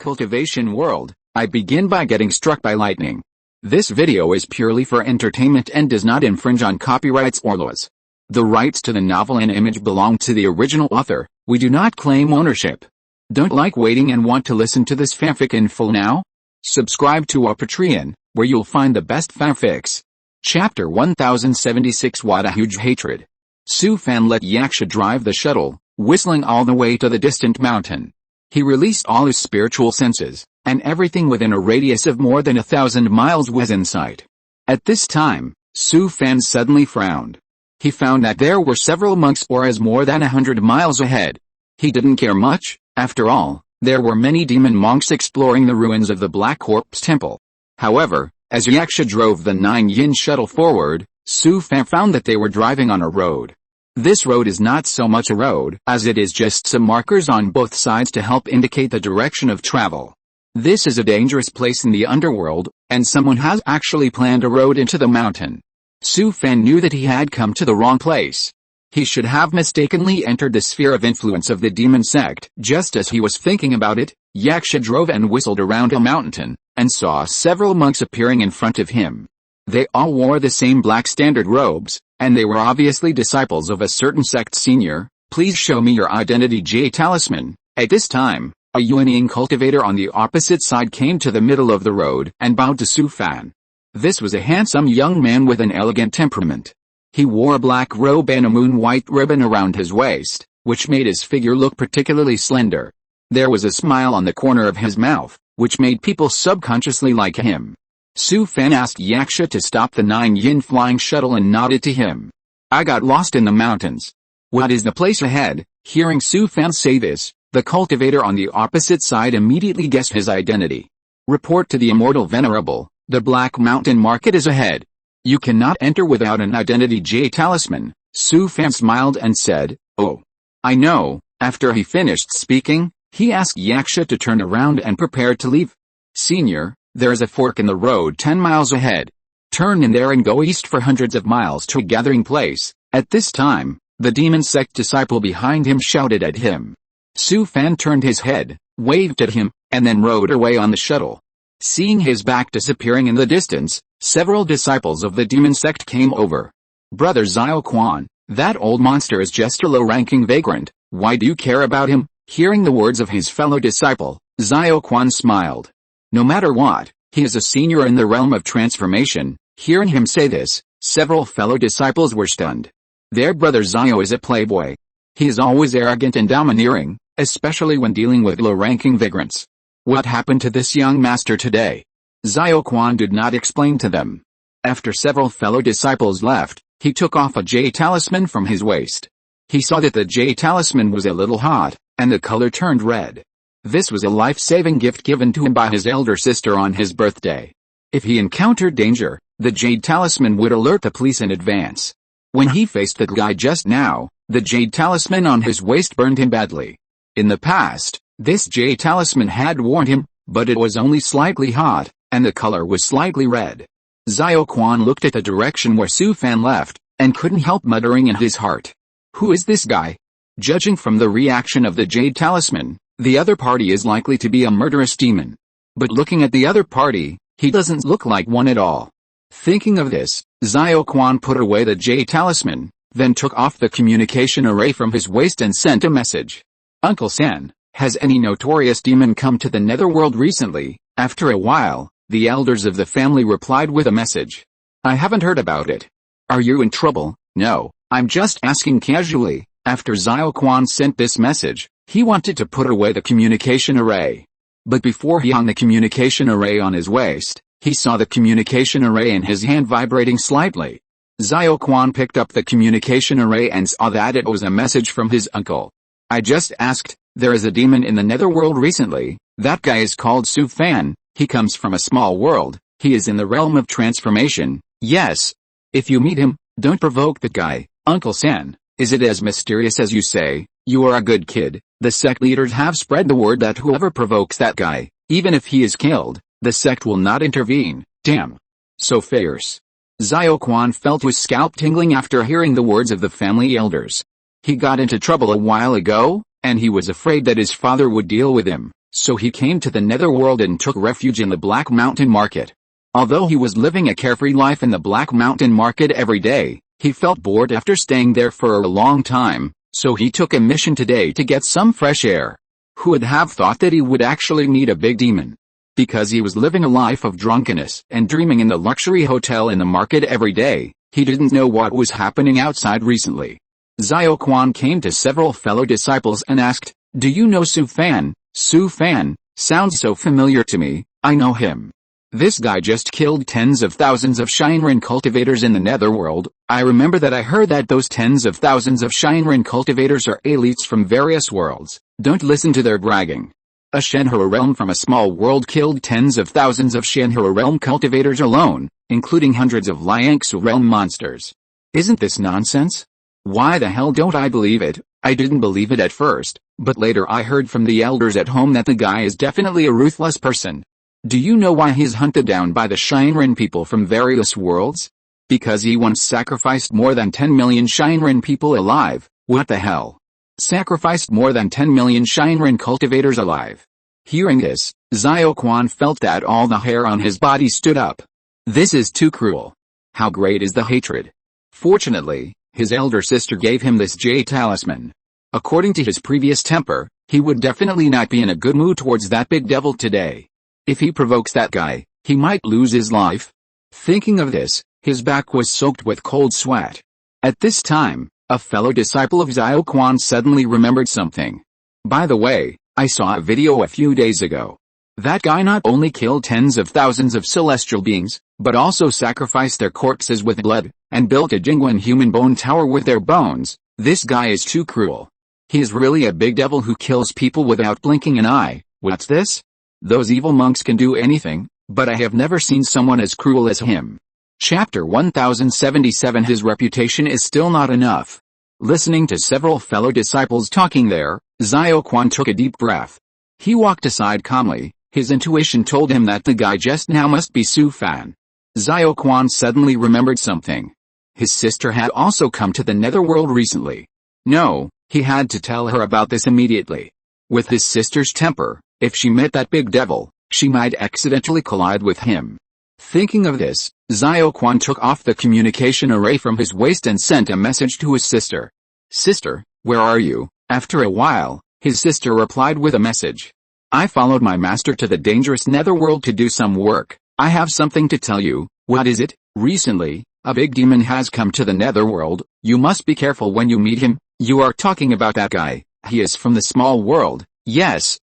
cultivation world, I begin by getting struck by lightning. This video is purely for entertainment and does not infringe on copyrights or laws. The rights to the novel and image belong to the original author. We do not claim ownership. Don't like waiting and want to listen to this fanfic in full now? Subscribe to our Patreon, where you'll find the best fanfics. Chapter 1076. What a huge hatred. Su-fan let Yaksha drive the shuttle, whistling all the way to the distant mountain. He released all his spiritual senses, and everything within a radius of more than 1,000 miles was in sight. At this time, Su-fan suddenly frowned. He found that there were several monks more than 100 miles ahead. He didn't care much. After all, there were many demon monks exploring the ruins of the Black Corpse Temple. However, as Yaksha drove the 9-yin shuttle forward, Su-fan found that they were driving on a road. This road is not so much a road, as it is just some markers on both sides to help indicate the direction of travel. This is a dangerous place in the underworld, and someone has actually planned a road into the mountain. Su-fan knew that he had come to the wrong place. He should have mistakenly entered the sphere of influence of the demon sect. Just as he was thinking about it, Yaksha drove and whistled around a mountain, and saw several monks appearing in front of him. They all wore the same black standard robes, and they were obviously disciples of a certain sect. Senior, please show me your identity J talisman. At this time, a unimaginable cultivator on the opposite side came to the middle of the road and bowed to Su-fan. This was a handsome young man with an elegant temperament. He wore a black robe and a moon-white ribbon around his waist, which made his figure look particularly slender. There was a smile on the corner of his mouth, which made people subconsciously like him. Su-fan asked Yaksha to stop the 9-yin flying shuttle and nodded to him. I got lost in the mountains. What is the place ahead? Hearing Su-fan say this, the cultivator on the opposite side immediately guessed his identity. Report to the immortal venerable, the Black Mountain Market is ahead. You cannot enter without an identity J talisman. Su-fan smiled and said, oh. I know. After he finished speaking, he asked Yaksha to turn around and prepare to leave. Senior, there is a fork in the road 10 miles ahead. Turn in there and go east for hundreds of miles to a gathering place. At this time, the demon sect disciple behind him shouted at him. Su-fan turned his head, waved at him, and then rode away on the shuttle. Seeing his back disappearing in the distance, several disciples of the demon sect came over. Brother Xiao Quan, that old monster is just a low-ranking vagrant. Why do you care about him? Hearing the words of his fellow disciple, Xiao Quan smiled. No matter what, he is a senior in the realm of transformation. Hearing him say this, several fellow disciples were stunned. Their brother Xiao is a playboy. He is always arrogant and domineering, especially when dealing with low-ranking vagrants. What happened to this young master today? Xiao Quan did not explain to them. After several fellow disciples left, he took off a J talisman from his waist. He saw that the J talisman was a little hot, and the color turned red. This was a life-saving gift given to him by his elder sister on his birthday. If he encountered danger, the Jade Talisman would alert the police in advance. When he faced that guy just now, the Jade Talisman on his waist burned him badly. In the past, this Jade Talisman had warned him, but it was only slightly hot, and the color was slightly red. Xiao Quan looked at the direction where Su-fan left, and couldn't help muttering in his heart. Who is this guy? Judging from the reaction of the Jade Talisman, the other party is likely to be a murderous demon. But looking at the other party, he doesn't look like one at all. Thinking of this, Xiao Quan put away the Jade Talisman, then took off the communication array from his waist and sent a message. Uncle San, has any notorious demon come to the netherworld recently? After a while, the elders of the family replied with a message. I haven't heard about it. Are you in trouble? No, I'm just asking casually. After Xiao Quan sent this message, he wanted to put away the communication array. But before he hung the communication array on his waist, he saw the communication array in his hand vibrating slightly. Xiao Quan picked up the communication array and saw that it was a message from his uncle. I just asked, there is a demon in the netherworld recently. That guy is called Su-fan. He comes from a small world. He is in the realm of transformation. Yes. If you meet him, don't provoke that guy. Uncle San, is it as mysterious as you say? You are a good kid. The sect leaders have spread the word that whoever provokes that guy, even if he is killed, the sect will not intervene. Damn. So fierce. Xiao Quan felt his scalp tingling after hearing the words of the family elders. He got into trouble a while ago, and he was afraid that his father would deal with him. So he came to the netherworld and took refuge in the Black Mountain Market. Although he was living a carefree life in the Black Mountain Market every day, he felt bored after staying there for a long time, so he took a mission today to get some fresh air. Who would have thought that he would actually meet a big demon? Because he was living a life of drunkenness and dreaming in the luxury hotel in the market every day, he didn't know what was happening outside recently. Xiao Quan came to several fellow disciples and asked, "Do you know Su Fan?" "Su Fan sounds so familiar to me, I know him. This guy just killed tens of thousands of Shinran cultivators in the netherworld. I remember that I heard that those tens of thousands of Shinran cultivators are elites from various worlds. Don't listen to their bragging. A Shenhua realm from a small world killed tens of thousands of Shenhua realm cultivators alone, including hundreds of Liangsu realm monsters. Isn't this nonsense? Why the hell don't I believe it? I didn't believe it at first, but later I heard from the elders at home that the guy is definitely a ruthless person. Do you know why he's hunted down by the Shinran people from various worlds? Because he once sacrificed more than 10 million Shinran people alive. What the hell? Sacrificed more than 10 million Shinran cultivators alive. Hearing this, Xiao Quan felt that all the hair on his body stood up. This is too cruel. How great is the hatred? Fortunately, his elder sister gave him this Jade talisman. According to his previous temper, he would definitely not be in a good mood towards that big devil today. If he provokes that guy, he might lose his life. Thinking of this, his back was soaked with cold sweat. At this time, a fellow disciple of Xiao Quan suddenly remembered something. By the way, I saw a video a few days ago. That guy not only killed tens of thousands of celestial beings, but also sacrificed their corpses with blood, and built a genuine human bone tower with their bones. This guy is too cruel. He is really a big devil who kills people without blinking an eye. What's this? Those evil monks can do anything, but I have never seen someone as cruel as him. Chapter 1077. His reputation is still not enough. Listening to several fellow disciples talking there, Xiao Quan took a deep breath. He walked aside calmly. His intuition told him that the guy just now must be Su Fan. Xiao Quan suddenly remembered something. His sister had also come to the netherworld recently. No, he had to tell her about this immediately. With his sister's temper, if she met that big devil, she might accidentally collide with him. Thinking of this, Xiao Quan took off the communication array from his waist and sent a message to his sister. "Sister, where are you?" After a while, his sister replied with a message. "I followed my master to the dangerous netherworld to do some work. I have something to tell you." "What is it?" "Recently, a big demon has come to the netherworld. You must be careful when you meet him." "You are talking about that guy. He is from the small world." Yes.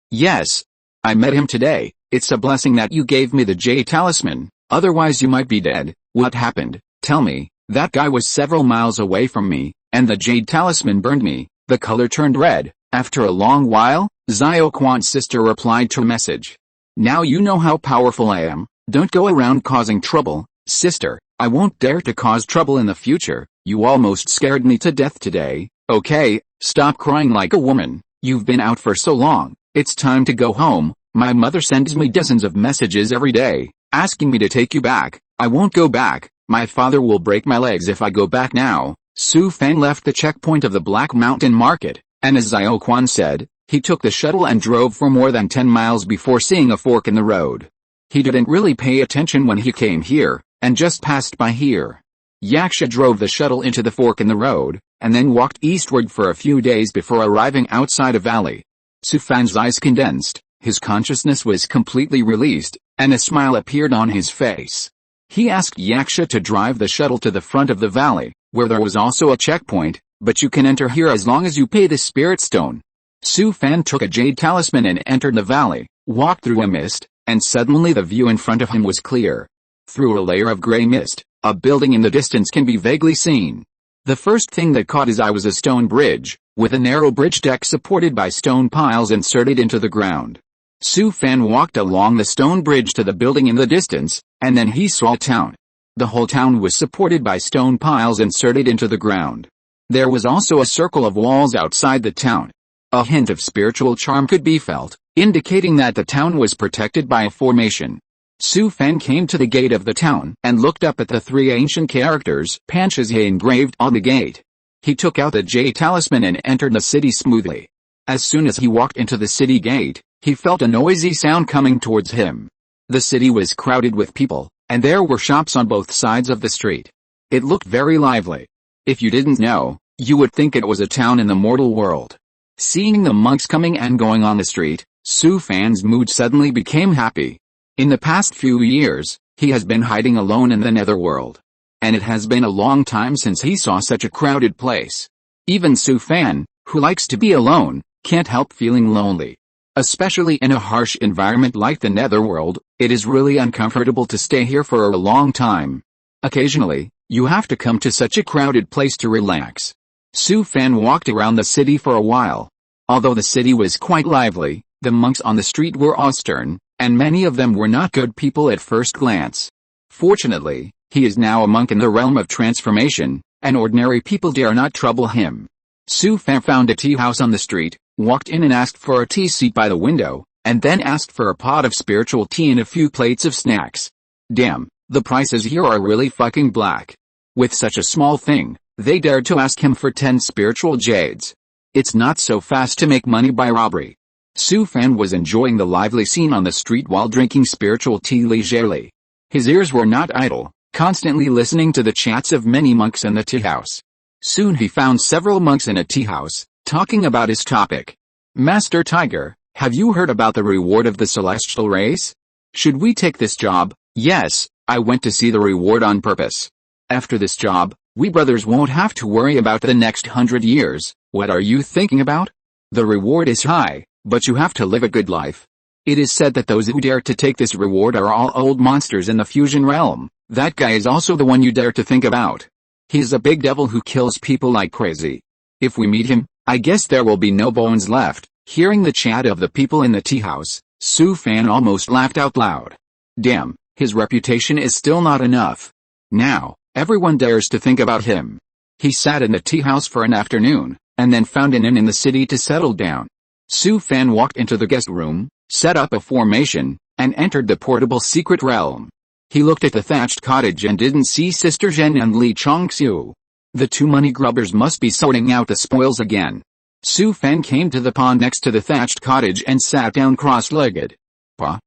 I met him today. It's a blessing that you gave me the Jade talisman, otherwise you might be dead." "What happened? Tell me." "That guy was several miles away from me, and the Jade talisman burned me. The color turned red." After a long while, Xiao Quan's sister replied to a message. "Now you know how powerful I am. Don't go around causing trouble." "Sister, I won't dare to cause trouble in the future. You almost scared me to death today." "Okay, stop crying like a woman. You've been out for so long. It's time to go home. My mother sends me dozens of messages every day, asking me to take you back. I won't go back. My father will break my legs if I go back now." Su Fan left the checkpoint of the Black Mountain Market, and as Xiao Quan said, he took the shuttle and drove for more than 10 miles before seeing a fork in the road. He didn't really pay attention when he came here, and just passed by here. Yaksha drove the shuttle into the fork in the road, and then walked eastward for a few days before arriving outside a valley. Su Fan's eyes condensed, his consciousness was completely released, and a smile appeared on his face. He asked Yaksha to drive the shuttle to the front of the valley, where there was also a checkpoint, but you can enter here as long as you pay the spirit stone. Su Fan took a Jade talisman and entered the valley, walked through a mist, and suddenly the view in front of him was clear. Through a layer of gray mist, a building in the distance can be vaguely seen. The first thing that caught his eye was a stone bridge, with a narrow bridge deck supported by stone piles inserted into the ground. Su Fan walked along the stone bridge to the building in the distance, and then he saw a town. The whole town was supported by stone piles inserted into the ground. There was also a circle of walls outside the town. A hint of spiritual charm could be felt, indicating that the town was protected by a formation. Su Fan came to the gate of the town and looked up at the three ancient characters Panchasye engraved on the gate. He took out the Jade talisman and entered the city smoothly. As soon as he walked into the city gate, He felt a noisy sound coming towards him. The city was crowded with people, and there were shops on both sides of the street. It looked very lively. If you didn't know, you would think it was a town in the mortal world. Seeing the monks coming and going on the street, Su Fan's mood suddenly became happy. In the past few years, he has been hiding alone in the netherworld. And it has been a long time since he saw such a crowded place. Even Su Fan, who likes to be alone, can't help feeling lonely. Especially in a harsh environment like the netherworld, it is really uncomfortable to stay here for a long time. Occasionally, you have to come to such a crowded place to relax. Su Fan walked around the city for a while. Although the city was quite lively, the monks on the street were austere, and many of them were not good people at first glance. Fortunately, he is now a monk in the realm of transformation, and ordinary people dare not trouble him. Su Fan found a tea house on the street, walked in and asked for a tea seat by the window, and then asked for a pot of spiritual tea and a few plates of snacks. Damn, the prices here are really fucking black. With such a small thing, they dared to ask him for 10 spiritual jades. It's not so fast to make money by robbery. Su Fan was enjoying the lively scene on the street while drinking spiritual tea leisurely. His ears were not idle, constantly listening to the chats of many monks in the tea house. Soon he found several monks in a tea house, talking about his topic. Master Tiger, have you heard about the reward of the celestial race? Should we take this job? Yes, I went to see the reward on purpose. After this job, we brothers won't have to worry about the next 100 years. What are you thinking about? The reward is high, but you have to live a good life. It is said that those who dare to take this reward are all old monsters in the fusion realm. That guy is also the one you dare to think about. He's a big devil who kills people like crazy. If we meet him, I guess there will be no bones left. Hearing the chat of the people in the tea house, Su Fan almost laughed out loud. Damn, his reputation is still not enough. Now, everyone dares to think about him. He sat in the tea house for an afternoon, and then found an inn in the city to settle down. Su Fan walked into the guest room, set up a formation, and entered the portable secret realm. He looked at the thatched cottage and didn't see Sister Zhen and Li Chongxiu. The two money grubbers must be sorting out the spoils again. Su Fan came to the pond next to the thatched cottage and sat down cross-legged. Pa.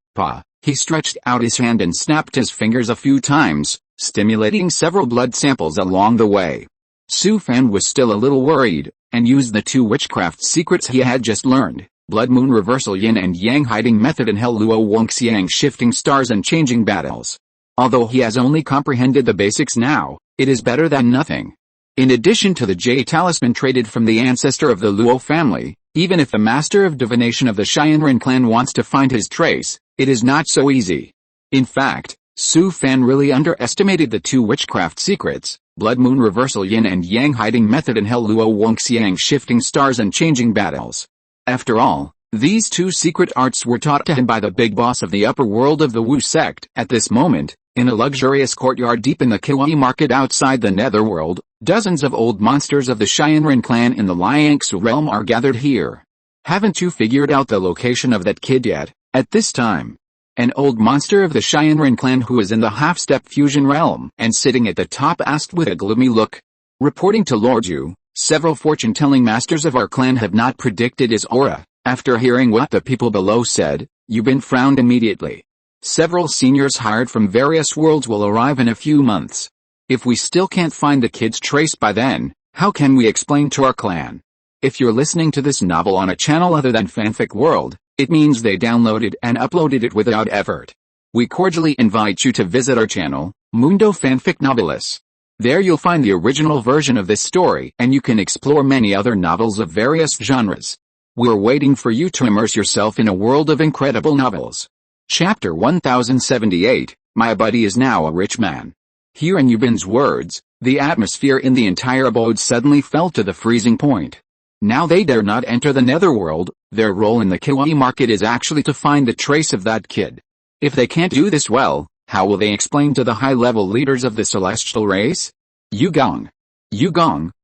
He stretched out his hand and snapped his fingers a few times, stimulating several blood samples along the way. Su Fan was still a little worried, and used the two witchcraft secrets he had just learned, Blood Moon Reversal Yin and Yang Hiding Method and Hell Luo Wongxiang Shifting Stars and Changing Battles. Although he has only comprehended the basics now, it is better than nothing. In addition to the Jade Talisman traded from the ancestor of the Luo family, even if the Master of Divination of the Xianren clan wants to find his trace, it is not so easy. In fact, Su Fan really underestimated the two witchcraft secrets, Blood Moon Reversal Yin and Yang Hiding Method and Hell Luo Wongxiang Shifting Stars and Changing Battles. After all, these two secret arts were taught to him by the big boss of the upper world of the Wu sect. At this moment, in a luxurious courtyard deep in the Kiwai market outside the netherworld, dozens of old monsters of the Xianren clan in the Liangsu realm are gathered here. Haven't you figured out the location of that kid yet? At this time, an old monster of the Xianren clan who is in the half-step fusion realm and sitting at the top asked with a gloomy look. Reporting to Lord Yu, several fortune-telling masters of our clan have not predicted his aura. After hearing what the people below said, Yubin frowned immediately. Several seniors hired from various worlds will arrive in a few months. If we still can't find the kid's trace by then, how can we explain to our clan? If you're listening to this novel on a channel other than Fanfic World, it means they downloaded and uploaded it without effort. We cordially invite you to visit our channel, Mundo Fanfic Novelis. There you'll find the original version of this story and you can explore many other novels of various genres. We're waiting for you to immerse yourself in a world of incredible novels. Chapter 1078, My buddy is now a rich man. Hearing Yubin's words, the atmosphere in the entire abode suddenly fell to the freezing point. Now they dare not enter the netherworld. Their role in the Kiwai market is actually to find the trace of that kid. If they can't do this well, how will they explain to the high-level leaders of the celestial race? Yugong.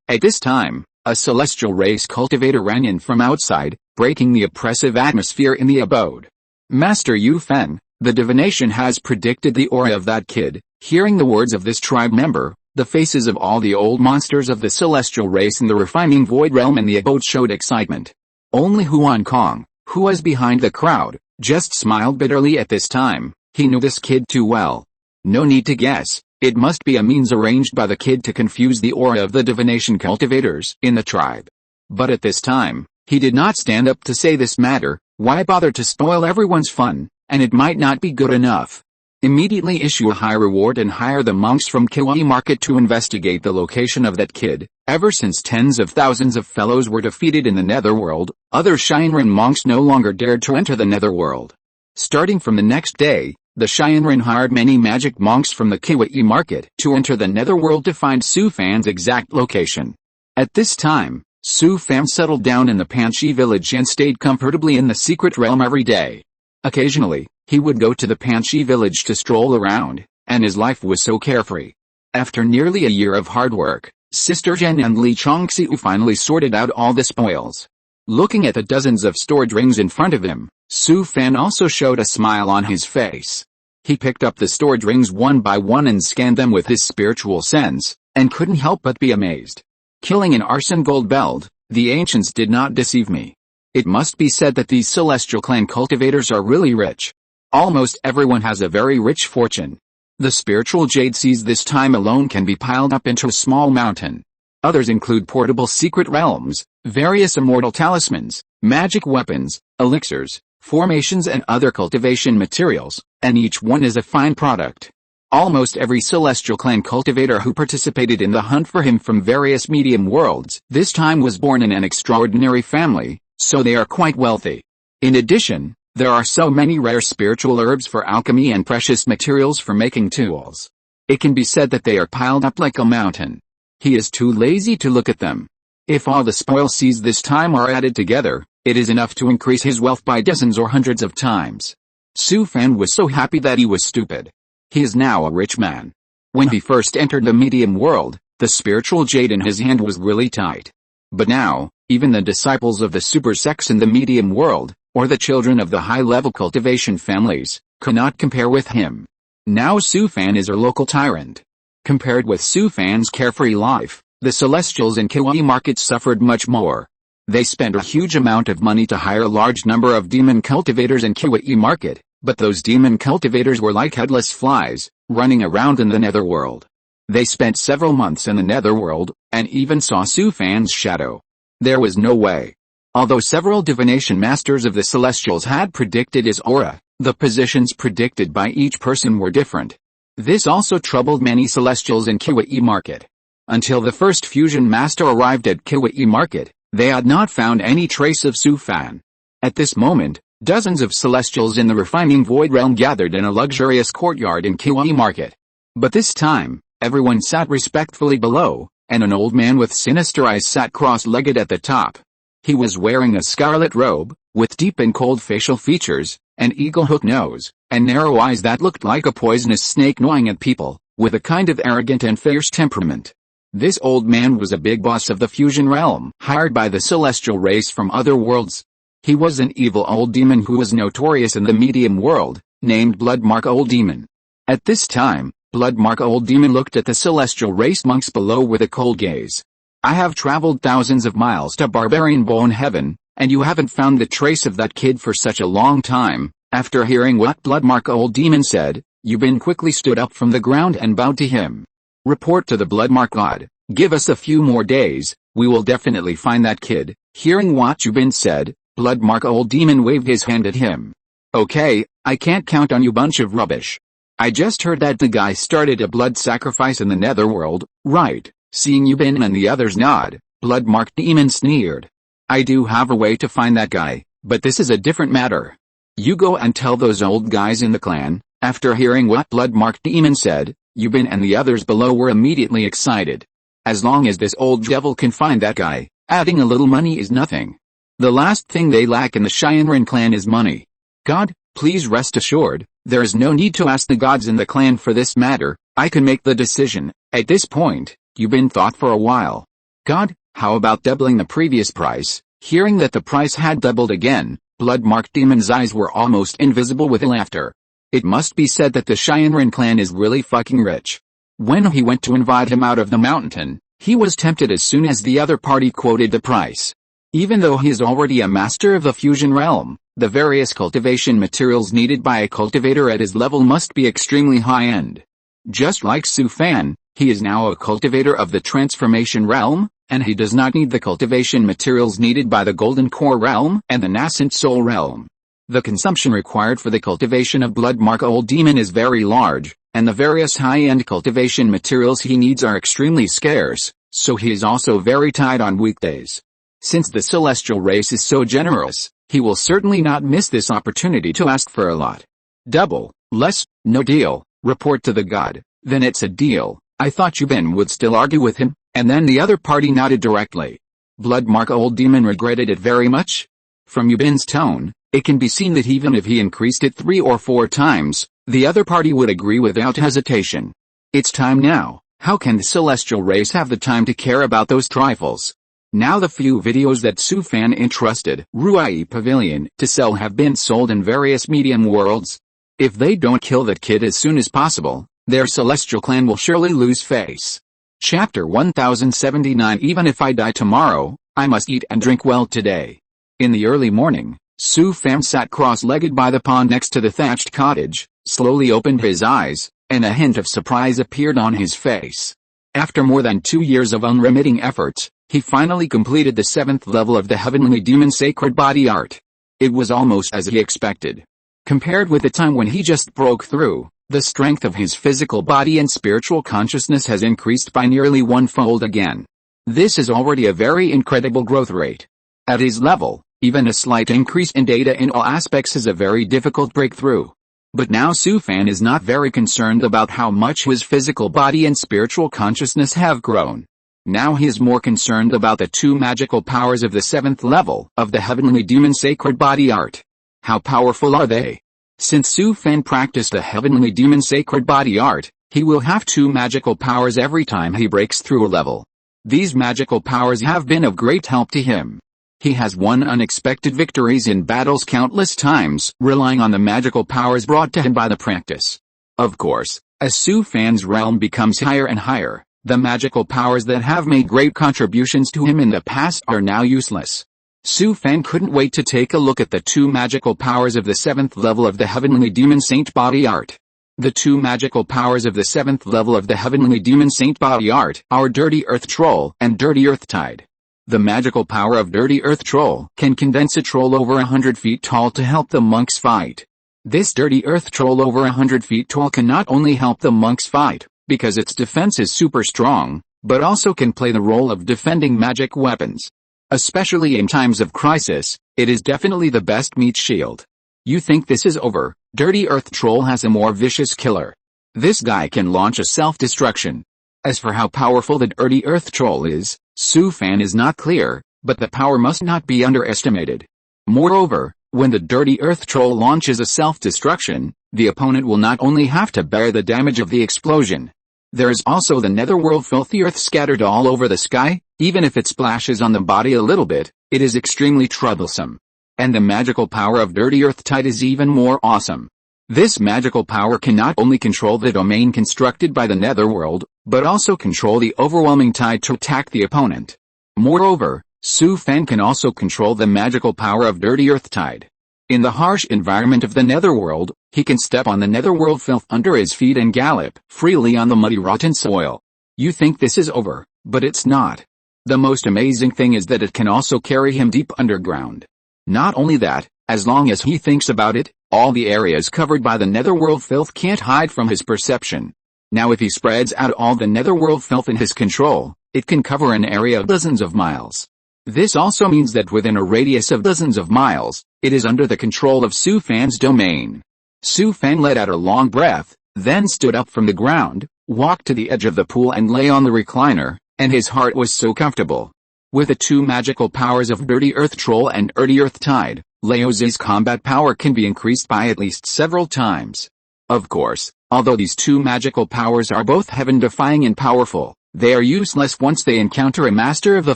At this time, a celestial race cultivator ran in from outside, breaking the oppressive atmosphere in the abode. Master Yu Feng, the divination has predicted the aura of that kid. Hearing the words of this tribe member, the faces of all the old monsters of the celestial race in the refining void realm and the abode showed excitement. Only Huan Kong, who was behind the crowd, just smiled bitterly at this time. He knew this kid too well. No need to guess, it must be a means arranged by the kid to confuse the aura of the divination cultivators in the tribe. But at this time, he did not stand up to say this matter. Why bother to spoil everyone's fun, and it might not be good enough. Immediately issue a high reward and hire the monks from Kiwai Market to investigate the location of that kid. Ever since tens of thousands of fellows were defeated in the netherworld, other Shinran monks no longer dared to enter the netherworld. Starting from the next day, the Shinran hired many magic monks from the Kiwai Market to enter the netherworld to find Su Fan's exact location. At this time, Su Fan settled down in the Panchi village and stayed comfortably in the secret realm every day. Occasionally, he would go to the Panchi village to stroll around, and his life was so carefree. After nearly a year of hard work, Sister Zhen and Li Chongxiu finally sorted out all the spoils. Looking at the dozens of stored rings in front of him, Su Fan also showed a smile on his face. He picked up the stored rings one by one and scanned them with his spiritual sense, and couldn't help but be amazed. Killing an arson gold belt, the ancients did not deceive me. It must be said that these celestial clan cultivators are really rich. Almost everyone has a very rich fortune. The spiritual jade sees this time alone can be piled up into a small mountain. Others include portable secret realms, various immortal talismans, magic weapons, elixirs, formations and other cultivation materials, and each one is a fine product. Almost every celestial clan cultivator who participated in the hunt for him from various medium worlds this time was born in an extraordinary family, so they are quite wealthy. In addition, there are so many rare spiritual herbs for alchemy and precious materials for making tools. It can be said that they are piled up like a mountain. He is too lazy to look at them. If all the spoil seized this time are added together, it is enough to increase his wealth by dozens or hundreds of times. Su Fan was so happy that he was stupid. He is now a rich man. When he first entered the medium world, the spiritual jade in his hand was really tight. But now, even the disciples of the super sects in the medium world, or the children of the high-level cultivation families, cannot compare with him. Now Su Fan is a local tyrant. Compared with Su Fan's carefree life, the Celestials in Kiwai Market suffered much more. They spent a huge amount of money to hire a large number of demon cultivators in Kiwai Market, but those demon cultivators were like headless flies, running around in the netherworld. They spent several months in the netherworld, and even saw Su Fan's shadow. There was no way. Although several divination masters of the Celestials had predicted his aura, the positions predicted by each person were different. This also troubled many Celestials in Kiwai Market. Until the first fusion master arrived at Kiwai Market, they had not found any trace of Su Fan. At this moment, dozens of Celestials in the refining void realm gathered in a luxurious courtyard in Kiwai Market. But this time, everyone sat respectfully below, and an old man with sinister eyes sat cross-legged at the top. He was wearing a scarlet robe, with deep and cold facial features, an eagle-hook nose, and narrow eyes that looked like a poisonous snake gnawing at people, with a kind of arrogant and fierce temperament. This old man was a big boss of the fusion realm, hired by the celestial race from other worlds. He was an evil old demon who was notorious in the medium world, named Bloodmark Old Demon. At this time, Bloodmark Old Demon looked at the celestial race monks below with a cold gaze. I have traveled thousands of miles to Barbarian Bone Heaven, and you haven't found the trace of that kid for such a long time. After hearing what Bloodmark Old Demon said, Yubin quickly stood up from the ground and bowed to him. Report to the Bloodmark God, give us a few more days, we will definitely find that kid. Hearing what Yubin said, Bloodmark Old Demon waved his hand at him. Okay, I can't count on you bunch of rubbish. I just heard that the guy started a blood sacrifice in the netherworld, right? Seeing Yubin and the others nod, Bloodmark Demon sneered. I do have a way to find that guy, but this is a different matter. You go and tell those old guys in the clan. After hearing what Bloodmark Demon said, Yubin and the others below were immediately excited. As long as this old devil can find that guy, adding a little money is nothing. The last thing they lack in the Shinran clan is money. God, please rest assured, there is no need to ask the gods in the clan for this matter, I can make the decision. At this point, Yubin thought for a while. God, how about doubling the previous price? Hearing that the price had doubled again, Bloodmark Demon's eyes were almost invisible with laughter. It must be said that the Shinran clan is really fucking rich. When he went to invite him out of the mountain, he was tempted as soon as the other party quoted the price. Even though he is already a master of the fusion realm, the various cultivation materials needed by a cultivator at his level must be extremely high-end. Just like Su Fan, he is now a cultivator of the transformation realm, and he does not need the cultivation materials needed by the golden core realm and the nascent soul realm. The consumption required for the cultivation of Bloodmark Old Demon is very large, and the various high-end cultivation materials he needs are extremely scarce, so he is also very tight on weekdays. Since the celestial race is so generous, he will certainly not miss this opportunity to ask for a lot. Double, less, no deal, report to the god. Then it's a deal. I thought Yubin would still argue with him, and then the other party nodded directly. Bloodmark Old Demon regretted it very much. From Yubin's tone, it can be seen that even if he increased it 3 or 4 times, the other party would agree without hesitation. It's time now. How can the celestial race have the time to care about those trifles? Now the few videos that Su Fan entrusted Ruai Pavilion to sell have been sold in various medium worlds. If they don't kill that kid as soon as possible, their celestial clan will surely lose face. Chapter 1079. Even if I die tomorrow, I must eat and drink well today. In the early morning, Su Fan sat cross-legged by the pond next to the thatched cottage, slowly opened his eyes, and a hint of surprise appeared on his face. After more than 2 years of unremitting efforts, he finally completed the 7th level of the Heavenly Demon Sacred Body Art. It was almost as he expected. Compared with the time when he just broke through, the strength of his physical body and spiritual consciousness has increased by nearly 1-fold again. This is already a very incredible growth rate. At his level, even a slight increase in data in all aspects is a very difficult breakthrough. But now Su Fan is not very concerned about how much his physical body and spiritual consciousness have grown. Now he is more concerned about the 2 magical powers of the 7th level of the Heavenly Demon Sacred Body Art. How powerful are they? Since Su Fan practiced the Heavenly Demon Sacred Body Art, he will have 2 magical powers every time he breaks through a level. These magical powers have been of great help to him. He has won unexpected victories in battles countless times, relying on the magical powers brought to him by the practice. Of course, as Su Fan's realm becomes higher and higher, the magical powers that have made great contributions to him in the past are now useless. Su Fan couldn't wait to take a look at the 2 magical powers of the 7th level of the Heavenly Demon Saint Body Art. The 2 magical powers of the 7th level of the Heavenly Demon Saint Body Art are Dirty Earth Troll and Dirty Earth Tide. The magical power of Dirty Earth Troll can condense a troll over 100 feet tall to help the monks fight. This Dirty Earth Troll over 100 feet tall can not only help the monks fight, because its defense is super strong, but also can play the role of defending magic weapons. Especially in times of crisis, it is definitely the best meat shield. You think this is over? Dirty Earth Troll has a more vicious killer. This guy can launch a self-destruction. As for how powerful the Dirty Earth Troll is, Su Fan is not clear, but the power must not be underestimated. Moreover, when the Dirty Earth Troll launches a self-destruction, the opponent will not only have to bear the damage of the explosion. There is also the netherworld filthy earth scattered all over the sky. Even if it splashes on the body a little bit, it is extremely troublesome. And the magical power of Dirty Earth Tide is even more awesome. This magical power can not only control the domain constructed by the netherworld, but also control the overwhelming tide to attack the opponent. Moreover, Su Fan can also control the magical power of Dirty Earth Tide. In the harsh environment of the netherworld, he can step on the netherworld filth under his feet and gallop freely on the muddy rotten soil. You think this is over, but it's not. The most amazing thing is that it can also carry him deep underground. Not only that, as long as he thinks about it, all the areas covered by the netherworld filth can't hide from his perception. Now if he spreads out all the netherworld filth in his control, it can cover an area of dozens of miles. This also means that within a radius of dozens of miles, it is under the control of Su Fan's domain. Su Fan let out a long breath, then stood up from the ground, walked to the edge of the pool and lay on the recliner, and his heart was so comfortable. With the 2 magical powers of Dirty Earth Troll and Dirty Earth Tide, Laozi's combat power can be increased by at least several times. Of course, although these 2 magical powers are both heaven-defying and powerful, they are useless once they encounter a master of the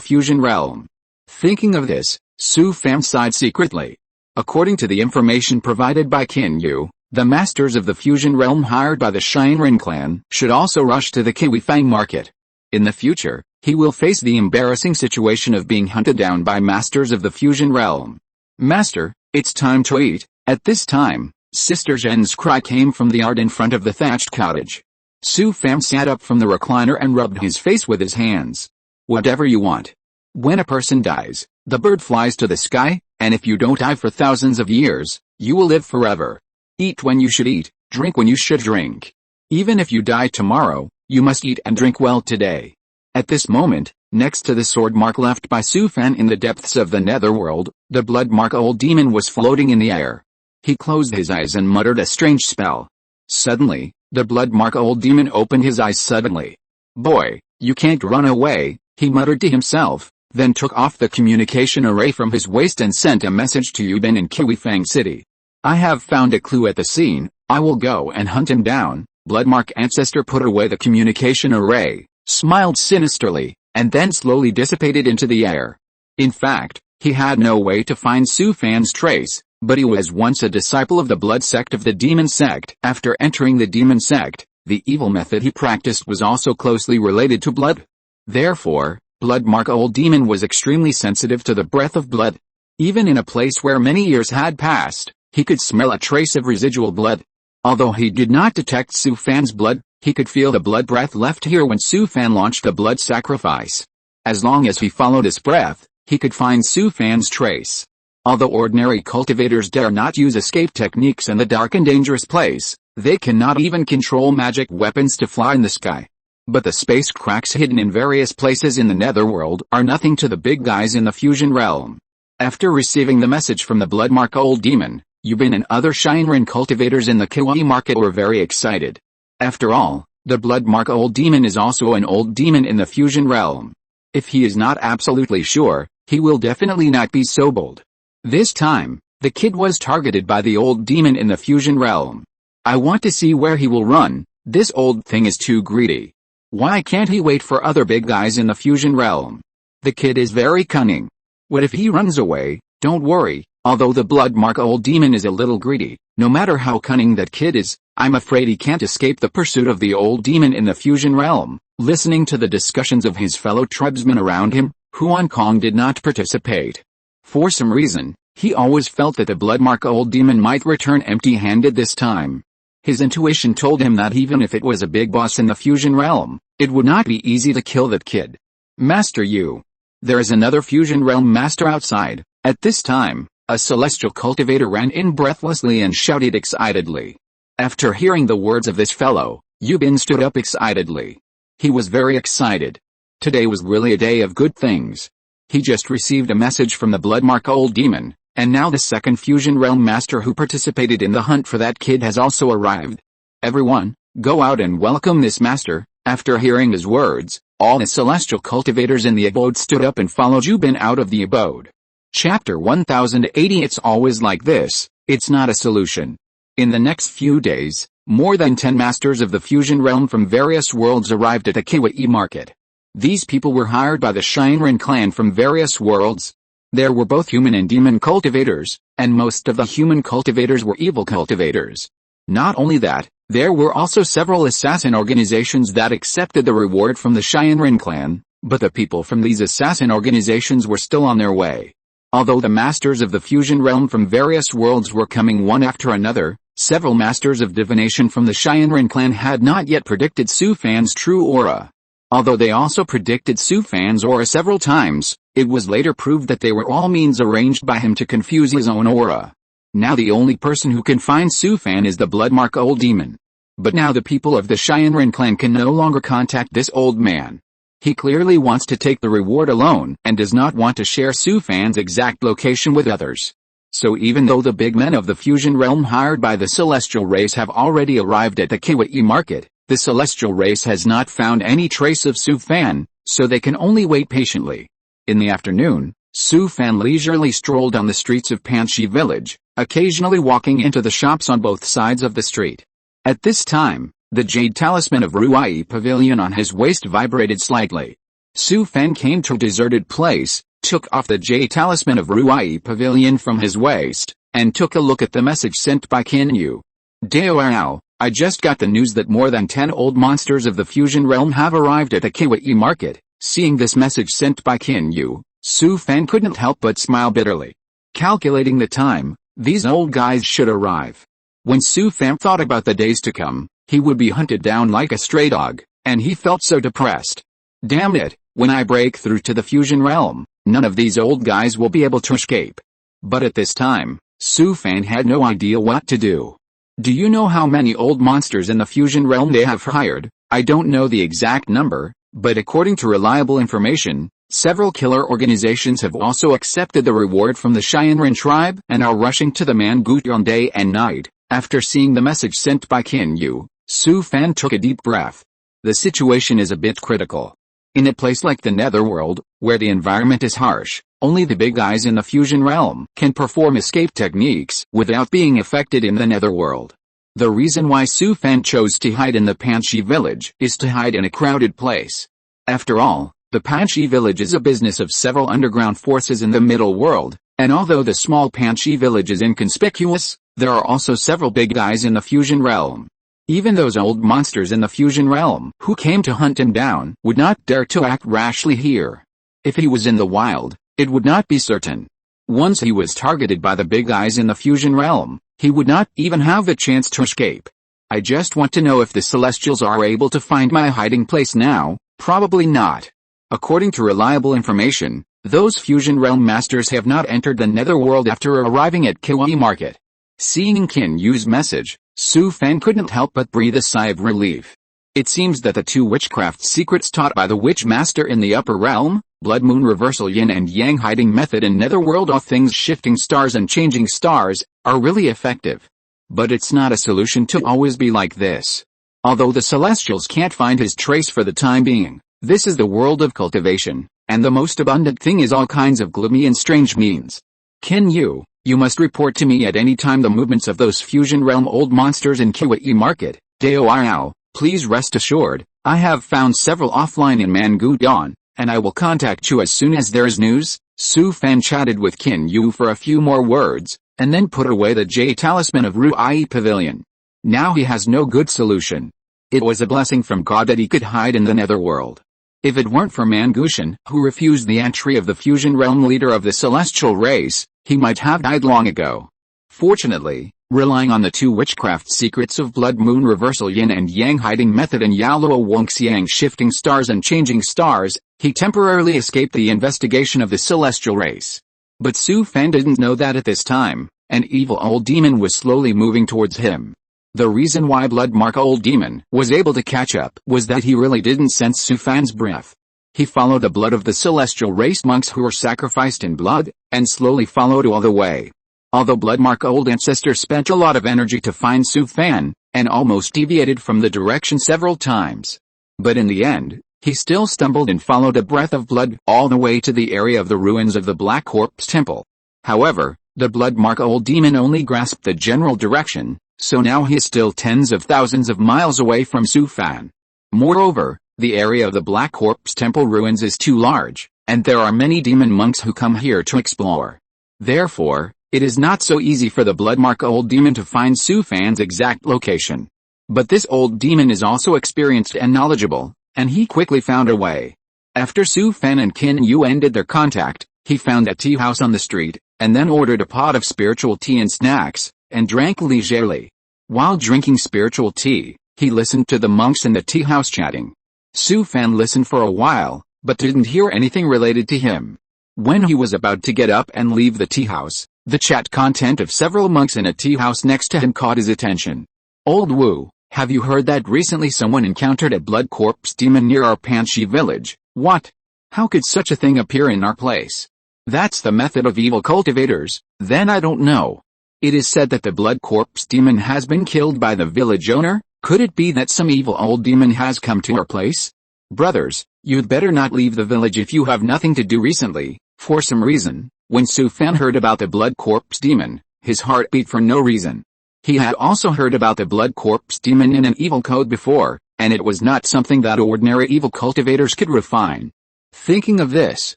fusion realm. Thinking of this, Su Fan sighed secretly. According to the information provided by Qin Yu, the masters of the fusion realm hired by the Shinrin clan should also rush to the Kiwifang market. In the future, he will face the embarrassing situation of being hunted down by masters of the fusion realm. "Master, it's time to eat." At this time, Sister Zhen's cry came from the yard in front of the thatched cottage. Su Fan sat up from the recliner and rubbed his face with his hands. "Whatever you want. When a person dies, the bird flies to the sky, and if you don't die for thousands of years, you will live forever. Eat when you should eat, drink when you should drink. Even if you die tomorrow, you must eat and drink well today." At this moment, next to the sword mark left by Su Fan in the depths of the netherworld, the blood mark old demon was floating in the air. He closed his eyes and muttered a strange spell. Suddenly, the blood mark old demon opened his eyes suddenly. "Boy, you can't run away," he muttered to himself, then took off the communication array from his waist and sent a message to Yubin in Kiwifang City. "I have found a clue at the scene, I will go and hunt him down." Bloodmark ancestor put away the communication array, smiled sinisterly, and then slowly dissipated into the air. In fact, he had no way to find Su Fan's trace, but he was once a disciple of the blood sect of the demon sect. After entering the demon sect, the evil method he practiced was also closely related to blood. Therefore, Bloodmark old demon was extremely sensitive to the breath of blood. Even in a place where many years had passed, he could smell a trace of residual blood. Although he did not detect Su Fan's blood, he could feel the blood breath left here when Su Fan launched the blood sacrifice. As long as he followed his breath, he could find Su Fan's trace. Although ordinary cultivators dare not use escape techniques in the dark and dangerous place, they cannot even control magic weapons to fly in the sky. But the space cracks hidden in various places in the netherworld are nothing to the big guys in the fusion realm. After receiving the message from the Bloodmark old demon, Yubin and other Shinran cultivators in the Kiwi market were very excited. After all, the Bloodmark old demon is also an old demon in the fusion realm. If he is not absolutely sure, he will definitely not be so bold. This time, the kid was targeted by the old demon in the fusion realm. "I want to see where he will run. This old thing is too greedy. Why can't he wait for other big guys in the fusion realm? The kid is very cunning. What if he runs away?" Don't worry, although the Bloodmark old demon is a little greedy, no matter how cunning that kid is, I'm afraid he can't escape the pursuit of the old demon in the fusion realm. Listening to the discussions of his fellow tribesmen around him, Huan Kong did not participate. For some reason, he always felt that the Bloodmark old demon might return empty-handed this time. His intuition told him that even if it was a big boss in the fusion realm, it would not be easy to kill that kid. "Master you. There is another fusion realm master outside." At this time, a celestial cultivator ran in breathlessly and shouted excitedly. After hearing the words of this fellow, Yubin stood up excitedly. He was very excited. Today was really a day of good things. He just received a message from the Bloodmark old demon, and now the second fusion realm master who participated in the hunt for that kid has also arrived. "Everyone, go out and welcome this master." After hearing his words, all the celestial cultivators in the abode stood up and followed Yubin out of the abode. Chapter 1080. It's always like this, it's not a solution. In the next few days, more than 10 masters of the fusion realm from various worlds arrived at the Kiwi market. These people were hired by the Shinran clan from various worlds. There were both human and demon cultivators, and most of the human cultivators were evil cultivators. Not only that, there were also several assassin organizations that accepted the reward from the Shinran clan, but the people from these assassin organizations were still on their way. Although the masters of the fusion realm from various worlds were coming one after another, several masters of divination from the Shinran clan had not yet predicted Su Fan's true aura. Although they also predicted Su Fan's aura several times, it was later proved that they were all means arranged by him to confuse his own aura. Now the only person who can find Su Fan is the Bloodmark old demon. But now the people of the Shinran clan can no longer contact this old man. He clearly wants to take the reward alone and does not want to share Su Fan's exact location with others. So even though the big men of the fusion realm hired by the celestial race have already arrived at the Kiwi market, the celestial race has not found any trace of Su Fan, so they can only wait patiently. In the afternoon, Su Fan leisurely strolled on the streets of Panshi village, occasionally walking into the shops on both sides of the street. At this time, the jade talisman of Ruai Pavilion on his waist vibrated slightly. Su Fan came to a deserted place, took off the jade talisman of Ruai Pavilion from his waist, and took a look at the message sent by Kinyu. "Devours, I just got the news that more than 10 old monsters of the fusion realm have arrived at the Kiwi market. Seeing this message sent by Qin Yu, Su Fan couldn't help but smile bitterly. Calculating the time, these old guys should arrive. When Su Fan thought about the days to come, he would be hunted down like a stray dog, and he felt so depressed. Damn it, when I break through to the fusion realm, none of these old guys will be able to escape. But at this time, Su Fan had no idea what to do. Do you know how many old monsters in the fusion realm they have hired? I don't know the exact number, but according to reliable information, several killer organizations have also accepted the reward from the Cheyenne tribe and are rushing to the Mangution day and night. After seeing the message sent by Qin Yu, Su Fan took a deep breath. The situation is a bit critical. In a place like the Netherworld, where the environment is harsh, only the big guys in the fusion realm can perform escape techniques without being affected in the Netherworld. The reason why Su Fan chose to hide in the Panchi village is to hide in a crowded place. After all, the Panchi village is a business of several underground forces in the middle world, and although the small Panchi village is inconspicuous, there are also several big guys in the fusion realm. Even those old monsters in the fusion realm who came to hunt him down would not dare to act rashly here. If he was in the wild, it would not be certain. Once he was targeted by the big guys in the fusion realm, he would not even have a chance to escape. I just want to know if the Celestials are able to find my hiding place now. Probably not. According to reliable information, those fusion realm masters have not entered the Netherworld after arriving at Kiwai Market. Seeing Qin Yu's message, Su Fan couldn't help but breathe a sigh of relief. It seems that the two witchcraft secrets taught by the witch master in the upper realm, blood moon reversal yin and yang hiding method and Netherworld of things shifting stars and changing stars, are really effective. But it's not a solution to always be like this. Although the Celestials can't find his trace for the time being, this is the world of cultivation, and the most abundant thing is all kinds of gloomy and strange means. Qin Yu, you must report to me at any time the movements of those fusion realm old monsters in Kiwai Market. Devours, please rest assured, I have found several offline in Mangution, and I will contact you as soon as there is news. Su Fan chatted with Qin Yu for a few more words, and then put away the Jade Talisman of Ruai Pavilion. Now he has no good solution. It was a blessing from God that he could hide in the Netherworld. If it weren't for Mangution, who refused the entry of the fusion realm leader of the celestial race, he might have died long ago. Fortunately, relying on the two witchcraft secrets of blood moon reversal yin and yang hiding method and Yaluo Wongxiang shifting stars and changing stars, he temporarily escaped the investigation of the celestial race. But Su Fan didn't know that at this time, an evil old demon was slowly moving towards him. The reason why Bloodmark Old Demon was able to catch up was that he really didn't sense Su Fan's breath. He followed the blood of the celestial race monks who were sacrificed in blood, and slowly followed all the way. Although Bloodmark Old Ancestor spent a lot of energy to find Su Fan, and almost deviated from the direction several times. But in the end, he still stumbled and followed a breath of blood all the way to the area of the ruins of the Black Corpse Temple. However, the Bloodmark Old Demon only grasped the general direction, so now he is still tens of thousands of miles away from Su Fan. Moreover, the area of the Black Corpse Temple ruins is too large, and there are many demon monks who come here to explore. Therefore, it is not so easy for the Bloodmark Old Demon to find Su Fan's exact location. But this old demon is also experienced and knowledgeable, and he quickly found a way. After Su Fan and Qin Yu ended their contact, he found a tea house on the street, and then ordered a pot of spiritual tea and snacks, and drank leisurely. While drinking spiritual tea, he listened to the monks in the tea house chatting. Su Fan listened for a while, but didn't hear anything related to him. When he was about to get up and leave the tea house, the chat content of several monks in a tea house next to him caught his attention. Old Wu, have you heard that recently someone encountered a blood corpse demon near our Panchi village? What? How could such a thing appear in our place? That's the method of evil cultivators. Then I don't know. It is said that the blood corpse demon has been killed by the village owner. Could it be that some evil old demon has come to our place? Brothers, you'd better not leave the village if you have nothing to do recently. For some reason, when Su Fan heard about the blood corpse demon, his heart beat for no reason. He had also heard about the blood corpse demon in an evil code before, and it was not something that ordinary evil cultivators could refine. Thinking of this,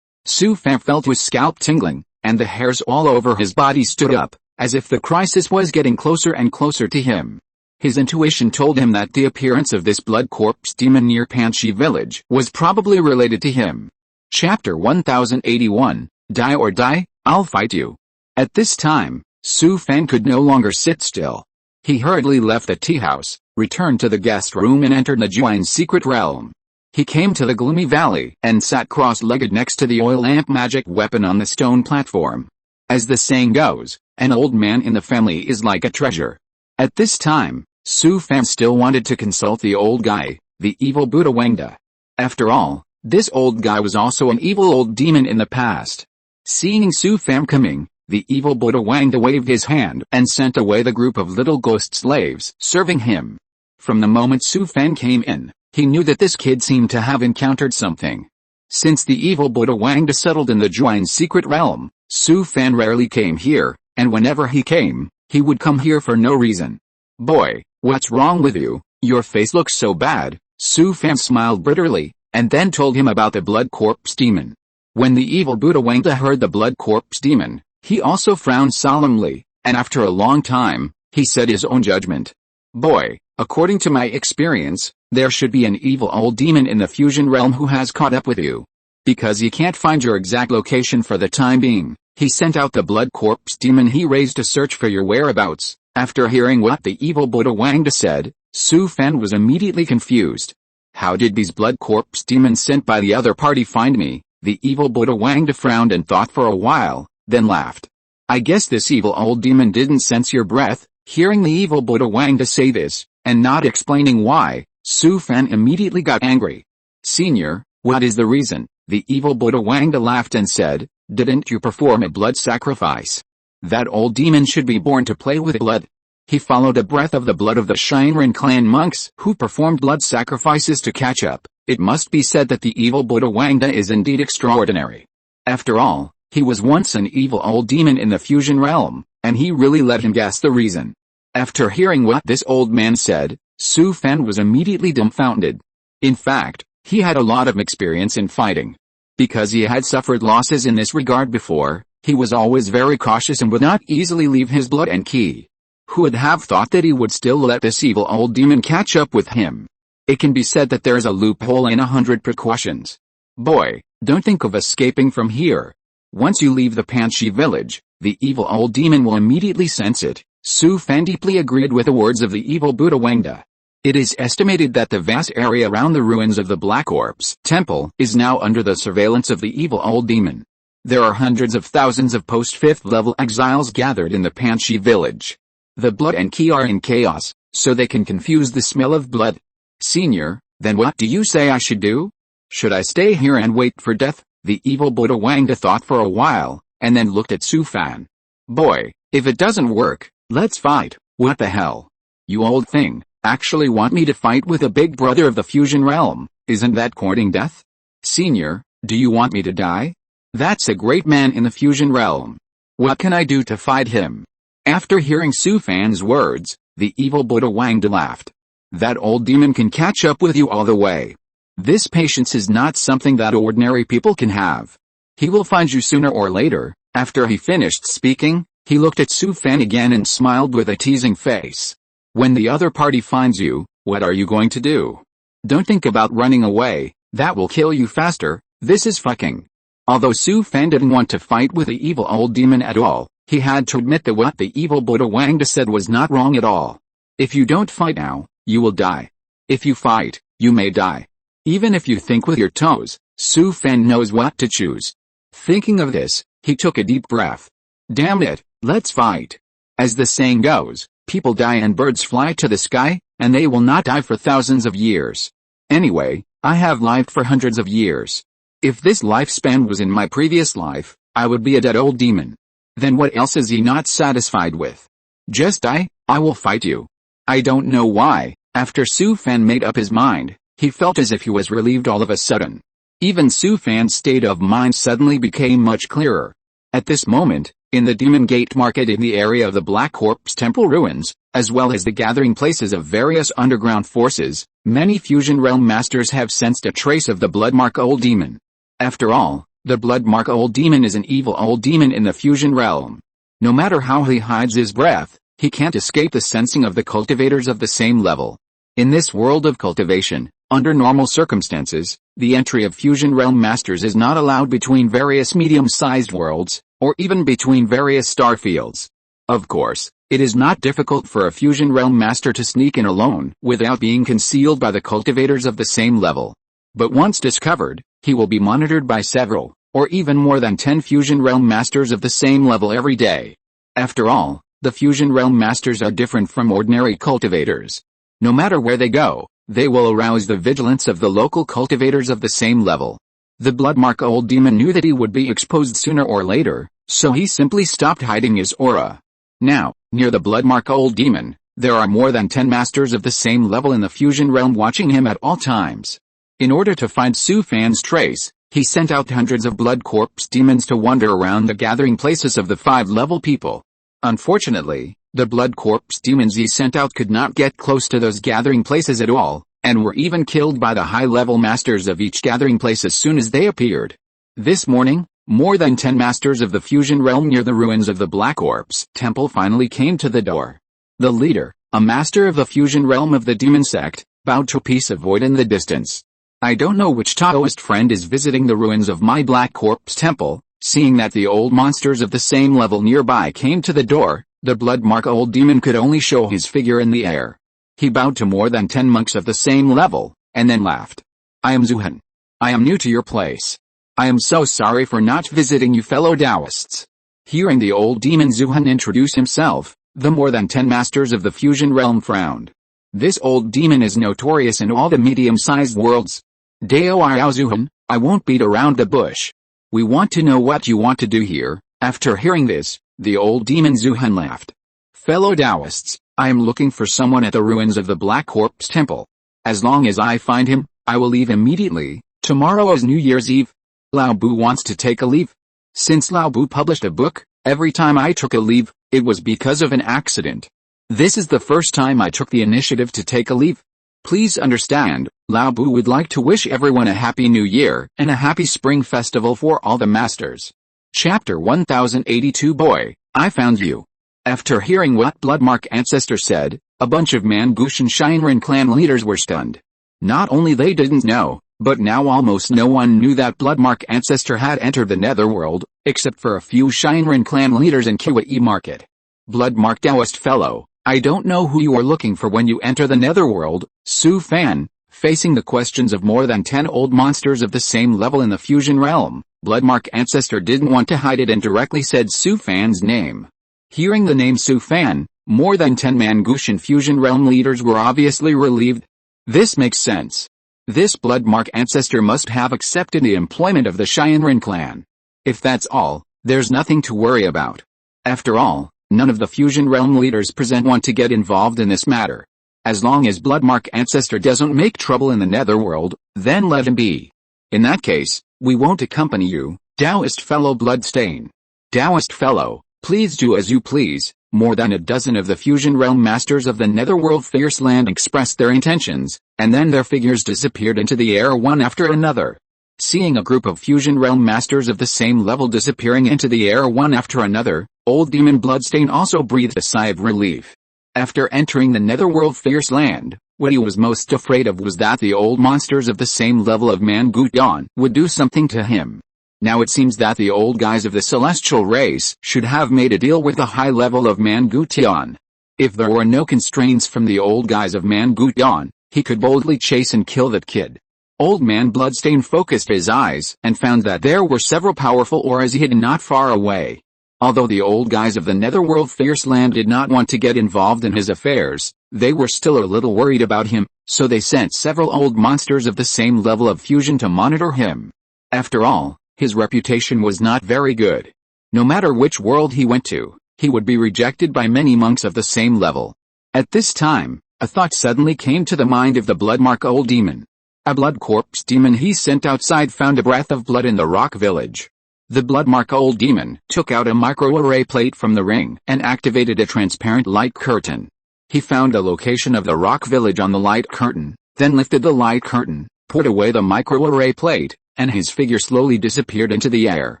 Su Fan felt his scalp tingling, and the hairs all over his body stood up, as if the crisis was getting closer and closer to him. His intuition told him that the appearance of this blood corpse demon near Panchi village was probably related to him. Chapter 1081, Die or Die, I'll fight you. At this time, Su Fan could no longer sit still. He hurriedly left the tea house, returned to the guest room and entered the Juan's secret realm. He came to the gloomy valley and sat cross-legged next to the oil lamp magic weapon on the stone platform. As the saying goes, an old man in the family is like a treasure. At this time, Su Fan still wanted to consult the old guy, the evil Buddha Wangda. After all, this old guy was also an evil old demon in the past. Seeing Su Fan coming, the evil Buddha Wangda waved his hand and sent away the group of little ghost slaves serving him. From the moment Su Fan came in, he knew that this kid seemed to have encountered something. Since the evil Buddha Wangda settled in the Juan's secret realm, Su Fan rarely came here, and whenever he came, he would come here for no reason. Boy, what's wrong with you? Your face looks so bad. Su Fan smiled bitterly, and then told him about the blood corpse demon. When the evil Buddha Wangda heard the blood corpse demon, he also frowned solemnly, and after a long time, he said his own judgment. Boy, according to my experience, there should be an evil old demon in the fusion realm who has caught up with you. Because he can't find your exact location for the time being, he sent out the blood corpse demon he raised to search for your whereabouts. After hearing what the evil Buddha Wangda said, Su Fan was immediately confused. How did these blood corpse demons sent by the other party find me? The evil Buddha Wangda frowned and thought for a while, then laughed. I guess this evil old demon didn't sense your breath. Hearing the evil Buddha Wangda say this, and not explaining why, Su Fan immediately got angry. Senior, what is the reason? The evil Buddha Wangda laughed and said, didn't you perform a blood sacrifice? That old demon should be born to play with blood. He followed a breath of the blood of the Shinran clan monks who performed blood sacrifices to catch up. It must be said that the evil Buddha Wangda is indeed extraordinary. After all, he was once an evil old demon in the fusion realm, and he really let him guess the reason. After hearing what this old man said, Su Fan was immediately dumbfounded. In fact, he had a lot of experience in fighting. Because he had suffered losses in this regard before, he was always very cautious and would not easily leave his blood and ki. Who would have thought that he would still let this evil old demon catch up with him? It can be said that there is a loophole in 100 precautions. Boy, don't think of escaping from here. Once you leave the Panchi village, the evil old demon will immediately sense it. Su Fan deeply agreed with the words of the evil Buddha Wangda. It is estimated that the vast area around the ruins of the Black Corpse Temple is now under the surveillance of the evil old demon. There are hundreds of thousands of post-5th level exiles gathered in the Panchi village. The blood and ki are in chaos, so they can confuse the smell of blood. Senior, then what do you say I should do? Should I stay here and wait for death? The evil Buddha Wangda thought for a while, and then looked at Su Fan. Boy, if it doesn't work, let's fight. What the hell? You old thing, actually want me to fight with a big brother of the fusion realm? Isn't that courting death? Senior, do you want me to die? That's a great man in the fusion realm. What can I do to fight him? After hearing Su Fan's words, the evil Buddha Wangda laughed. That old demon can catch up with you all the way. This patience is not something that ordinary people can have. He will find you sooner or later. After he finished speaking, he looked at Su Fan again and smiled with a teasing face. When the other party finds you, what are you going to do? Don't think about running away, that will kill you faster. This is fucking. Although Su Fan didn't want to fight with the evil old demon at all, he had to admit that what the evil Buddha Wangda said was not wrong at all. If you don't fight now, you will die. If you fight, you may die. Even if you think with your toes, Su Fan knows what to choose. Thinking of this, he took a deep breath. Damn it, let's fight. As the saying goes, people die and birds fly to the sky, and they will not die for thousands of years. Anyway, I have lived for hundreds of years. If this lifespan was in my previous life, I would be a dead old demon. Then what else is he not satisfied with? Just die, I will fight you. I don't know why, after Su Fan made up his mind, he felt as if he was relieved all of a sudden. Even Su Fan's state of mind suddenly became much clearer. At this moment, in the Demon Gate Market in the area of the Black Corpse Temple ruins, as well as the gathering places of various underground forces, many fusion realm masters have sensed a trace of the Bloodmark Old Demon. After all, the Bloodmark Old Demon is an evil old demon in the fusion realm. No matter how he hides his breath, He can't escape the sensing of the cultivators of the same level. In this world of cultivation, under normal circumstances, the entry of Fusion Realm Masters is not allowed between various medium-sized worlds, or even between various star fields. Of course, it is not difficult for a Fusion Realm Master to sneak in alone without being concealed by the cultivators of the same level. But once discovered, he will be monitored by several, or even more than 10 Fusion Realm Masters of the same level every day. After all, the Fusion Realm Masters are different from ordinary cultivators. No matter where they go, they will arouse the vigilance of the local cultivators of the same level. The Bloodmark Old Demon knew that he would be exposed sooner or later, so he simply stopped hiding his aura. Now, near the Bloodmark Old Demon, there are more than 10 masters of the same level in the Fusion Realm watching him at all times. In order to find Su Fan's trace, he sent out hundreds of Blood Corpse demons to wander around the gathering places of the 5-level people. Unfortunately, the Blood Corpse demons he sent out could not get close to those gathering places at all, and were even killed by the high-level masters of each gathering place as soon as they appeared. This morning, more than 10 masters of the Fusion Realm near the ruins of the Black Corpse Temple finally came to the door. The leader, a master of the Fusion Realm of the Demon Sect, bowed to a piece of void in the distance. I don't know which Taoist friend is visiting the ruins of my Black Corpse Temple. Seeing that the old monsters of the same level nearby came to the door, the Bloodmark Old Demon could only show his figure in the air. He bowed to more than 10 monks of the same level, and then laughed. I am Zuhan. I am new to your place. I am so sorry for not visiting you fellow Taoists. Hearing the old demon Zuhan introduce himself, the more than 10 masters of the Fusion Realm frowned. This old demon is notorious in all the medium-sized worlds. Dao Zuhan, I won't beat around the bush. We want to know what you want to do here. After hearing this, the old demon Zuhan laughed. Fellow Taoists, I am looking for someone at the ruins of the Black Corpse Temple. As long as I find him, I will leave immediately. Tomorrow is New Year's Eve. Lao Bu wants to take a leave. Since Lao Bu published a book, every time I took a leave, it was because of an accident. This is the first time I took the initiative to take a leave. Please understand, Lao Bu would like to wish everyone a happy new year and a happy spring festival for all the masters. Chapter 1082 Boy, I found you. After hearing what Bloodmark Ancestor said, a bunch of Mangushan Shinran clan leaders were stunned. Not only they didn't know, but now almost no one knew that Bloodmark Ancestor had entered the Netherworld, except for a few Shinran clan leaders in Kiwai Market. Bloodmark Taoist fellow, I don't know who you are looking for when you enter the Netherworld, Su Fan. Facing the questions of more than 10 old monsters of the same level in the Fusion Realm, Bloodmark Ancestor didn't want to hide it and directly said Su Fan's name. Hearing the name Su Fan, more than 10 Mangushan Fusion Realm leaders were obviously relieved. This makes sense. This Bloodmark Ancestor must have accepted the employment of the Shinran clan. If that's all, there's nothing to worry about. After all, none of the Fusion Realm leaders present want to get involved in this matter. As long as Bloodmark Ancestor doesn't make trouble in the Netherworld, then let him be. In that case, we won't accompany you, Taoist fellow Bloodstain. Taoist fellow, please do as you please. More than a dozen of the Fusion Realm masters of the Netherworld Fierce Land expressed their intentions, and then their figures disappeared into the air one after another. Seeing a group of Fusion Realm masters of the same level disappearing into the air one after another, Old Demon Bloodstain also breathed a sigh of relief. After entering the Netherworld Fierce Land, what he was most afraid of was that the old monsters of the same level of Mangutian would do something to him. Now it seems that the old guys of the celestial race should have made a deal with the high level of Mangutian. If there were no constraints from the old guys of Mangutian, he could boldly chase and kill that kid. Old Man Bloodstain focused his eyes and found that there were several powerful auras hidden not far away. Although the old guys of the Netherworld Fierce Land did not want to get involved in his affairs, they were still a little worried about him, so they sent several old monsters of the same level of fusion to monitor him. After all, his reputation was not very good. No matter which world he went to, he would be rejected by many monks of the same level. At this time, a thought suddenly came to the mind of the Bloodmark Old Demon. A blood corpse demon he sent outside found a breath of blood in the rock village. The Bloodmark Old Demon took out a microarray plate from the ring and activated a transparent light curtain. He found the location of the rock village on the light curtain, then lifted the light curtain, put away the microarray plate, and his figure slowly disappeared into the air.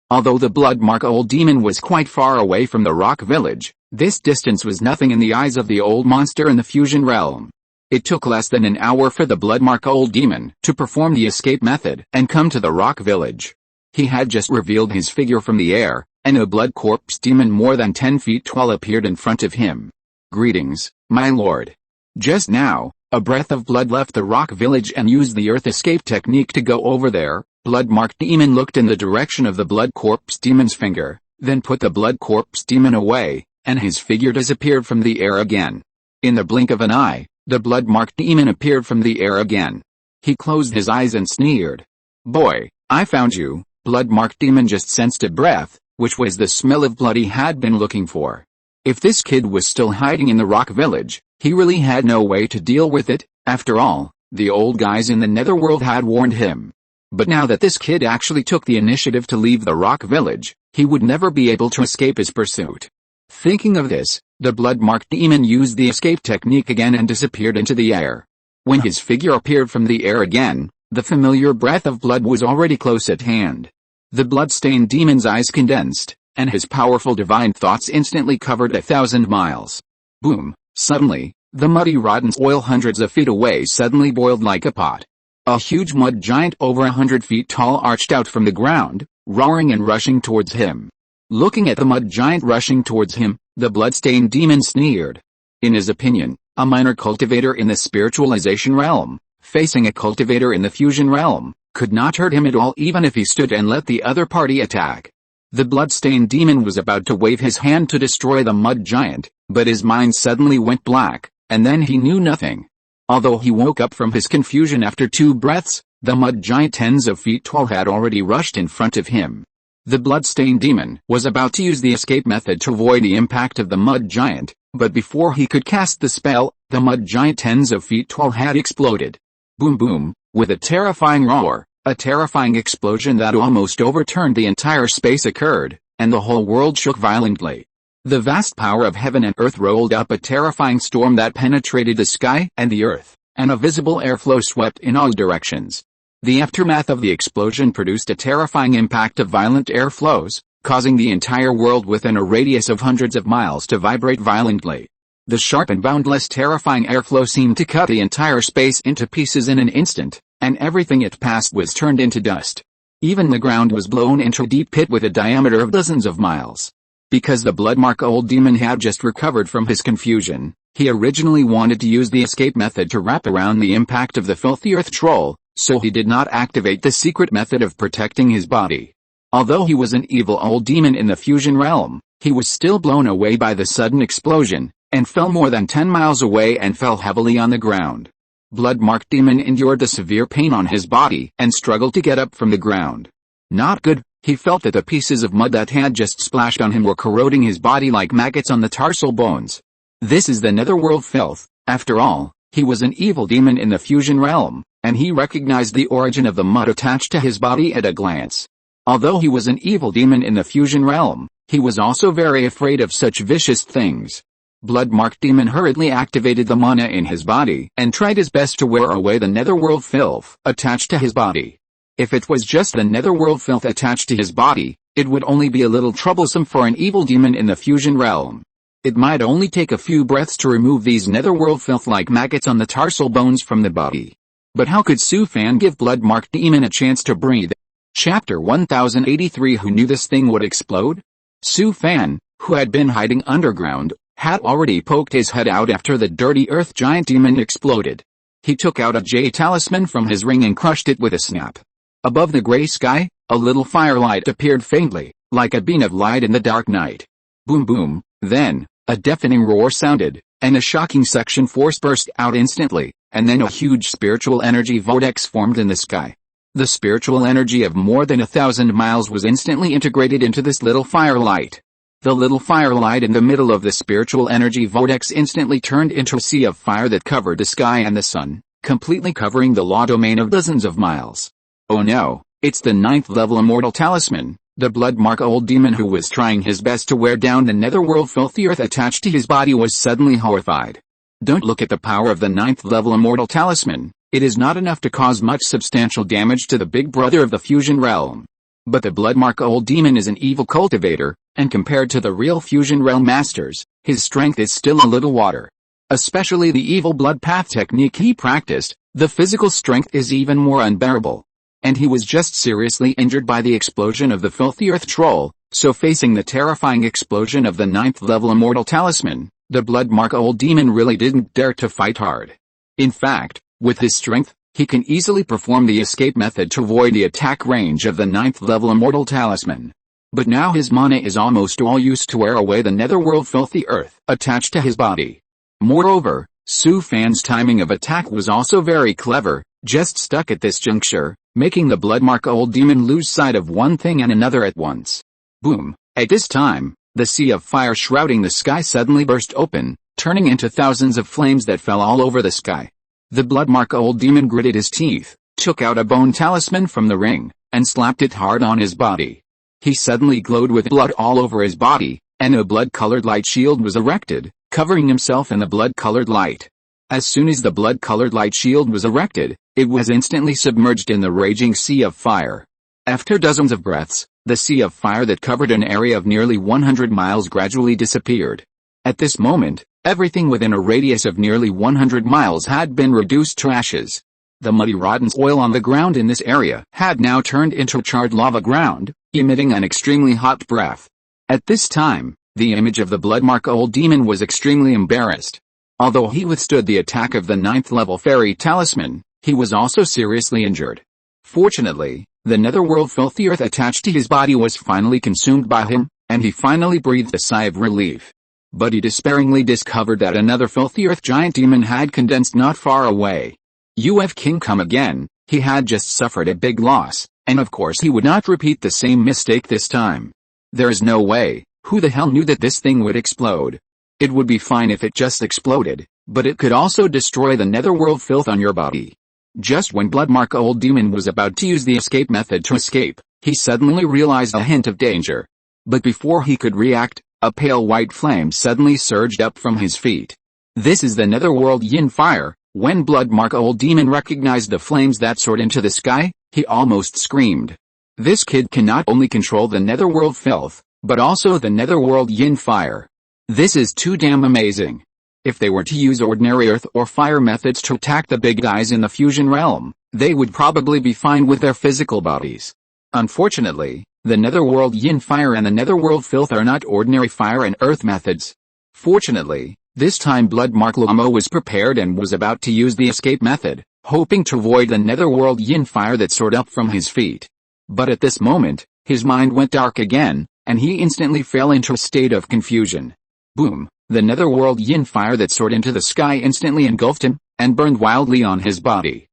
Although the blood-mark old demon was quite far away from the rock village, this distance was nothing in the eyes of the old monster in the fusion realm. It took less than an hour for the blood-mark old demon to perform the escape method and come to the rock village. He had just revealed his figure from the air, and a blood corpse demon more than 10 feet tall appeared in front of him. "Greetings, my lord." Just now, a breath of blood left the rock village and used the earth escape technique to go over there. Blood-marked demon looked in the direction of the blood corpse demon's finger, then put the blood corpse demon away, and his figure disappeared from the air again. In the blink of an eye, the blood-marked demon appeared from the air again. He closed his eyes and sneered. "Boy, I found you." Blood-marked demon just sensed a breath, which was the smell of blood he had been looking for. If this kid was still hiding in the rock village, he really had no way to deal with it. After all, the old guys in the netherworld had warned him. But now that this kid actually took the initiative to leave the rock village, he would never be able to escape his pursuit. Thinking of this, the blood-marked demon used the escape technique again and disappeared into the air. When his figure appeared from the air again, the familiar breath of blood was already close at hand. The blood-stained demon's eyes condensed, and his powerful divine thoughts instantly covered 1,000 miles. Boom! Suddenly, the muddy rotten oil hundreds of feet away suddenly boiled like a pot. A huge mud giant over 100 feet tall arched out from the ground, roaring and rushing towards him. Looking at the mud giant rushing towards him, the blood-stained demon sneered. In his opinion, a minor cultivator in the spiritualization realm, facing a cultivator in the fusion realm, could not hurt him at all even if he stood and let the other party attack. The blood-stained demon was about to wave his hand to destroy the mud giant, but his mind suddenly went black, and then he knew nothing. Although he woke up from his confusion after 2 breaths, the mud giant tens of feet tall had already rushed in front of him. The blood-stained demon was about to use the escape method to avoid the impact of the mud giant, but before he could cast the spell, the mud giant tens of feet tall had exploded. Boom boom, with a terrifying roar, a terrifying explosion that almost overturned the entire space occurred, and the whole world shook violently. The vast power of heaven and earth rolled up a terrifying storm that penetrated the sky and the earth, and a visible airflow swept in all directions. The aftermath of the explosion produced a terrifying impact of violent airflows, causing the entire world within a radius of hundreds of miles to vibrate violently. The sharp and boundless terrifying airflow seemed to cut the entire space into pieces in an instant, and everything it passed was turned into dust. Even the ground was blown into a deep pit with a diameter of dozens of miles. Because the blood-mark old demon had just recovered from his confusion, he originally wanted to use the escape method to wrap around the impact of the filthy earth troll, so he did not activate the secret method of protecting his body. Although he was an evil old demon in the fusion realm, he was still blown away by the sudden explosion, and fell more than 10 miles away and fell heavily on the ground. Blood-marked demon endured the severe pain on his body and struggled to get up from the ground. Not good, he felt that the pieces of mud that had just splashed on him were corroding his body like maggots on the tarsal bones. This is the netherworld filth. After all, he was an evil demon in the fusion realm, and he recognized the origin of the mud attached to his body at a glance. Although he was an evil demon in the fusion realm, he was also very afraid of such vicious things. Blood-marked demon hurriedly activated the mana in his body and tried his best to wear away the netherworld filth attached to his body. If it was just the netherworld filth attached to his body, it would only be a little troublesome for an evil demon in the fusion realm. It might only take a few breaths to remove these netherworld filth like maggots on the tarsal bones from the body. But how could Su Fan give blood-marked demon a chance to breathe? Chapter 1083. Who knew this thing would explode? Su Fan, who had been hiding underground, had already poked his head out after the dirty earth giant demon exploded. He took out a J talisman from his ring and crushed it with a snap. Above the gray sky, a little firelight appeared faintly, like a beam of light in the dark night. Boom boom, then, a deafening roar sounded, and a shocking suction force burst out instantly, and then a huge spiritual energy vortex formed in the sky. The spiritual energy of more than 1,000 miles was instantly integrated into this little firelight. The little firelight in the middle of the spiritual energy vortex instantly turned into a sea of fire that covered the sky and the sun, completely covering the law domain of dozens of miles. Oh no, it's the 9th level immortal talisman. The blood-mark old demon who was trying his best to wear down the netherworld filthy earth attached to his body was suddenly horrified. Don't look at the power of the 9th level immortal talisman. It is not enough to cause much substantial damage to the big brother of the fusion realm. But the Bloodmark Old Demon is an evil cultivator, and compared to the real Fusion Realm Masters, his strength is still a little water. Especially the evil blood path technique he practiced, the physical strength is even more unbearable. And he was just seriously injured by the explosion of the filthy earth troll, so facing the terrifying explosion of the 9th level immortal talisman, the Bloodmark Old Demon really didn't dare to fight hard. In fact, with his strength, he can easily perform the escape method to avoid the attack range of the 9th level immortal talisman. But now his mana is almost all used to wear away the netherworld filthy earth attached to his body. Moreover, Su Fan's timing of attack was also very clever, just stuck at this juncture, making the Bloodmark Old Demon lose sight of one thing and another at once. Boom! At this time, the sea of fire shrouding the sky suddenly burst open, turning into thousands of flames that fell all over the sky. The Bloodmark Old Demon gritted his teeth, took out a bone talisman from the ring, and slapped it hard on his body. He suddenly glowed with blood all over his body, and a blood-colored light shield was erected, covering himself in the blood-colored light. As soon as the blood-colored light shield was erected, it was instantly submerged in the raging sea of fire. After dozens of breaths, the sea of fire that covered an area of nearly 100 miles gradually disappeared. At this moment, everything within a radius of nearly 100 miles had been reduced to ashes. The muddy rotten soil on the ground in this area had now turned into charred lava ground, emitting an extremely hot breath. At this time, the image of the Bloodmark Old Demon was extremely embarrassed. Although he withstood the attack of the 9th level fairy talisman, he was also seriously injured. Fortunately, the netherworld filthy earth attached to his body was finally consumed by him, and he finally breathed a sigh of relief. But he despairingly discovered that another filthy earth giant demon had condensed not far away. "You King come again," he had just suffered a big loss, and of course he would not repeat the same mistake this time. There is no way, who the hell knew that this thing would explode? It would be fine if it just exploded, but it could also destroy the netherworld filth on your body. Just when Bloodmark Old Demon was about to use the escape method to escape, he suddenly realized a hint of danger. But before he could react, a pale white flame suddenly surged up from his feet. This is the netherworld yin fire. When Bloodmark Old Demon recognized the flames that soared into the sky, he almost screamed. This kid can not only control the netherworld filth, but also the netherworld yin fire. This is too damn amazing. If they were to use ordinary earth or fire methods to attack the big guys in the fusion realm, they would probably be fine with their physical bodies. Unfortunately, the netherworld yin fire and the netherworld filth are not ordinary fire and earth methods. Fortunately, this time Bloodmark Lamo was prepared and was about to use the escape method, hoping to avoid the netherworld yin fire that soared up from his feet. But at this moment, his mind went dark again, and he instantly fell into a state of confusion. Boom! The netherworld yin fire that soared into the sky instantly engulfed him, and burned wildly on his body.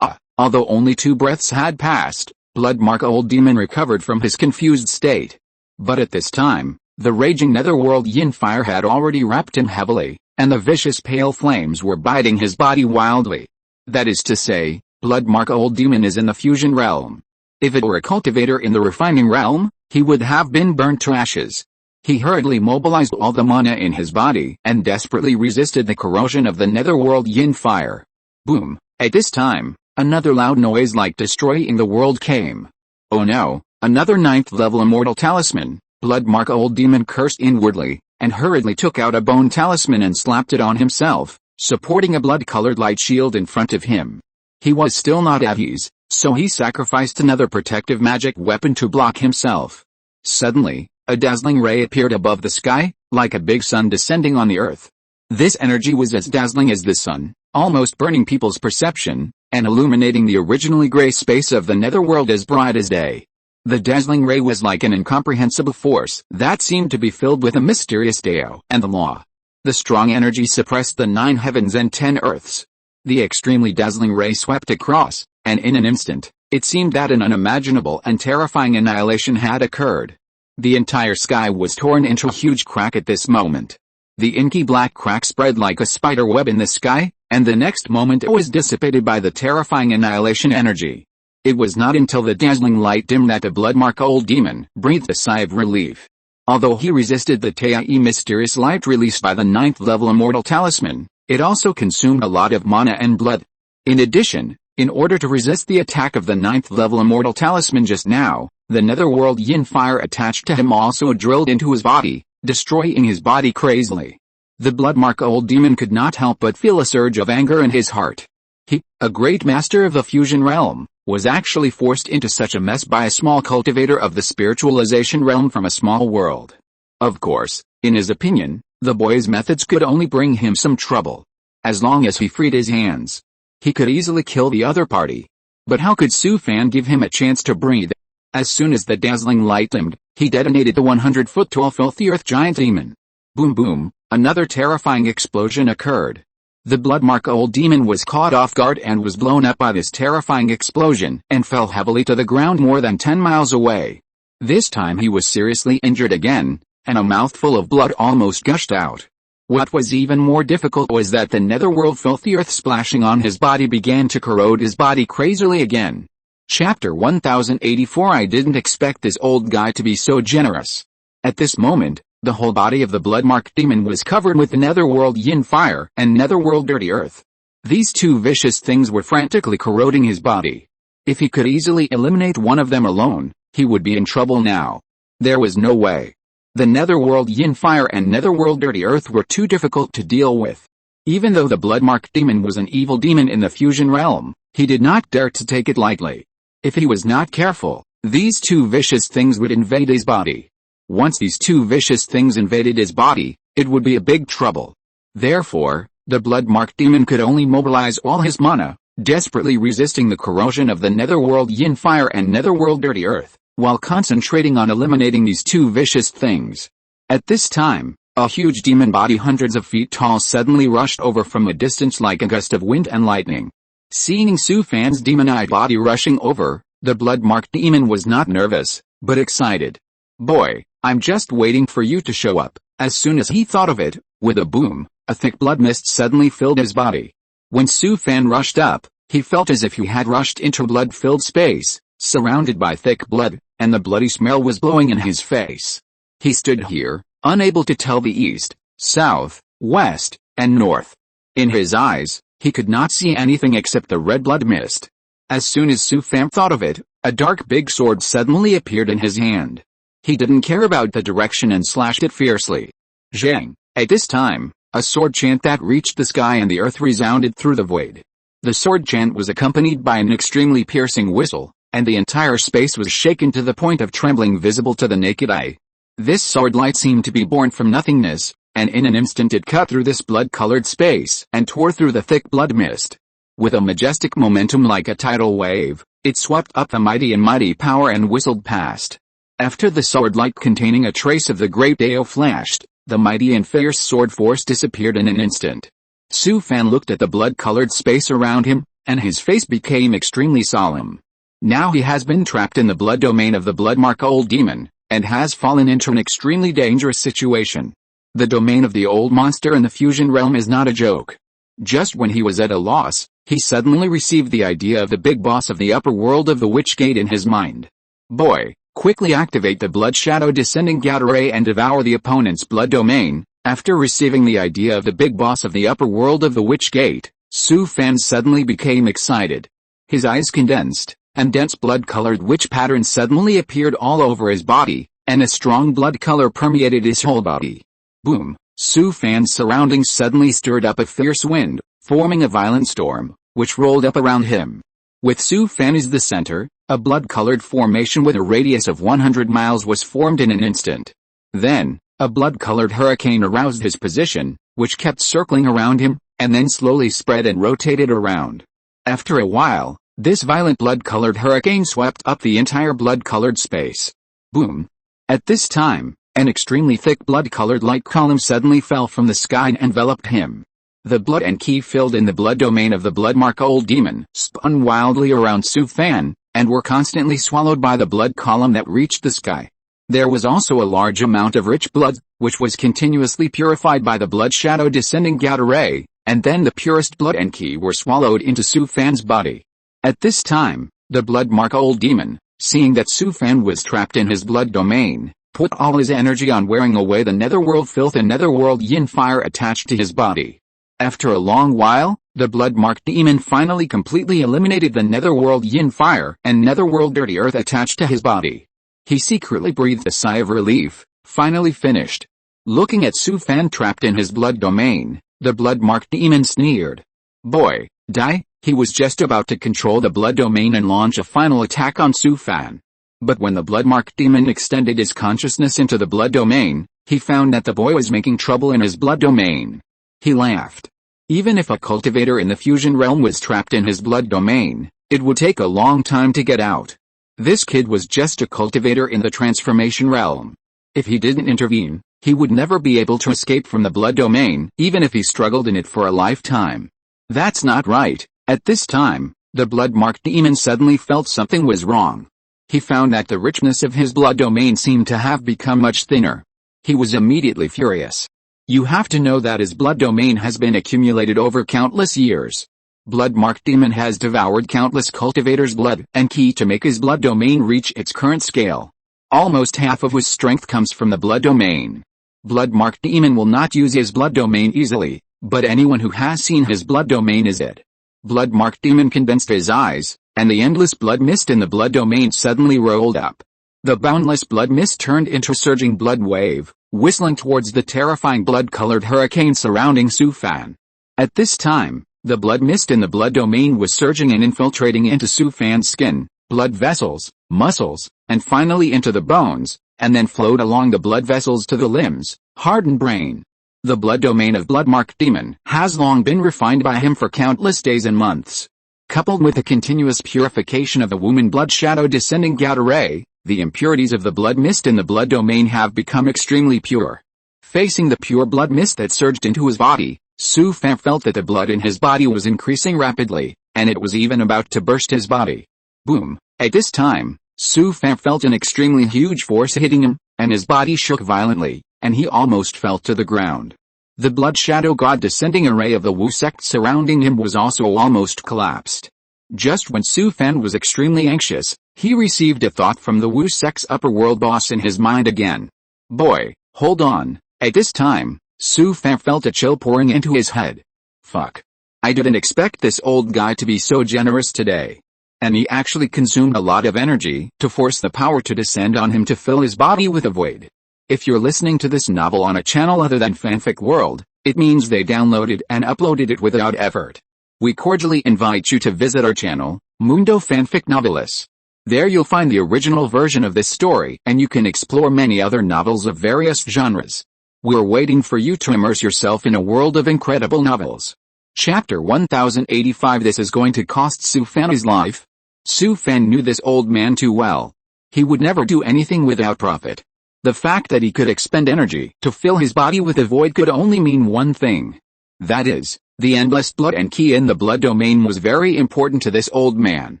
Although only 2 breaths had passed, Bloodmark Old Demon recovered from his confused state. But at this time, the raging netherworld yin fire had already wrapped him heavily, and the vicious pale flames were biting his body wildly. That is to say, Bloodmark Old Demon is in the fusion realm. If it were a cultivator in the refining realm, he would have been burnt to ashes. He hurriedly mobilized all the mana in his body and desperately resisted the corrosion of the netherworld yin fire. Boom! At this time, another loud noise like destroying the world came. Oh no, another 9th level immortal talisman. Bloodmark Old Demon cursed inwardly, and hurriedly took out a bone talisman and slapped it on himself, supporting a blood-colored light shield in front of him. He was still not at ease, so he sacrificed another protective magic weapon to block himself. Suddenly, a dazzling ray appeared above the sky, like a big sun descending on the earth. This energy was as dazzling as the sun, almost burning people's perception, and illuminating the originally gray space of the netherworld as bright as day. The dazzling ray was like an incomprehensible force that seemed to be filled with a mysterious Dao and the law. The strong energy suppressed the 9 heavens and 10 earths. The extremely dazzling ray swept across, and in an instant, it seemed that an unimaginable and terrifying annihilation had occurred. The entire sky was torn into a huge crack at this moment. The inky black crack spread like a spider web in the sky, and the next moment it was dissipated by the terrifying annihilation energy. It was not until the dazzling light dimmed that the Bloodmark Old Demon breathed a sigh of relief. Although he resisted the Tei mysterious light released by the 9th level immortal talisman, it also consumed a lot of mana and blood. In addition, in order to resist the attack of the 9th level immortal talisman just now, The netherworld yin fire attached to him also drilled into his body, destroying his body crazily. The bloodmark old demon could not help but feel a surge of anger in his heart. He, a great master of the fusion realm, was actually forced into such a mess by a small cultivator of the spiritualization realm from a small world. Of course, in his opinion, the boy's methods could only bring him some trouble. As long as he freed his hands, he could easily kill the other party. But how could Su Fan give him a chance to breathe? As soon as the dazzling light dimmed, he detonated the 100-foot-tall filthy earth giant demon. Boom boom, another terrifying explosion occurred. The bloodmark old demon was caught off guard and was blown up by this terrifying explosion and fell heavily to the ground more than 10 miles away. This time he was seriously injured again, and a mouthful of blood almost gushed out. What was even more difficult was that the netherworld filthy earth splashing on his body began to corrode his body crazily again. Chapter 1084. I didn't expect this old guy to be so generous. At this moment, the whole body of the bloodmarked demon was covered with netherworld yin fire and netherworld dirty earth. These two vicious things were frantically corroding his body. If he could easily eliminate one of them alone, he would be in trouble now. There was no way. The netherworld yin fire and netherworld dirty earth were too difficult to deal with. Even though the bloodmarked demon was an evil demon in the fusion realm, he did not dare to take it lightly. If he was not careful, these two vicious things would invade his body. Once these two vicious things invaded his body, it would be a big trouble. Therefore, the bloodmarked demon could only mobilize all his mana, desperately resisting the corrosion of the netherworld yin fire and netherworld dirty earth, while concentrating on eliminating these two vicious things. At this time, a huge demon body hundreds of feet tall suddenly rushed over from a distance like a gust of wind and lightning. Seeing Su Fan's demonized body rushing over, the blood-marked demon was not nervous, but excited. "Boy, I'm just waiting for you to show up." As soon as he thought of it, with a boom, a thick blood mist suddenly filled his body. When Su Fan rushed up, he felt as if he had rushed into blood-filled space, surrounded by thick blood, and the bloody smell was blowing in his face. He stood here, unable to tell the east, south, west, and north. In his eyes, he could not see anything except the red blood mist. As soon as Su Fan thought of it, a dark big sword suddenly appeared in his hand. He didn't care about the direction and slashed it fiercely. Zhang! At this time, a sword chant that reached the sky and the earth resounded through the void. The sword chant was accompanied by an extremely piercing whistle, and the entire space was shaken to the point of trembling visible to the naked eye. This sword light seemed to be born from nothingness, and in an instant it cut through this blood-colored space and tore through the thick blood mist. With a majestic momentum like a tidal wave, it swept up the mighty power and whistled past. After the sword light containing a trace of the great Dao flashed, the mighty and fierce sword force disappeared in an instant. Su Fan looked at the blood-colored space around him, and his face became extremely solemn. Now he has been trapped in the blood domain of the bloodmark old demon, and has fallen into an extremely dangerous situation. The domain of the old monster in the fusion realm is not a joke. Just when he was at a loss, he suddenly received the idea of the big boss of the upper world of the Witch Gate in his mind. "Boy, quickly activate the blood shadow descending gamma ray and devour the opponent's blood domain." After receiving the idea of the big boss of the upper world of the Witch Gate, Su Fan suddenly became excited. His eyes condensed, and dense blood-colored witch patterns suddenly appeared all over his body, and a strong blood color permeated his whole body. Boom! Su Fan's surroundings suddenly stirred up a fierce wind, forming a violent storm, which rolled up around him. With Su Fan as the center, a blood-colored formation with a radius of 100 miles was formed in an instant. Then, a blood-colored hurricane aroused his position, which kept circling around him, and then slowly spread and rotated around. After a while, this violent blood-colored hurricane swept up the entire blood-colored space. Boom! At this time, an extremely thick blood-colored light column suddenly fell from the sky and enveloped him. The blood and ki filled in the blood domain of the bloodmark old demon spun wildly around Su Fan, and were constantly swallowed by the blood column that reached the sky. There was also a large amount of rich blood, which was continuously purified by the blood shadow descending gamma ray, and then the purest blood and ki were swallowed into Su Fan's body. At this time, the bloodmark old demon, seeing that Su Fan was trapped in his blood domain, put all his energy on wearing away the netherworld filth and netherworld yin fire attached to his body. After a long while, the blood-marked demon finally completely eliminated the netherworld yin fire and netherworld dirty earth attached to his body. He secretly breathed a sigh of relief, finally finished. Looking at Su Fan trapped in his blood domain, the blood-marked demon sneered. Boy, die. He was just about to control the blood domain and launch a final attack on Su Fan. But when the blood-marked demon extended his consciousness into the blood domain, he found that the boy was making trouble in his blood domain. He laughed. Even if a cultivator in the fusion realm was trapped in his blood domain, it would take a long time to get out. This kid was just a cultivator in the transformation realm. If he didn't intervene, he would never be able to escape from the blood domain, even if he struggled in it for a lifetime. That's not right. At this time, the blood-marked demon suddenly felt something was wrong. He found that the richness of his blood domain seemed to have become much thinner. He was immediately furious. You have to know that his blood domain has been accumulated over countless years. Blood-marked demon has devoured countless cultivators' blood and ki to make his blood domain reach its current scale. Almost half of his strength comes from the blood domain. Blood-marked demon will not use his blood domain easily, but anyone who has seen his blood domain is it. Blood-marked demon condensed his eyes, and the endless blood mist in the blood domain suddenly rolled up. The boundless blood mist turned into a surging blood wave, whistling towards the terrifying blood-colored hurricane surrounding Su Fan. At this time, the blood mist in the blood domain was surging and infiltrating into Su Fan's skin, blood vessels, muscles, and finally into the bones, and then flowed along the blood vessels to the limbs, heart and brain. The blood domain of blood-marked demon has long been refined by him for countless days and months. Coupled with the continuous purification of the womb and blood shadow descending Gata Ray, the impurities of the blood mist in the blood domain have become extremely pure. Facing the pure blood mist that surged into his body, Su Fan felt that the blood in his body was increasing rapidly, and it was even about to burst his body. Boom! At this time, Su Fan felt an extremely huge force hitting him, and his body shook violently, and he almost fell to the ground. The blood shadow god descending array of the Wu sect surrounding him was also almost collapsed. Just when Su Fan was extremely anxious, he received a thought from the Wu sect's upper world boss in his mind again. Boy, hold on. At this time, Su Fan felt a chill pouring into his head. Fuck. I didn't expect this old guy to be so generous today. And he actually consumed a lot of energy to force the power to descend on him to fill his body with a void. If you're listening to this novel on a channel other than Fanfic World, it means they downloaded and uploaded it without effort. We cordially invite you to visit our channel, Mundo Fanfic Novelis. There you'll find the original version of this story and you can explore many other novels of various genres. We're waiting for you to immerse yourself in a world of incredible novels. Chapter 1085. This is going to cost Su Fan his life. Su Fan knew this old man too well. He would never do anything without profit. The fact that he could expend energy to fill his body with a void could only mean one thing. That is, the endless blood and ki in the blood domain was very important to this old man.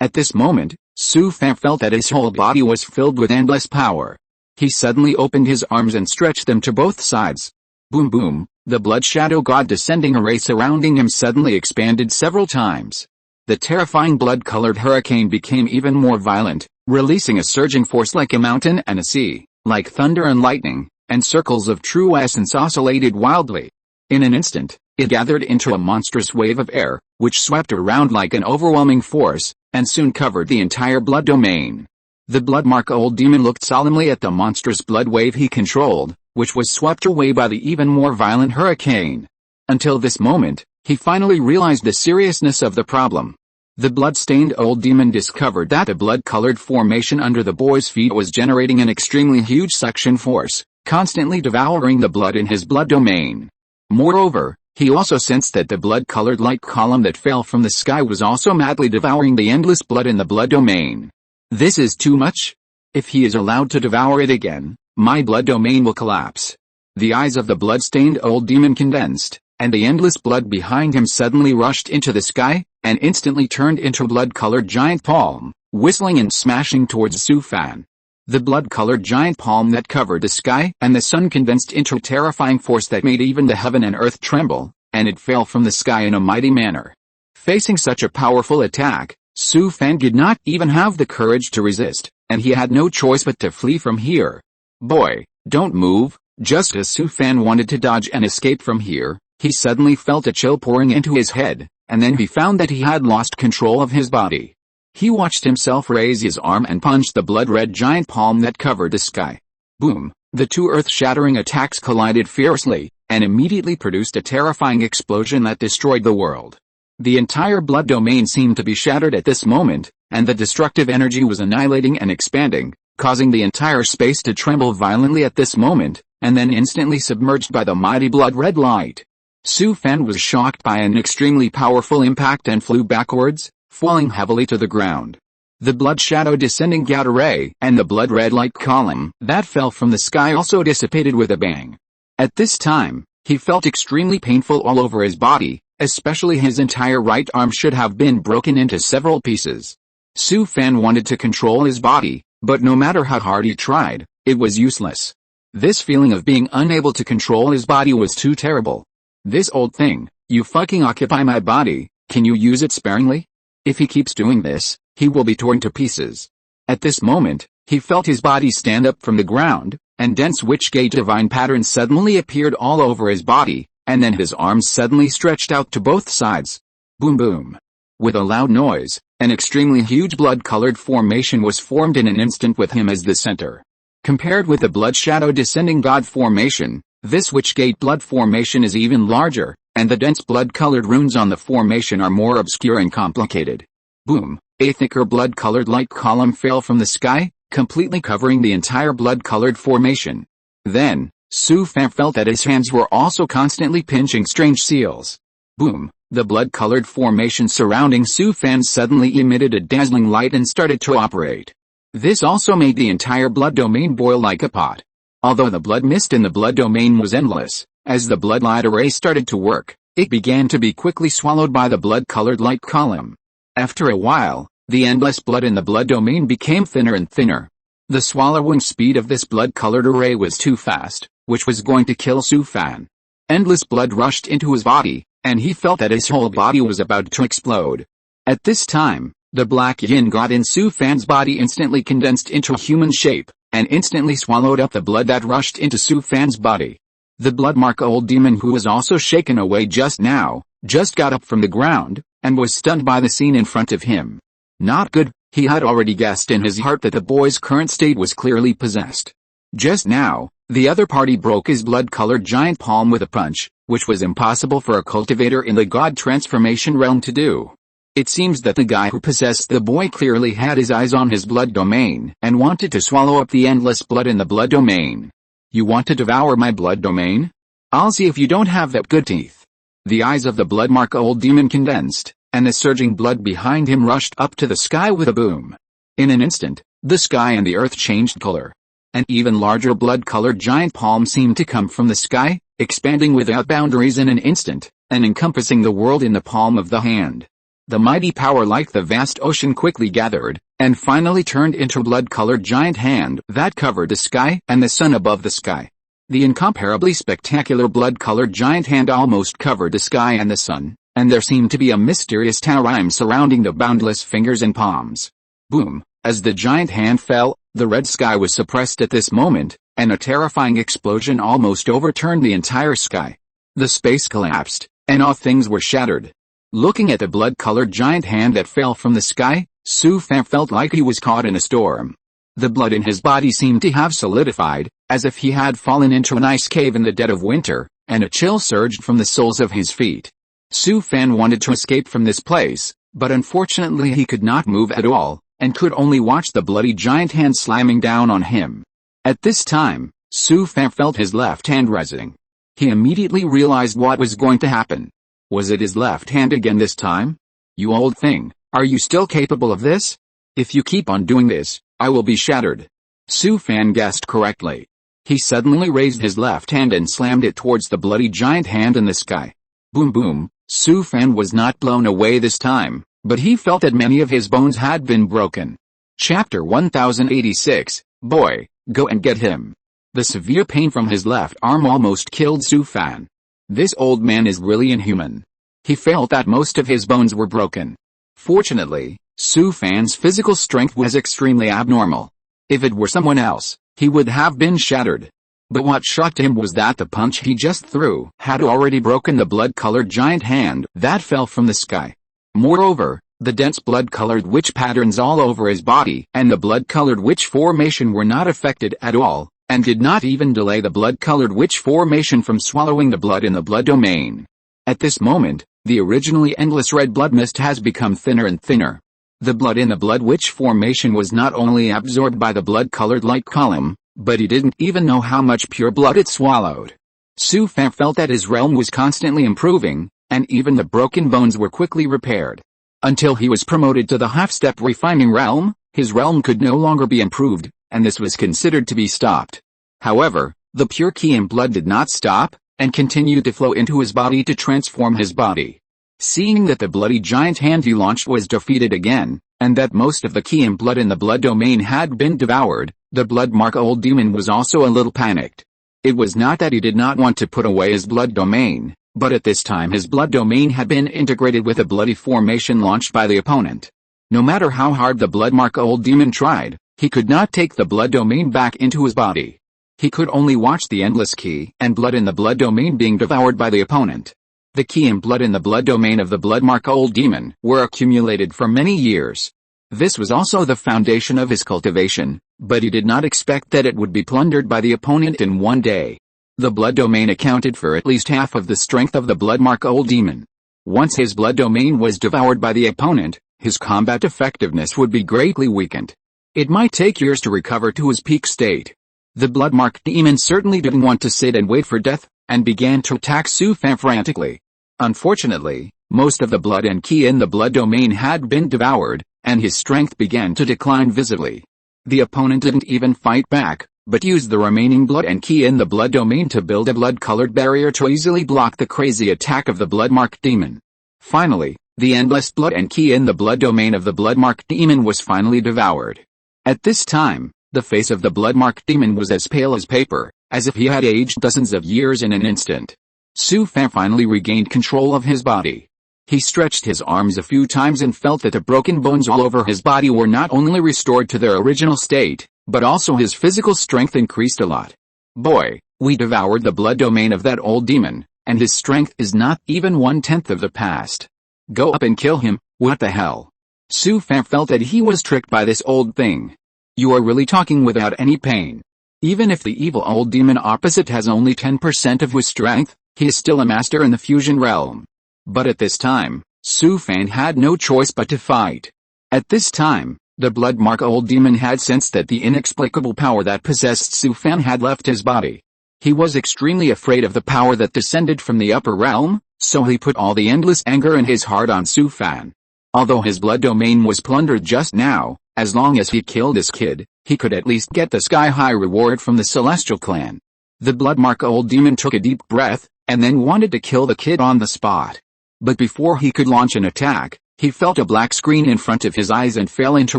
At this moment, Su Fan felt that his whole body was filled with endless power. He suddenly opened his arms and stretched them to both sides. Boom boom, the blood shadow god descending array surrounding him suddenly expanded several times. The terrifying blood-colored hurricane became even more violent, releasing a surging force like a mountain and a sea, like thunder and lightning, and circles of true essence oscillated wildly. In an instant, it gathered into a monstrous wave of air, which swept around like an overwhelming force, and soon covered the entire blood domain. The blood-marked old demon looked solemnly at the monstrous blood wave he controlled, which was swept away by the even more violent hurricane. Until this moment, he finally realized the seriousness of the problem. The blood-stained old demon discovered that the blood-colored formation under the boy's feet was generating an extremely huge suction force, constantly devouring the blood in his blood domain. Moreover, he also sensed that the blood-colored light column that fell from the sky was also madly devouring the endless blood in the blood domain. This is too much. If he is allowed to devour it again, my blood domain will collapse. The eyes of the blood-stained old demon condensed, and the endless blood behind him suddenly rushed into the sky, and instantly turned into a blood-colored giant palm, whistling and smashing towards Su Fan. The blood-colored giant palm that covered the sky and the sun condensed into a terrifying force that made even the heaven and earth tremble, and it fell from the sky in a mighty manner. Facing such a powerful attack, Su Fan did not even have the courage to resist, and he had no choice but to flee from here. Boy, don't move. Just as Su Fan wanted to dodge and escape from here, he suddenly felt a chill pouring into his head, and then he found that he had lost control of his body. He watched himself raise his arm and punch the blood-red giant palm that covered the sky. Boom! The two earth-shattering attacks collided fiercely, and immediately produced a terrifying explosion that destroyed the world. The entire blood domain seemed to be shattered at this moment, and the destructive energy was annihilating and expanding, causing the entire space to tremble violently at this moment, and then instantly submerged by the mighty blood-red light. Su Fan was shocked by an extremely powerful impact and flew backwards, falling heavily to the ground. The blood shadow descending gamma ray and the blood-red light column that fell from the sky also dissipated with a bang. At this time, he felt extremely painful all over his body, especially his entire right arm should have been broken into several pieces. Su Fan wanted to control his body, but no matter how hard he tried, it was useless. This feeling of being unable to control his body was too terrible. This old thing, you fucking occupy my body, can you use it sparingly? If he keeps doing this, he will be torn to pieces. At this moment, he felt his body stand up from the ground, and dense witch-gate divine patterns suddenly appeared all over his body, and then his arms suddenly stretched out to both sides. Boom boom. With a loud noise, an extremely huge blood-colored formation was formed in an instant with him as the center. Compared with the blood shadow descending god formation, this witch-gate blood formation is even larger, and the dense blood-colored runes on the formation are more obscure and complicated. Boom! A thicker blood-colored light column fell from the sky, completely covering the entire blood-colored formation. Then, Su Fan felt that his hands were also constantly pinching strange seals. Boom! The blood-colored formation surrounding Su Fan suddenly emitted a dazzling light and started to operate. This also made the entire blood domain boil like a pot. Although the blood mist in the blood domain was endless, as the blood light array started to work, it began to be quickly swallowed by the blood-colored light column. After a while, the endless blood in the blood domain became thinner and thinner. The swallowing speed of this blood-colored array was too fast, which was going to kill Su Fan. Endless blood rushed into his body, and he felt that his whole body was about to explode. At this time, the black yin god in Su Fan's body instantly condensed into a human shape, and instantly swallowed up the blood that rushed into Su Fan's body. The blood-mark old demon who was also shaken away just now, just got up from the ground, and was stunned by the scene in front of him. Not good, he had already guessed in his heart that the boy's current state was clearly possessed. Just now, the other party broke his blood-colored giant palm with a punch, which was impossible for a cultivator in the god transformation realm to do. It seems that the guy who possessed the boy clearly had his eyes on his blood domain and wanted to swallow up the endless blood in the blood domain. You want to devour my blood domain? I'll see if you don't have that good teeth. The eyes of the blood-mark old demon condensed, and the surging blood behind him rushed up to the sky with a boom. In an instant, the sky and the earth changed color. An even larger blood-colored giant palm seemed to come from the sky, expanding without boundaries in an instant, and encompassing the world in the palm of the hand. The mighty power like the vast ocean quickly gathered, and finally turned into a blood-colored giant hand that covered the sky and the sun above the sky. The incomparably spectacular blood-colored giant hand almost covered the sky and the sun, and there seemed to be a mysterious tarim surrounding the boundless fingers and palms. Boom! As the giant hand fell, the red sky was suppressed at this moment, and a terrifying explosion almost overturned the entire sky. The space collapsed, and all things were shattered. Looking at the blood-colored giant hand that fell from the sky, Su Fan felt like he was caught in a storm. The blood in his body seemed to have solidified, as if he had fallen into an ice cave in the dead of winter, and a chill surged from the soles of his feet. Su Fan wanted to escape from this place, but unfortunately he could not move at all, and could only watch the bloody giant hand slamming down on him. At this time, Su Fan felt his left hand rising. He immediately realized what was going to happen. Was it his left hand again this time? You old thing, are you still capable of this? If you keep on doing this, I will be shattered. Su Fan guessed correctly. He suddenly raised his left hand and slammed it towards the bloody giant hand in the sky. Boom boom, Su Fan was not blown away this time, but he felt that many of his bones had been broken. Chapter 1086, Boy, go and get him. The severe pain from his left arm almost killed Su Fan. This old man is really inhuman. He felt that most of his bones were broken. Fortunately, Su Fan's physical strength was extremely abnormal. If it were someone else, he would have been shattered. But what shocked him was that the punch he just threw had already broken the blood-colored giant hand that fell from the sky. Moreover, The dense blood-colored witch patterns all over his body and the blood-colored witch formation were not affected at all, and did not even delay the blood-colored witch formation from swallowing the blood in the blood domain. At this moment, the originally endless red blood mist has become thinner and thinner. The blood in the blood witch formation was not only absorbed by the blood-colored light column, but he didn't even know how much pure blood it swallowed. Su Fan felt that his realm was constantly improving, and even the broken bones were quickly repaired. Until he was promoted to the half-step refining realm, his realm could no longer be improved, and this was considered to be stopped. However, the pure Qi and blood did not stop, and continued to flow into his body to transform his body. Seeing that the bloody giant hand he launched was defeated again, and that most of the Qi and blood in the blood domain had been devoured, the blood mark old demon was also a little panicked. It was not that he did not want to put away his blood domain, but at this time his blood domain had been integrated with a bloody formation launched by the opponent. No matter how hard the blood mark old demon tried, he could not take the blood domain back into his body. He could only watch the endless Qi and blood in the blood domain being devoured by the opponent. The Qi and blood in the blood domain of the blood mark old demon were accumulated for many years. This was also the foundation of his cultivation, but he did not expect that it would be plundered by the opponent in one day. The blood domain accounted for at least half of the strength of the blood mark old demon. Once his blood domain was devoured by the opponent, his combat effectiveness would be greatly weakened. It might take years to recover to his peak state. The blood-marked demon certainly didn't want to sit and wait for death, and began to attack Su Fan frantically. Unfortunately, most of the blood and Qi in the blood domain had been devoured, and his strength began to decline visibly. The opponent didn't even fight back, but used the remaining blood and Qi in the blood domain to build a blood-colored barrier to easily block the crazy attack of the blood-marked demon. Finally, the endless blood and Qi in the blood domain of the blood-marked demon was finally devoured. At this time, the face of the blood-marked demon was as pale as paper, as if he had aged dozens of years in an instant. Su Fan finally regained control of his body. He stretched his arms a few times and felt that the broken bones all over his body were not only restored to their original state, but also his physical strength increased a lot. Boy, we devoured the blood domain of that old demon, and his strength is not even 1/10 of the past. Go up and kill him, what the hell? Su Fan felt that he was tricked by this old thing. You are really talking without any pain. Even if the evil old demon opposite has only 10% of his strength, he is still a master in the fusion realm. But at this time, Su Fan had no choice but to fight. At this time, the blood mark old demon had sensed that the inexplicable power that possessed Su Fan had left his body. He was extremely afraid of the power that descended from the upper realm, so he put all the endless anger in his heart on Su Fan. Although his blood domain was plundered just now, as long as he killed this kid, he could at least get the sky-high reward from the Celestial Clan. The blood mark old demon took a deep breath, and then wanted to kill the kid on the spot. But before he could launch an attack, he felt a black screen in front of his eyes and fell into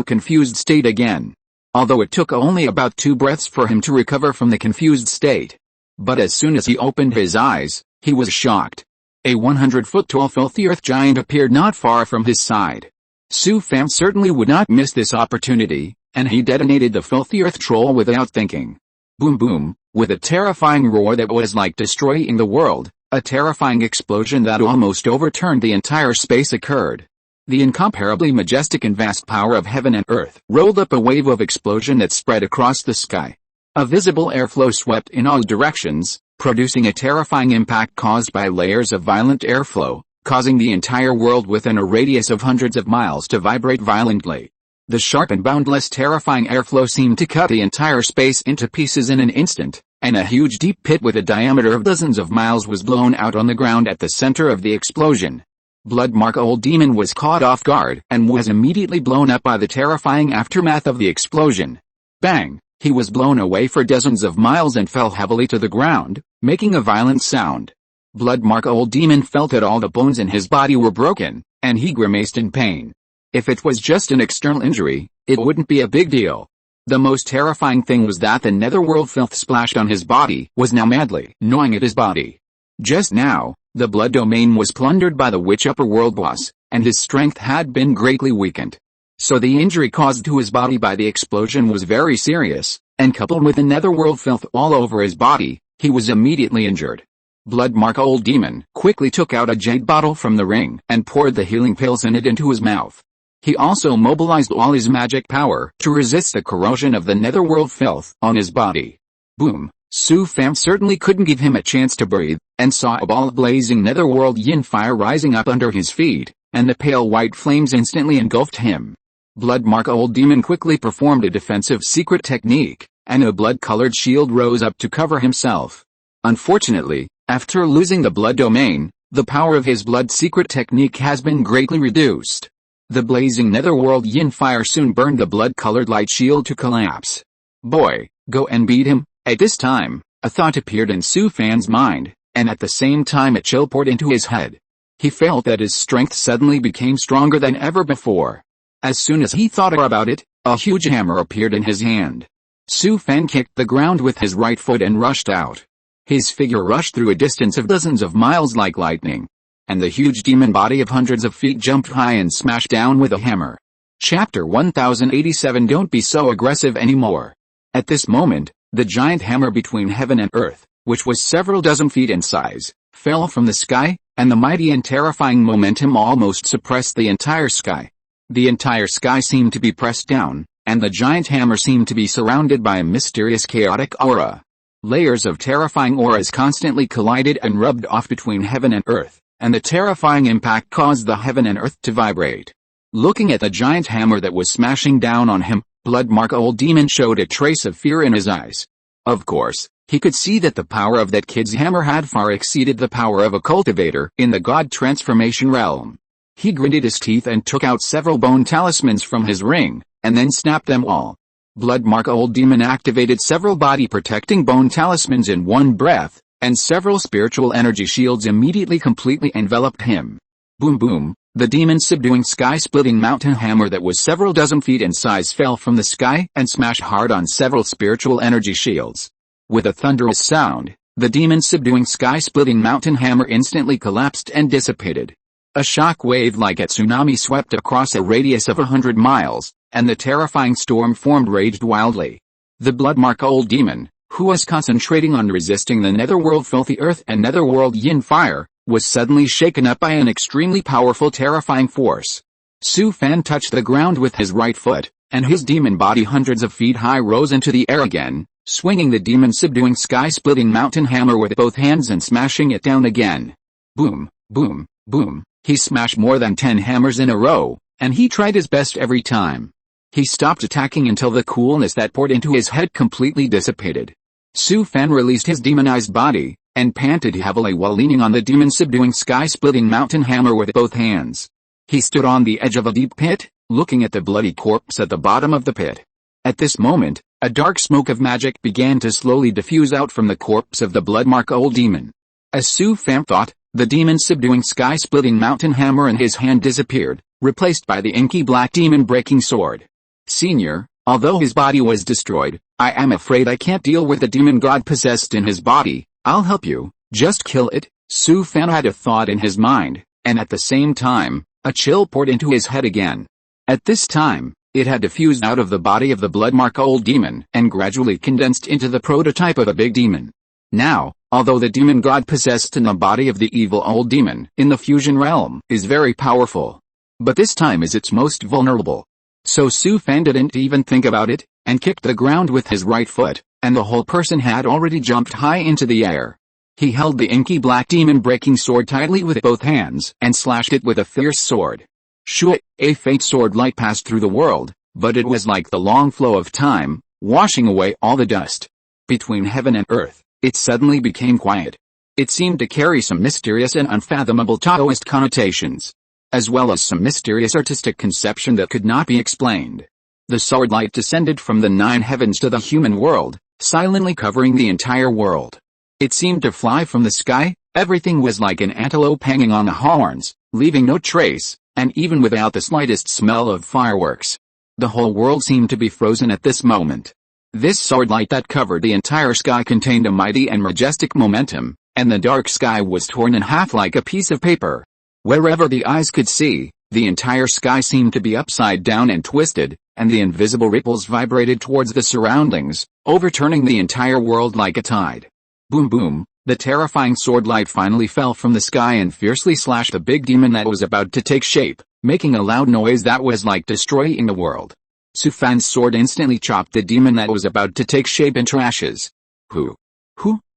a confused state again. Although it took only about 2 breaths for him to recover from the confused state. But as soon as he opened his eyes, he was shocked. A 100-foot-tall filthy earth giant appeared not far from his side. Su Fan certainly would not miss this opportunity, and he detonated the filthy earth troll without thinking. Boom boom, with a terrifying roar that was like destroying the world, a terrifying explosion that almost overturned the entire space occurred. The incomparably majestic and vast power of heaven and earth rolled up a wave of explosion that spread across the sky. A visible airflow swept in all directions, producing a terrifying impact caused by layers of violent airflow, causing the entire world within a radius of hundreds of miles to vibrate violently. The sharp and boundless terrifying airflow seemed to cut the entire space into pieces in an instant, and a huge deep pit with a diameter of dozens of miles was blown out on the ground at the center of the explosion. Blood mark old demon was caught off guard and was immediately blown up by the terrifying aftermath of the explosion. Bang! He was blown away for dozens of miles and fell heavily to the ground, making a violent sound. Blood mark old demon felt that all the bones in his body were broken, and he grimaced in pain. If it was just an external injury, it wouldn't be a big deal. The most terrifying thing was that the netherworld filth splashed on his body was now madly gnawing at his body. Just now, the blood domain was plundered by the witch upper world boss, and his strength had been greatly weakened. So the injury caused to his body by the explosion was very serious, and coupled with the netherworld filth all over his body, he was immediately injured. Blood mark old demon quickly took out a jade bottle from the ring and poured the healing pills in it into his mouth. He also mobilized all his magic power to resist the corrosion of the netherworld filth on his body. Boom! Su Fan certainly couldn't give him a chance to breathe, and saw a ball of blazing netherworld yin fire rising up under his feet, and the pale white flames instantly engulfed him. Bloodmark Old Demon quickly performed a defensive secret technique, and a blood-colored shield rose up to cover himself. Unfortunately, after losing the blood domain, the power of his blood secret technique has been greatly reduced. The blazing netherworld yin fire soon burned the blood-colored light shield to collapse. Boy, go and beat him. At this time, a thought appeared in Su Fan's mind, and at the same time a chill poured into his head. He felt that his strength suddenly became stronger than ever before. As soon as he thought about it, a huge hammer appeared in his hand. Su Fan kicked the ground with his right foot and rushed out. His figure rushed through a distance of dozens of miles like lightning. And the huge demon body of hundreds of feet jumped high and smashed down with a hammer. Chapter 1087 Don't be so aggressive anymore. At this moment, the giant hammer between heaven and earth, which was several dozen feet in size, fell from the sky, and the mighty and terrifying momentum almost suppressed the entire sky. The entire sky seemed to be pressed down, and the giant hammer seemed to be surrounded by a mysterious chaotic aura. Layers of terrifying auras constantly collided and rubbed off between heaven and earth, and the terrifying impact caused the heaven and earth to vibrate. Looking at the giant hammer that was smashing down on him, Bloodmark Old Demon showed a trace of fear in his eyes. Of course, he could see that the power of that kid's hammer had far exceeded the power of a cultivator in the god transformation realm. He gritted his teeth and took out several bone talismans from his ring, and then snapped them all. Bloodmark Old Demon activated several body-protecting bone talismans in one breath, and several spiritual energy shields immediately completely enveloped him. Boom boom, the demon-subduing sky-splitting mountain hammer that was several dozen feet in size fell from the sky and smashed hard on several spiritual energy shields. With a thunderous sound, the demon-subduing sky-splitting mountain hammer instantly collapsed and dissipated. A shock wave like a tsunami swept across a radius of 100 miles, and the terrifying storm formed raged wildly. The Bloodmark Old Demon, who was concentrating on resisting the netherworld filthy earth and netherworld yin fire, was suddenly shaken up by an extremely powerful terrifying force. Su Fan touched the ground with his right foot, and his demon body hundreds of feet high rose into the air again, swinging the demon-subduing sky-splitting mountain hammer with both hands and smashing it down again. Boom, boom, boom. He smashed more than 10 hammers in a row, and he tried his best every time. He stopped attacking until the coolness that poured into his head completely dissipated. Su Fan released his demonized body, and panted heavily while leaning on the demon-subduing sky-splitting mountain hammer with both hands. He stood on the edge of a deep pit, looking at the bloody corpse at the bottom of the pit. At this moment, a dark smoke of magic began to slowly diffuse out from the corpse of the Bloodmark Old Demon. As Su Fan thought, the demon-subduing sky-splitting mountain hammer in his hand disappeared, replaced by the inky black demon-breaking sword. Senior, although his body was destroyed, I am afraid I can't deal with the demon god possessed in his body. I'll help you, just kill it. Su Fan had a thought in his mind, and at the same time, a chill poured into his head again. At this time, it had diffused out of the body of the Bloodmark Old Demon and gradually condensed into the prototype of a big demon. Now, although the demon god possessed in the body of the evil old demon in the fusion realm is very powerful, but this time is its most vulnerable. So Su Fan didn't even think about it, and kicked the ground with his right foot, and the whole person had already jumped high into the air. He held the inky black demon-breaking sword tightly with both hands and slashed it with a fierce sword. Shoo! A faint sword light passed through the world, but it was like the long flow of time, washing away all the dust. Between heaven and earth, it suddenly became quiet. It seemed to carry some mysterious and unfathomable Taoist connotations, as well as some mysterious artistic conception that could not be explained. The sword light descended from the 9 heavens to the human world, silently covering the entire world. It seemed to fly from the sky. Everything was like an antelope hanging on the horns, leaving no trace, and even without the slightest smell of fireworks. The whole world seemed to be frozen at this moment. This sword light that covered the entire sky contained a mighty and majestic momentum, and the dark sky was torn in half like a piece of paper. Wherever the eyes could see, the entire sky seemed to be upside down and twisted, and the invisible ripples vibrated towards the surroundings, overturning the entire world like a tide. Boom boom, the terrifying sword light finally fell from the sky and fiercely slashed the big demon that was about to take shape, making a loud noise that was like destroying the world. Su Fan's sword instantly chopped the demon that was about to take shape into ashes. Who?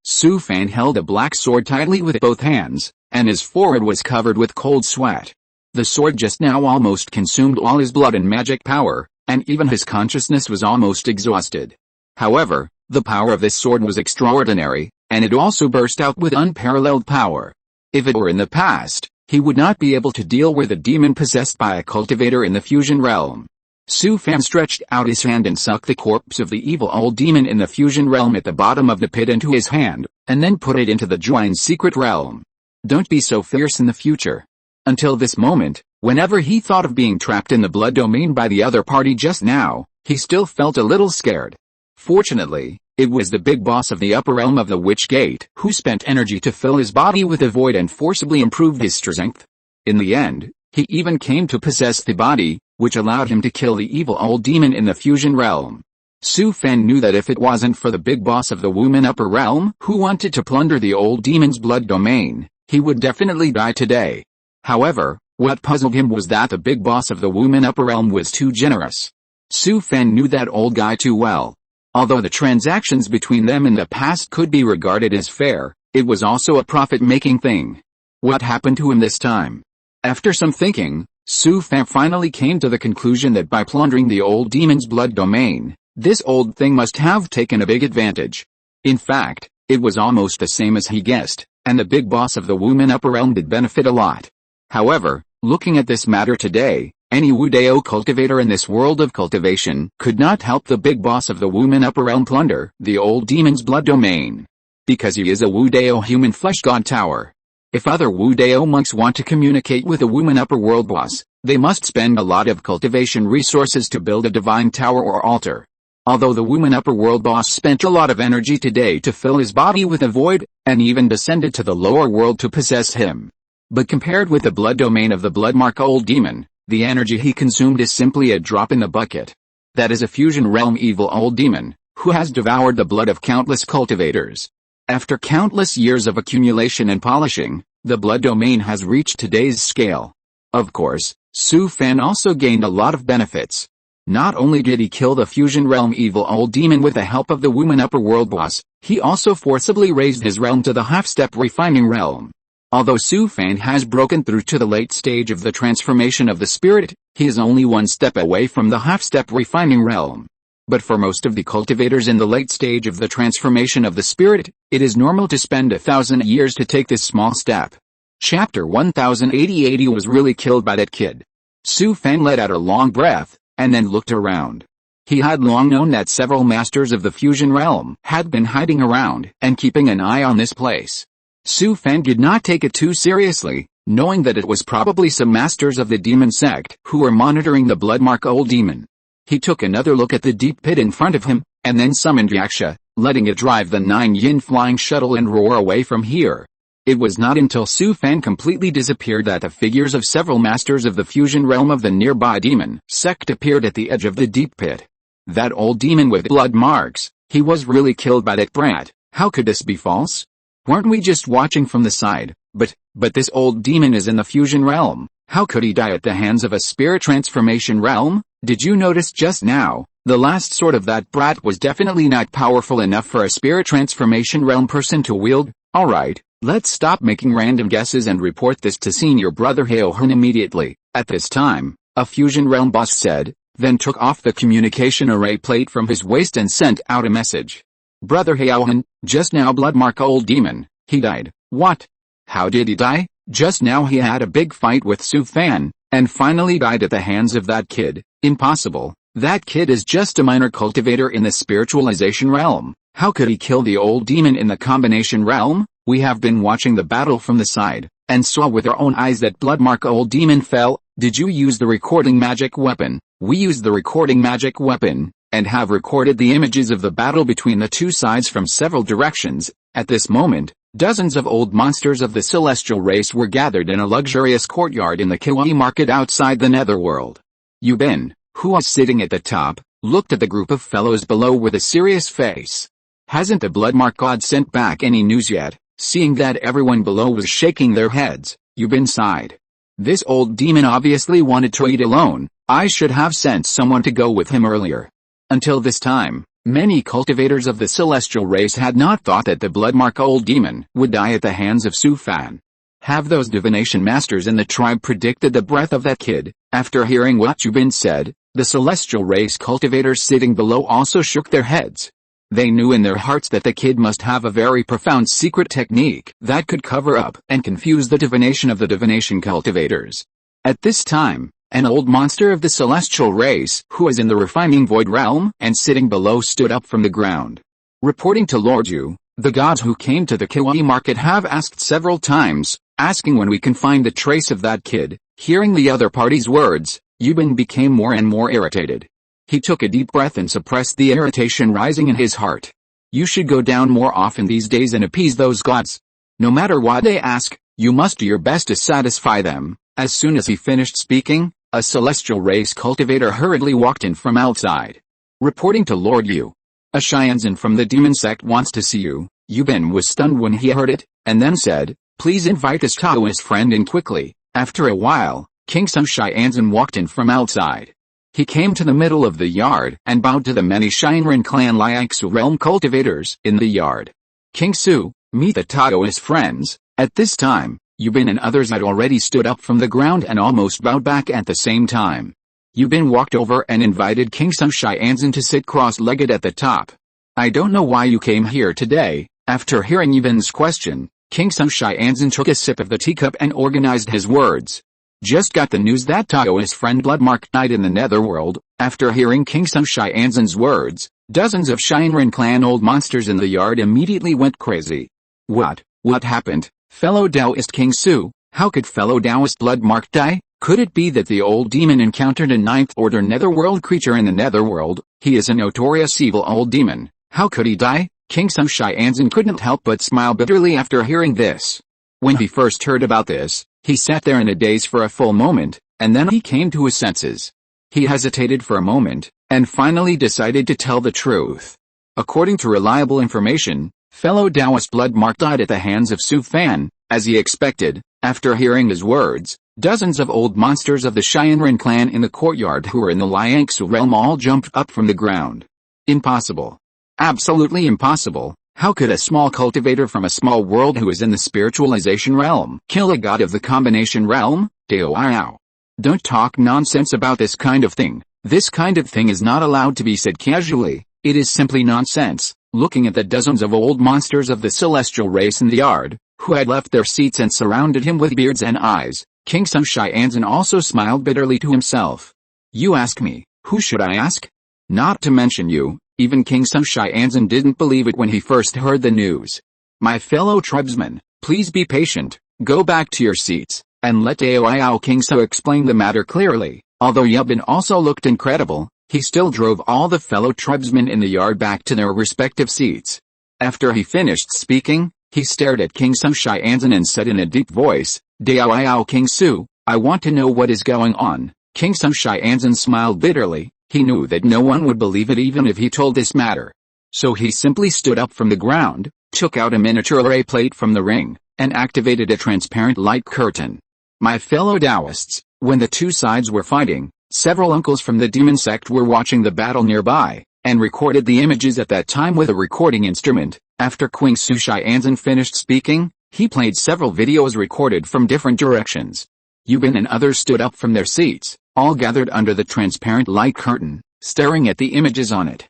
Su Fan held a black sword tightly with both hands, and his forehead was covered with cold sweat. The sword just now almost consumed all his blood and magic power, and even his consciousness was almost exhausted. However, the power of this sword was extraordinary, and it also burst out with unparalleled power. If it were in the past, he would not be able to deal with a demon possessed by a cultivator in the fusion realm. Su Fan stretched out his hand and sucked the corpse of the evil old demon in the fusion realm at the bottom of the pit into his hand, and then put it into the Juan's secret realm. Don't be so fierce in the future. Until this moment, whenever he thought of being trapped in the blood domain by the other party just now, he still felt a little scared. Fortunately, it was the big boss of the upper realm of the Witch Gate who spent energy to fill his body with the void and forcibly improved his strength. In the end, he even came to possess the body, which allowed him to kill the evil old demon in the fusion realm. Su Fan knew that if it wasn't for the big boss of the Wuman upper realm who wanted to plunder the old demon's blood domain, he would definitely die today. However, what puzzled him was that the big boss of the Wuman upper realm was too generous. Su Fan knew that old guy too well. Although the transactions between them in the past could be regarded as fair, it was also a profit-making thing. What happened to him this time? After some thinking, Su Fan finally came to the conclusion that by plundering the old demon's blood domain, this old thing must have taken a big advantage. In fact, it was almost the same as he guessed, and the big boss of the Wuman upper realm did benefit a lot. However, looking at this matter today, any Wudao cultivator in this world of cultivation could not help the big boss of the Wuman upper realm plunder the old demon's blood domain. Because he is a Wudao human flesh god tower. If other Wudao monks want to communicate with a Wuman upper world boss, they must spend a lot of cultivation resources to build a divine tower or altar. Although the Wuman upper world boss spent a lot of energy today to fill his body with a void, and even descended to the lower world to possess him. But compared with the blood domain of the bloodmark old demon, the energy he consumed is simply a drop in the bucket. That is a fusion realm evil old demon, who has devoured the blood of countless cultivators. After countless years of accumulation and polishing, the blood domain has reached today's scale. Of course, Su Fan also gained a lot of benefits. Not only did he kill the fusion realm evil old demon with the help of the Wuman upper world boss, he also forcibly raised his realm to the half-step refining realm. Although Su Fan has broken through to the late stage of the transformation of the spirit, he is only one step away from the half-step refining realm. But for most of the cultivators in the late stage of the transformation of the spirit, it is normal to spend 1,000 years to take this small step. Chapter 1080 was really killed by that kid. Su Fan let out a long breath, and then looked around. He had long known that several masters of the fusion realm had been hiding around and keeping an eye on this place. Su Fan did not take it too seriously, knowing that it was probably some masters of the demon sect who were monitoring the bloodmark old demon. He took another look at the deep pit in front of him, and then summoned Yaksha, letting it drive the 9-yin flying shuttle and roar away from here. It was not until Su Fan completely disappeared that the figures of several masters of the fusion realm of the nearby demon sect appeared at the edge of the deep pit. That old demon with blood marks, he was really killed by that brat. How could this be false? Weren't we just watching from the side? But this old demon is in the fusion realm. How could he die at the hands of a spirit transformation realm? Did you notice just now? The last sword of that brat was definitely not powerful enough for a spirit transformation realm person to wield. Alright, let's stop making random guesses and report this to Senior Brother Haohan immediately. At this time, a fusion realm boss said, then took off the communication array plate from his waist and sent out a message. Brother Haohan, just now bloodmark old demon, he died. What? How did he die? Just now he had a big fight with Su Fan, and finally died at the hands of that kid. Impossible. That kid is just a minor cultivator in the spiritualization realm. How could he kill the old demon in the combination realm? We have been watching the battle from the side, and saw with our own eyes that bloodmark old demon fell. Did you use the recording magic weapon? We used the recording magic weapon, and have recorded the images of the battle between the two sides from several directions. At this moment, dozens of old monsters of the celestial race were gathered in a luxurious courtyard in the Kiwai market outside the netherworld. Yubin, who was sitting at the top, looked at the group of fellows below with a serious face. Hasn't the bloodmark god sent back any news yet? Seeing that everyone below was shaking their heads, Yubin sighed. This old demon obviously wanted to eat alone. I should have sent someone to go with him earlier. Until this time, many cultivators of the celestial race had not thought that the bloodmark old demon would die at the hands of Su Fan. Have those divination masters in the tribe predicted the breath of that kid? After hearing what Yubin said, the celestial race cultivators sitting below also shook their heads. They knew in their hearts that the kid must have a very profound secret technique that could cover up and confuse the divination of the divination cultivators. At this time, an old monster of the celestial race, who was in the refining void realm and sitting below, stood up from the ground. Reporting to Lord Yu, the gods who came to the Kawaii market have asked several times, asking when we can find the trace of that kid. Hearing the other party's words, Yubin became more and more irritated. He took a deep breath and suppressed the irritation rising in his heart. You should go down more often these days and appease those gods. No matter what they ask, you must do your best to satisfy them. As soon as he finished speaking, a celestial race cultivator hurriedly walked in from outside. Reporting to Lord Yu, a Xianzan from the demon sect wants to see you. Yubin was stunned when he heard it, and then said, please invite this Taoist friend in quickly. After a while, King Su Xianzan walked in from outside. He came to the middle of the yard and bowed to the many Shinran clan Liangsu realm cultivators in the yard. King Su, meet the Taoist friends. At this time, Yubin and others had already stood up from the ground and almost bowed back at the same time. Yubin walked over and invited King Su Xianzan to sit cross-legged at the top. I don't know why you came here today. After hearing Yubin's question, King Su Xianzan took a sip of the teacup and organized his words. Just got the news that Taoist friend Bloodmark died in the netherworld. After hearing King Su Xianzan's words, dozens of Shinran clan old monsters in the yard immediately went crazy. What happened? Fellow Taoist King Su, how could fellow Taoist Bloodmark die? Could it be that the old demon encountered a ninth-order netherworld creature in the netherworld? He is a notorious evil old demon. How could he die? King Su Xianzan couldn't help but smile bitterly after hearing this. When he first heard about this, he sat there in a daze for a full moment, and then he came to his senses. He hesitated for a moment, and finally decided to tell the truth. According to reliable information, fellow Taoist Bloodmark died at the hands of Su Fan, as he expected. After hearing his words, dozens of old monsters of the Shinran clan in the courtyard who were in the Liangsu realm all jumped up from the ground. Impossible. Absolutely impossible. How could a small cultivator from a small world who is in the spiritualization realm kill a god of the combination realm? Devours. Don't talk nonsense about this kind of thing. This kind of thing is not allowed to be said casually. It is simply nonsense. Looking at the dozens of old monsters of the celestial race in the yard, who had left their seats and surrounded him with beards and eyes, King Su Xianzan also smiled bitterly to himself. You ask me, who should I ask? Not to mention you. Even King Su Xianzan didn't believe it when he first heard the news. My fellow tribesmen, please be patient, go back to your seats, and let Dao King Su explain the matter clearly. Although Yubin also looked incredible, he still drove all the fellow tribesmen in the yard back to their respective seats. After he finished speaking, he stared at King Su Xianzan and said in a deep voice, Dao King Su, I want to know what is going on. King Su Xianzan smiled bitterly. He knew that no one would believe it even if he told this matter. So he simply stood up from the ground, took out a miniature array plate from the ring, and activated a transparent light curtain. My fellow Taoists, when the two sides were fighting, several uncles from the demon sect were watching the battle nearby, and recorded the images at that time with a recording instrument. After King Su Xianzan finished speaking, he played several videos recorded from different directions. Yubin and others stood up from their seats, all gathered under the transparent light curtain, staring at the images on it.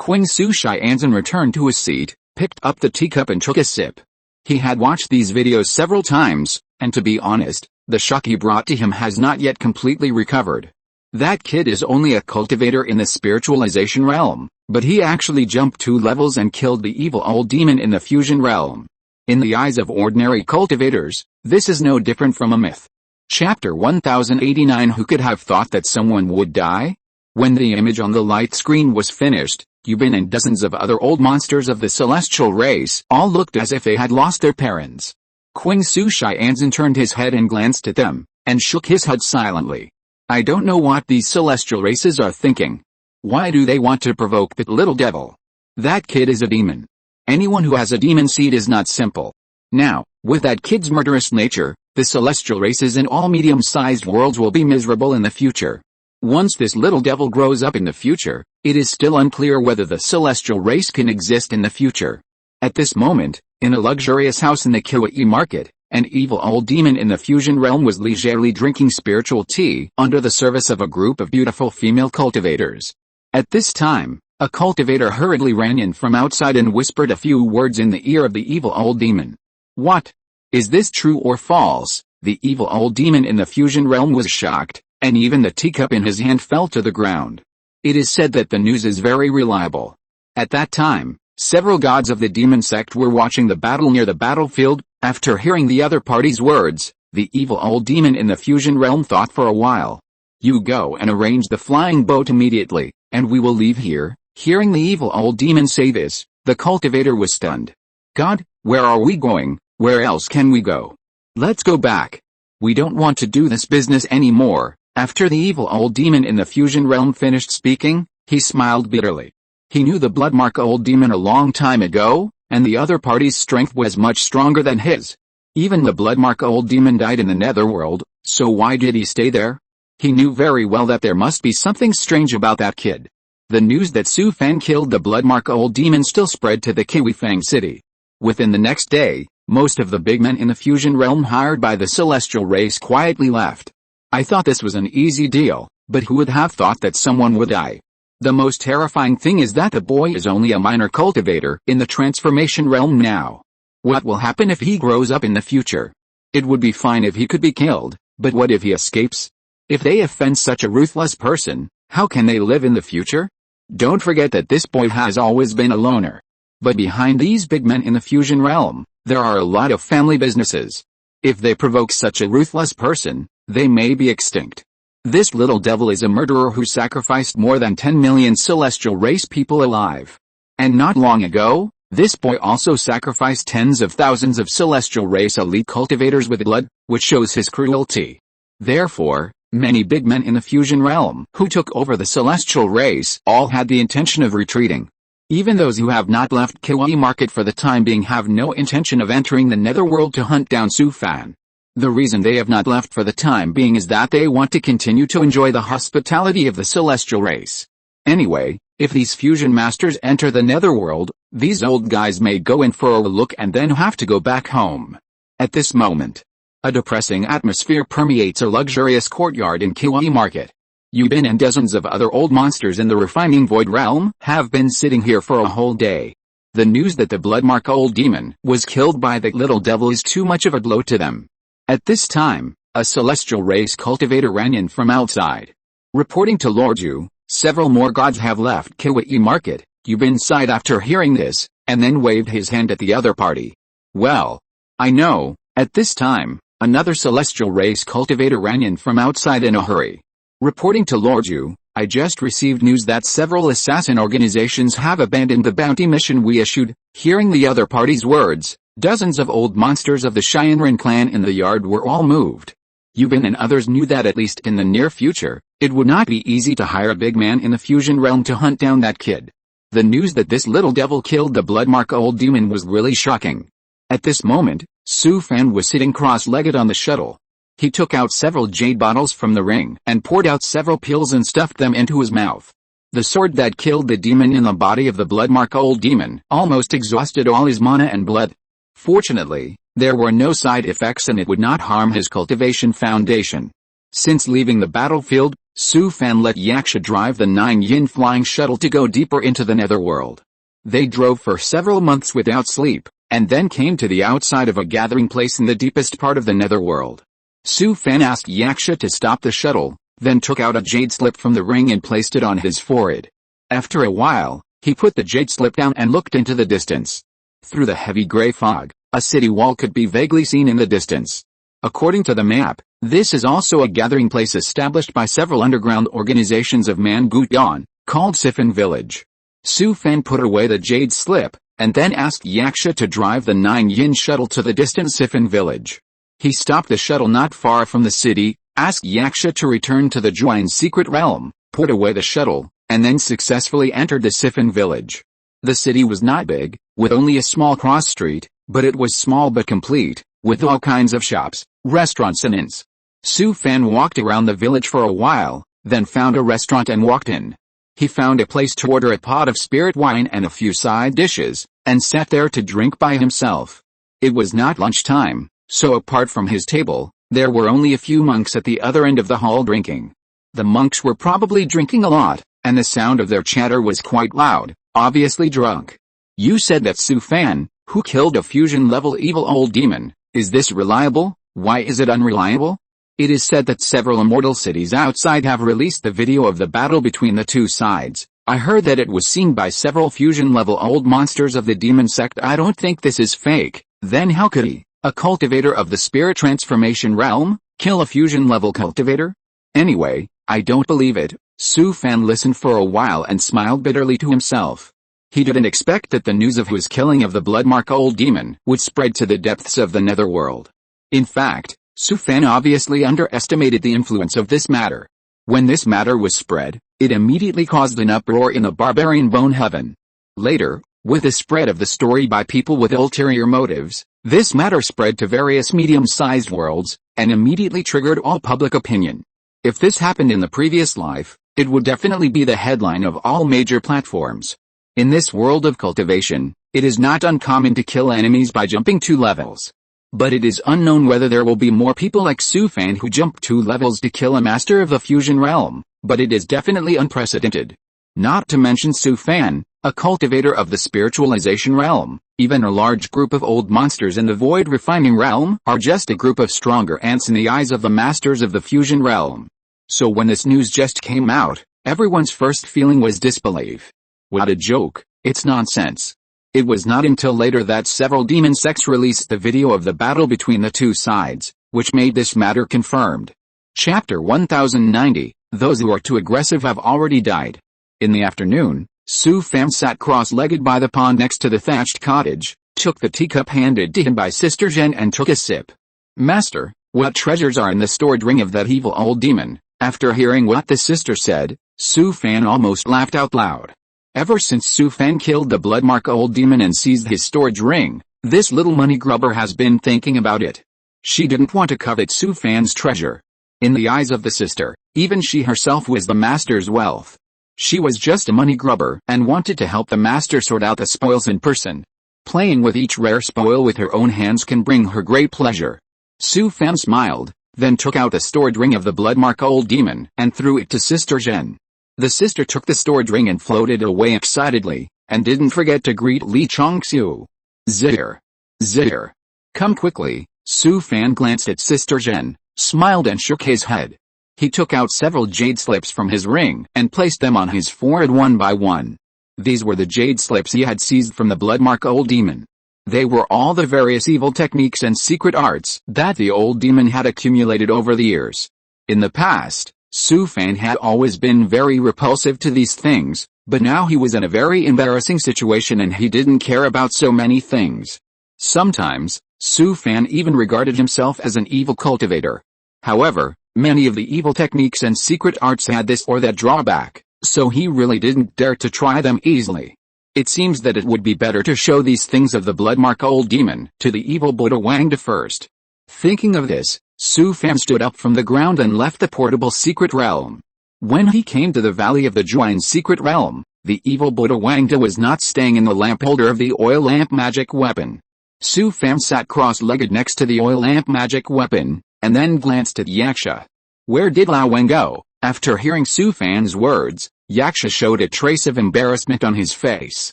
King Su Xianzan returned to his seat, picked up the teacup and took a sip. He had watched these videos several times, and to be honest, the shock he brought to him has not yet completely recovered. That kid is only a cultivator in the spiritualization realm, but he actually jumped 2 levels and killed the evil old demon in the fusion realm. In the eyes of ordinary cultivators, this is no different from a myth. Chapter 1089. Who could have thought that someone would die? When the image on the light screen was finished, Yubin and dozens of other old monsters of the celestial race all looked as if they had lost their parents. King Su Xianzan turned his head and glanced at them, and shook his head silently. I don't know what these celestial races are thinking. Why do they want to provoke that little devil? That kid is a demon. Anyone who has a demon seed is not simple. Now, With that kid's murderous nature, the celestial races in all medium-sized worlds will be miserable in the future. Once this little devil grows up in the future, it is still unclear whether the celestial race can exist in the future. At this moment, in a luxurious house in the Kiwi market, an evil old demon in the fusion realm was leisurely drinking spiritual tea under the service of a group of beautiful female cultivators. At this time, a cultivator hurriedly ran in from outside and whispered a few words in the ear of the evil old demon. What? Is this true or false? The evil old demon in the fusion realm was shocked, and even the teacup in his hand fell to the ground. It is said that the news is very reliable. At that time, several gods of the demon sect were watching the battle near the battlefield. After hearing the other party's words, the evil old demon in the fusion realm thought for a while. You go and arrange the flying boat immediately, and we will leave here. Hearing the evil old demon say this, the cultivator was stunned. God, where are we going? Where else can we go? Let's go back. We don't want to do this business anymore. After the evil old demon in the fusion realm finished speaking, he smiled bitterly. He knew the bloodmark old demon a long time ago, and the other party's strength was much stronger than his. Even the bloodmark old demon died in the netherworld, so why did he stay there? He knew very well that there must be something strange about that kid. The news that Su Fan killed the bloodmark old demon still spread to the Kiwi Fang city. Within the next day, most of the big men in the fusion realm hired by the celestial race quietly left. I thought this was an easy deal, but who would have thought that someone would die? The most terrifying thing is that the boy is only a minor cultivator in the transformation realm now. What will happen if he grows up in the future? It would be fine if he could be killed, but what if he escapes? If they offend such a ruthless person, how can they live in the future? Don't forget that this boy has always been a loner. But behind these big men in the fusion realm, there are a lot of family businesses. If they provoke such a ruthless person, they may be extinct. This little devil is a murderer who sacrificed more than 10 million celestial race people alive. And not long ago, this boy also sacrificed tens of thousands of celestial race elite cultivators with blood, which shows his cruelty. Therefore, many big men in the fusion realm who took over the celestial race all had the intention of retreating. Even those who have not left Kiwi market for the time being have no intention of entering the netherworld to hunt down Su Fan. The reason they have not left for the time being is that they want to continue to enjoy the hospitality of the celestial race. Anyway, if these fusion masters enter the netherworld, these old guys may go in for a look and then have to go back home. At this moment, a depressing atmosphere permeates a luxurious courtyard in Kiwi market. Yubin and dozens of other old monsters in the refining void realm have been sitting here for a whole day. The news that the bloodmark old demon was killed by the little devil is too much of a blow to them. At this time, a celestial race cultivator ran in from outside. Reporting to Lord Yu, several more gods have left Kiwi market. Yubin sighed after hearing this, and then waved his hand at the other party. Well, I know. At this time, another celestial race cultivator ran in from outside in a hurry. Reporting to Lord Yu, I just received news that several assassin organizations have abandoned the bounty mission we issued. Hearing the other party's words, dozens of old monsters of the Shinran clan in the yard were all moved. Yubin and others knew that at least in the near future, it would not be easy to hire a big man in the fusion realm to hunt down that kid. The news that this little devil killed the bloodmark old demon was really shocking. At this moment, Su Fan was sitting cross-legged on the shuttle. He took out several jade bottles from the ring and poured out several pills and stuffed them into his mouth. The sword that killed the demon in the body of the bloodmark old demon almost exhausted all his mana and blood. Fortunately, there were no side effects and it would not harm his cultivation foundation. Since leaving the battlefield, Su Fan let Yaksha drive the 9-yin flying shuttle to go deeper into the netherworld. They drove for several months without sleep, and then came to the outside of a gathering place in the deepest part of the netherworld. Su Fan asked Yaksha to stop the shuttle, then took out a jade slip from the ring and placed it on his forehead. After a while, he put the jade slip down and looked into the distance. Through the heavy gray fog, a city wall could be vaguely seen in the distance. According to the map, this is also a gathering place established by several underground organizations of Mangutyan, called Siphon Village. Su Fan put away the jade slip, and then asked Yaksha to drive the 9-yin shuttle to the distant Siphon Village. He stopped the shuttle not far from the city, asked Yaksha to return to the Juain's secret realm, put away the shuttle, and then successfully entered the Siphon Village. The city was not big, with only a small cross street, but it was small but complete. with all kinds of shops, restaurants and inns. Su Fan walked around the village for a while, then found a restaurant and walked in. He found a place to order a pot of spirit wine and a few side dishes, and sat there to drink by himself. It was not lunchtime, so apart from his table, there were only a few monks at the other end of the hall drinking. The monks were probably drinking a lot, and the sound of their chatter was quite loud, obviously drunk. You said that Su Fan, who killed a fusion-level evil old demon, is this reliable? Why is it unreliable? It is said that several immortal cities outside have released the video of the battle between the two sides. I heard that it was seen by several fusion-level old monsters of the demon sect. I don't think this is fake. Then how could he, a cultivator of the spirit transformation realm, kill a fusion-level cultivator? Anyway, I don't believe it. Su Fan listened for a while and smiled bitterly to himself. He didn't expect that the news of his killing of the bloodmark old demon would spread to the depths of the netherworld. In fact, Su Fan obviously underestimated the influence of this matter. When this matter was spread, it immediately caused an uproar in the barbarian bone heaven. Later, with the spread of the story by people with ulterior motives, this matter spread to various medium-sized worlds, and immediately triggered all public opinion. If this happened in the previous life, it would definitely be the headline of all major platforms. In this world of cultivation, it is not uncommon to kill enemies by jumping 2 levels. But it is unknown whether there will be more people like Su Fan who jump 2 levels to kill a master of the fusion realm, but it is definitely unprecedented. Not to mention Su Fan, a cultivator of the spiritualization realm, even a large group of old monsters in the void refining realm are just a group of stronger ants in the eyes of the masters of the fusion realm. So when this news just came out, everyone's first feeling was disbelief. What a joke, it's nonsense. It was not until later that several demon sects released the video of the battle between the two sides, which made this matter confirmed. Chapter 1090, Those who are too aggressive have already died. In the afternoon, Su Fan sat cross-legged by the pond next to the thatched cottage, took the teacup handed to him by Sister Zhen and took a sip. Master, what treasures are in the stored ring of that evil old demon? After hearing what the sister said, Su Fan almost laughed out loud. Ever since Su Fan killed the bloodmark old demon and seized his storage ring, this little money grubber has been thinking about it. She didn't want to covet Su Fan's treasure. In the eyes of the sister, even she herself was the master's wealth. She was just a money grubber and wanted to help the master sort out the spoils in person. Playing with each rare spoil with her own hands can bring her great pleasure. Su Fan smiled, then took out the stored ring of the bloodmark old demon and threw it to Sister Zhen. The sister took the stored ring and floated away excitedly, and didn't forget to greet Li Chongxiu. Zir. Zir. Come quickly. Su Fan glanced at Sister Zhen, smiled and shook his head. He took out several jade slips from his ring and placed them on his forehead one by one. These were the jade slips he had seized from the bloodmark old demon. They were all the various evil techniques and secret arts that the old demon had accumulated over the years. In the past, Su Fan had always been very repulsive to these things, but now he was in a very embarrassing situation and he didn't care about so many things. Sometimes, Su Fan even regarded himself as an evil cultivator. However, many of the evil techniques and secret arts had this or that drawback, so he really didn't dare to try them easily. It seems that it would be better to show these things of the bloodmark old demon to the evil Buddha Wangda first. Thinking of this, Su Fan stood up from the ground and left the portable secret realm. When he came to the valley of the Juan secret realm, the evil Buddha Wangda was not staying in the lamp holder of the oil lamp magic weapon. Su Fan sat cross-legged next to the oil lamp magic weapon, and then glanced at Yaksha. Where did Lao Wang go? After hearing Su Fan's words, Yaksha showed a trace of embarrassment on his face.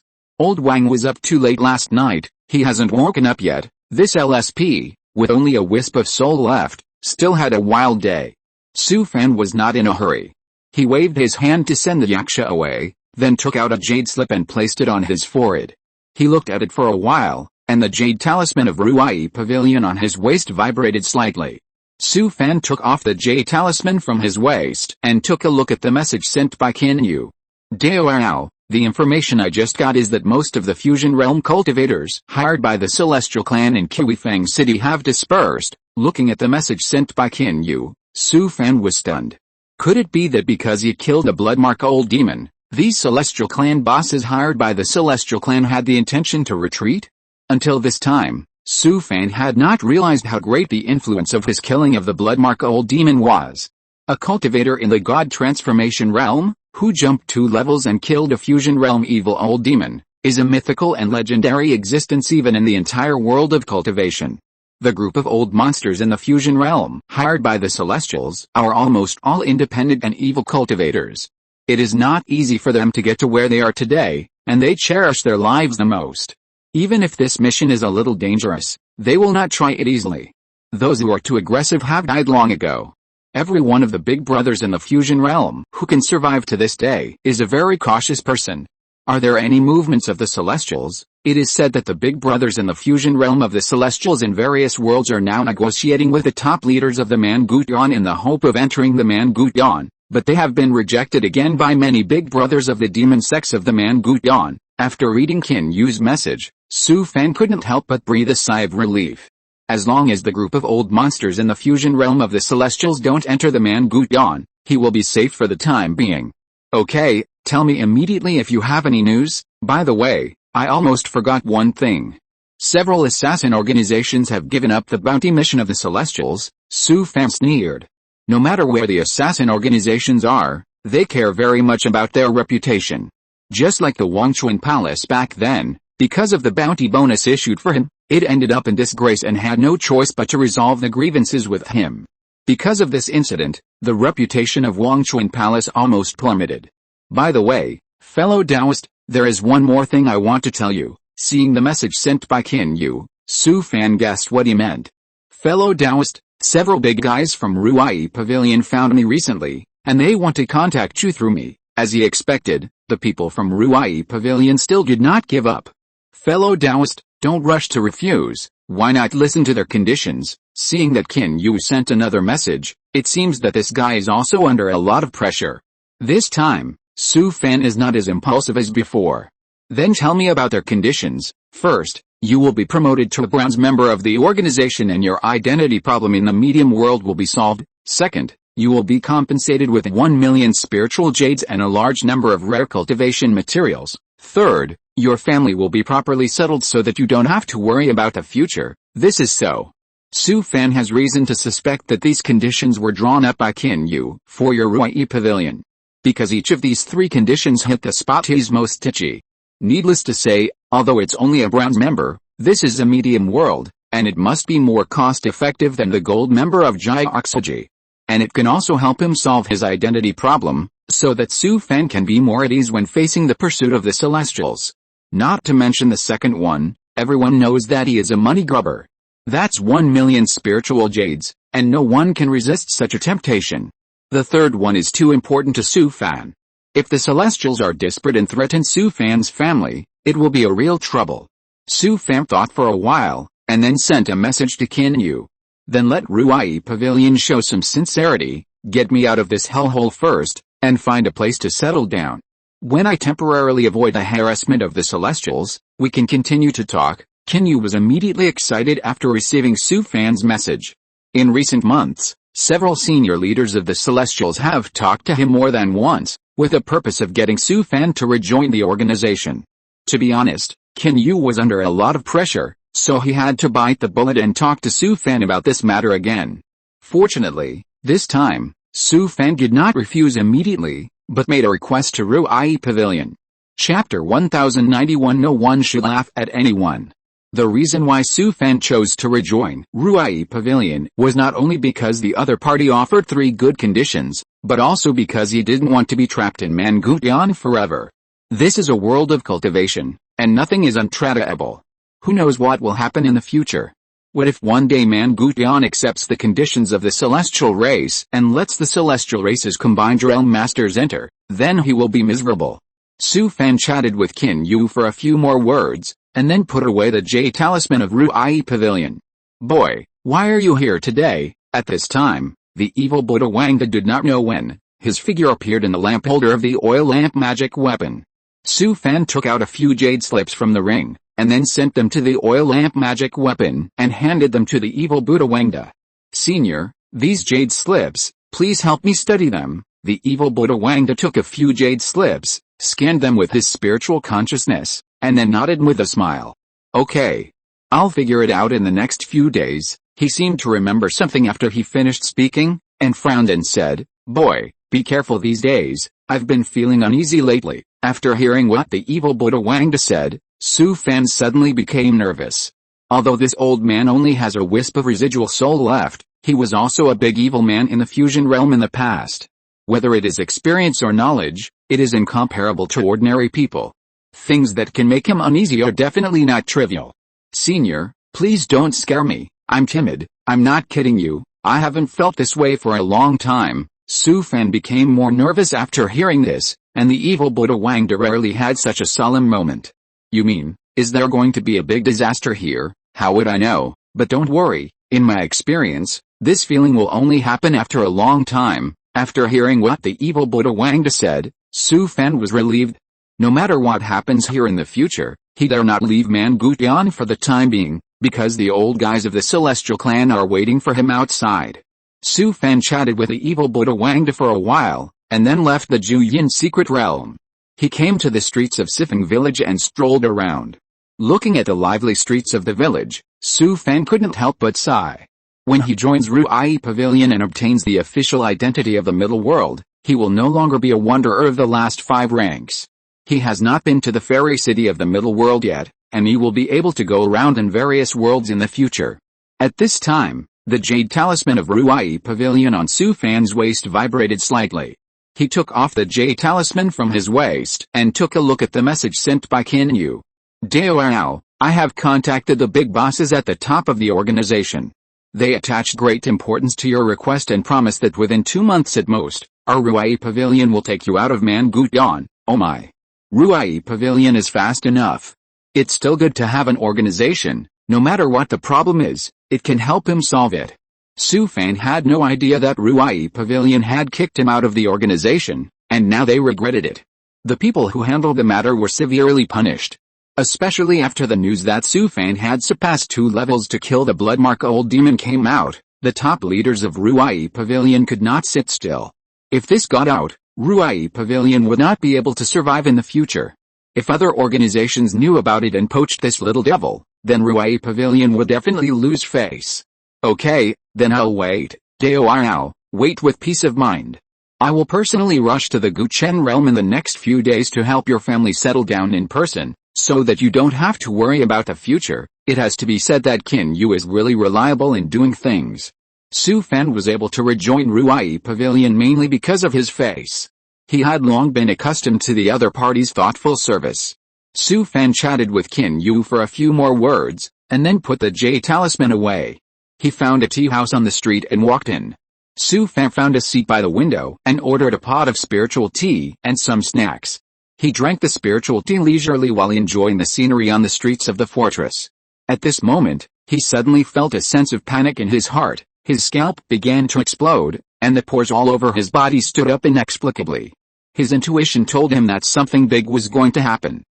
Old Wang was up too late last night, he hasn't woken up yet. This LSP, with only a wisp of soul left, still had a wild day. Su Fan was not in a hurry. He waved his hand to send the Yaksha away, then took out a jade slip and placed it on his forehead. He looked at it for a while, and the jade talisman of Ruai Pavilion on his waist vibrated slightly. Su Fan took off the jade talisman from his waist and took a look at the message sent by Qin Yu. Dao, the information I just got is that most of the fusion realm cultivators hired by the Celestial Clan in Qiwifeng City have dispersed. Looking at the message sent by Qin Yu, Su Fan was stunned. Could it be that because he killed a bloodmark old demon, these Celestial Clan bosses hired by the Celestial Clan had the intention to retreat? Until this time, Su Fan had not realized how great the influence of his killing of the bloodmark old demon was. A cultivator in the god transformation realm, who jumped 2 levels and killed a fusion realm evil old demon, is a mythical and legendary existence even in the entire world of cultivation. The group of old monsters in the fusion realm, hired by the Celestials, are almost all independent and evil cultivators. It is not easy for them to get to where they are today, and they cherish their lives the most. Even if this mission is a little dangerous, they will not try it easily. Those who are too aggressive have died long ago. Every one of the big brothers in the fusion realm who can survive to this day is a very cautious person. Are there any movements of the Celestials? It is said that the big brothers in the fusion realm of the Celestials in various worlds are now negotiating with the top leaders of the Mangutyan in the hope of entering the Mangutyan, but they have been rejected again by many big brothers of the demon sects of the Mangutyan. After reading Qin Yu's message, Su Fan couldn't help but breathe a sigh of relief. As long as the group of old monsters in the fusion realm of the Celestials don't enter the Mangutyan, he will be safe for the time being. Okay, tell me immediately if you have any news. By the way, I almost forgot one thing. Several assassin organizations have given up the bounty mission of the Celestials, Su Fan sneered. No matter where the assassin organizations are, they care very much about their reputation. Just like the Wangchuan Palace back then, because of the bounty bonus issued for him, it ended up in disgrace and had no choice but to resolve the grievances with him. Because of this incident, the reputation of Wangchuan Palace almost plummeted. By the way, fellow Taoist, there is one more thing I want to tell you. Seeing the message sent by Qin Yu, Su Fan guessed what he meant. Fellow Taoist, several big guys from Ruai Pavilion found me recently, and they want to contact you through me. As he expected, the people from Ruai Pavilion still did not give up. Fellow Taoist, don't rush to refuse. Why not listen to their conditions? Seeing that Qin Yu sent another message, it seems that this guy is also under a lot of pressure. This time, Su Fan is not as impulsive as before. Then tell me about their conditions. First, you will be promoted to a bronze member of the organization and your identity problem in the medium world will be solved. Second, you will be compensated with 1 million spiritual jades and a large number of rare cultivation materials. Third, your family will be properly settled so that you don't have to worry about the future. This is so. Su Fan has reason to suspect that these conditions were drawn up by Qin Yu for your Ruai Pavilion. Because each of these 3 conditions hit the spot he's most itchy. Needless to say, although it's only a bronze member, this is a medium world, and it must be more cost-effective than the gold member of Jioxiji. And it can also help him solve his identity problem, so that Su Fan can be more at ease when facing the pursuit of the Celestials. Not to mention the second one, everyone knows that he is a money grubber. That's 1 million spiritual jades, and no one can resist such a temptation. The third one is too important to Su Fan. If the Celestials are desperate and threaten Su Fan's family, it will be a real trouble. Su Fan thought for a while, and then sent a message to Qin Yu. Then let Ruai Pavilion show some sincerity, get me out of this hellhole first, and find a place to settle down. When I temporarily avoid the harassment of the Celestials, we can continue to talk. Qin Yu was immediately excited after receiving Su Fan's message. In recent months, several senior leaders of the Celestials have talked to him more than once, with the purpose of getting Su Fan to rejoin the organization. To be honest, Qin Yu was under a lot of pressure, so he had to bite the bullet and talk to Su Fan about this matter again. Fortunately, this time, Su Fan did not refuse immediately, but made a request to Ruai Pavilion. Chapter 1091 No one should laugh at anyone. The reason why Su Fan chose to rejoin Ruai Pavilion was not only because the other party offered 3 good conditions, but also because he didn't want to be trapped in Mangutyan forever. This is a world of cultivation, and nothing is untradeable. Who knows what will happen in the future? What if one day Mangutyan accepts the conditions of the celestial race and lets the celestial race's combined realm masters enter? Then he will be miserable. Su Fan chatted with Qin Yu for a few more words, and then put away the Jade Talisman of Ruai Pavilion. Boy, why are you here today? At this time, the evil Buddha Wangda did not know when his figure appeared in the lamp holder of the oil lamp magic weapon. Su Fan took out a few jade slips from the ring, and then sent them to the oil lamp magic weapon and handed them to the evil Buddha Wangda. Senior, these jade slips, please help me study them. The evil Buddha Wangda took a few jade slips, scanned them with his spiritual consciousness, and then nodded with a smile. Okay. I'll figure it out in the next few days. He seemed to remember something after he finished speaking, and frowned and said, "Boy, be careful these days, I've been feeling uneasy lately." After hearing what the evil Buddha Wangda said, Su Fan suddenly became nervous. Although this old man only has a wisp of residual soul left, he was also a big evil man in the fusion realm in the past. Whether it is experience or knowledge, it is incomparable to ordinary people. Things that can make him uneasy are definitely not trivial. "Senior, please don't scare me, I'm timid, I'm not kidding you, I haven't felt this way for a long time." Su Fan became more nervous after hearing this, and the evil Buddha Wangda rarely had such a solemn moment. "You mean, is there going to be a big disaster here? How would I know? But don't worry, in my experience, this feeling will only happen after a long time." After hearing what the evil Buddha Wangda said, Su Fan was relieved. No matter what happens here in the future, he dare not leave Mangutian for the time being, because the old guys of the Celestial Clan are waiting for him outside. Su Fan chatted with the evil Buddha Wangda for a while, and then left the Juyin secret realm. He came to the streets of Sifeng village and strolled around. Looking at the lively streets of the village, Su Fan couldn't help but sigh. When he joins Ruai Pavilion and obtains the official identity of the middle world, he will no longer be a wanderer of the last 5 ranks. He has not been to the fairy city of the middle world yet, and he will be able to go around in various worlds in the future. At this time, the jade talisman of Ruai Pavilion on Su Fan's waist vibrated slightly. He took off the jade talisman from his waist and took a look at the message sent by Qin Yu. "Devours, I have contacted the big bosses at the top of the organization. They attached great importance to your request and promised that within 2 months at most, our Ruai Pavilion will take you out of Mangutian." "Oh my. Ruai Pavilion is fast enough. It's still good to have an organization, no matter what the problem is, it can help him solve it." Su Fan had no idea that Ruai Pavilion had kicked him out of the organization, and now they regretted it. The people who handled the matter were severely punished. Especially after the news that Su Fan had surpassed 2 levels to kill the Bloodmark old demon came out, the top leaders of Ruai Pavilion could not sit still. If this got out, Ruai Pavilion would not be able to survive in the future. If other organizations knew about it and poached this little devil, then Ruai Pavilion would definitely lose face. "Okay, then I'll wait. Devours, wait with peace of mind. I will personally rush to the Guchen realm in the next few days to help your family settle down in person, so that you don't have to worry about the future." It has to be said that Qin Yu is really reliable in doing things. Su Fan was able to rejoin Ruai Pavilion mainly because of his face. He had long been accustomed to the other party's thoughtful service. Su Fan chatted with Qin Yu for a few more words, and then put the jade talisman away. He found a tea house on the street and walked in. Su Fan found a seat by the window and ordered a pot of spiritual tea and some snacks. He drank the spiritual tea leisurely while enjoying the scenery on the streets of the fortress. At this moment, he suddenly felt a sense of panic in his heart. His scalp began to explode, and the pores all over his body stood up inexplicably. His intuition told him that something big was going to happen.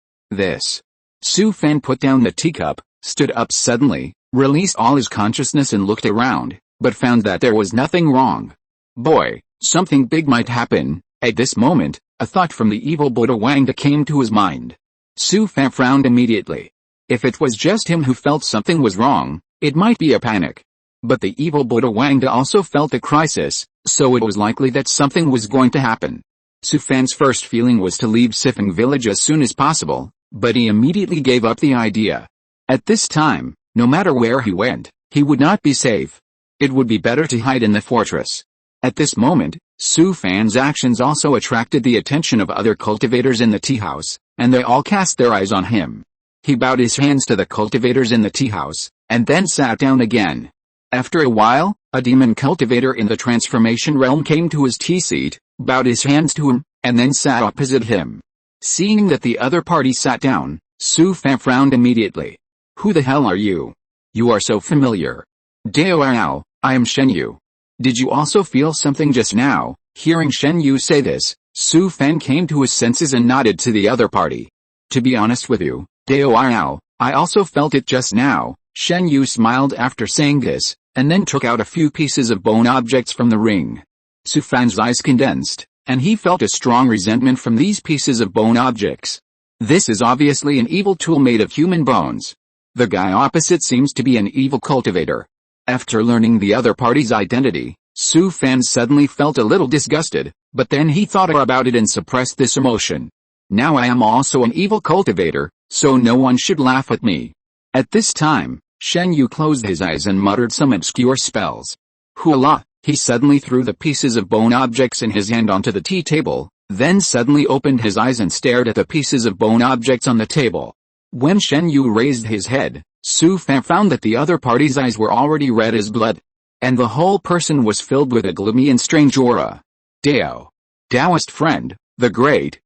Su Fan put down the teacup, stood up suddenly, released all his consciousness and looked around, but found that there was nothing wrong. Boy, something big might happen. At this moment, a thought from the evil Buddha Wangda came to his mind. Su Fan frowned immediately. If it was just him who felt something was wrong, it might be a panic. But the evil Buddha Wangda also felt a crisis, so it was likely that something was going to happen. Su Fan's first feeling was to leave Sifeng village as soon as possible, but he immediately gave up the idea. At this time, no matter where he went, he would not be safe. It would be better to hide in the fortress. At this moment, Su Fan's actions also attracted the attention of other cultivators in the tea house, and they all cast their eyes on him. He bowed his hands to the cultivators in the tea house, and then sat down again. After a while, a demon cultivator in the transformation realm came to his tea seat, bowed his hands to him, and then sat opposite him. Seeing that the other party sat down, Su Fan frowned immediately. "Who the hell are you? You are so familiar." "Devours, I am Shen Yu. Did you also feel something just now?" Hearing Shen Yu say this, Su Fan came to his senses and nodded to the other party. "To be honest with you, Devours, I also felt it just now." Shen Yu smiled after saying this, and then took out a few pieces of bone objects from the ring. Su Fan's eyes condensed, and he felt a strong resentment from these pieces of bone objects. This is obviously an evil tool made of human bones. The guy opposite seems to be an evil cultivator. After learning the other party's identity, Su Fan suddenly felt a little disgusted, but then he thought about it and suppressed this emotion. Now I am also an evil cultivator, so no one should laugh at me. At this time, Shen Yu closed his eyes and muttered some obscure spells. Hoolah! He suddenly threw the pieces of bone objects in his hand onto the tea table, then suddenly opened his eyes and stared at the pieces of bone objects on the table. When Shen Yu raised his head, Su Fan found that the other party's eyes were already red as blood, and the whole person was filled with a gloomy and strange aura. Dao. Taoist friend, the great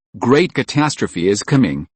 catastrophe is coming.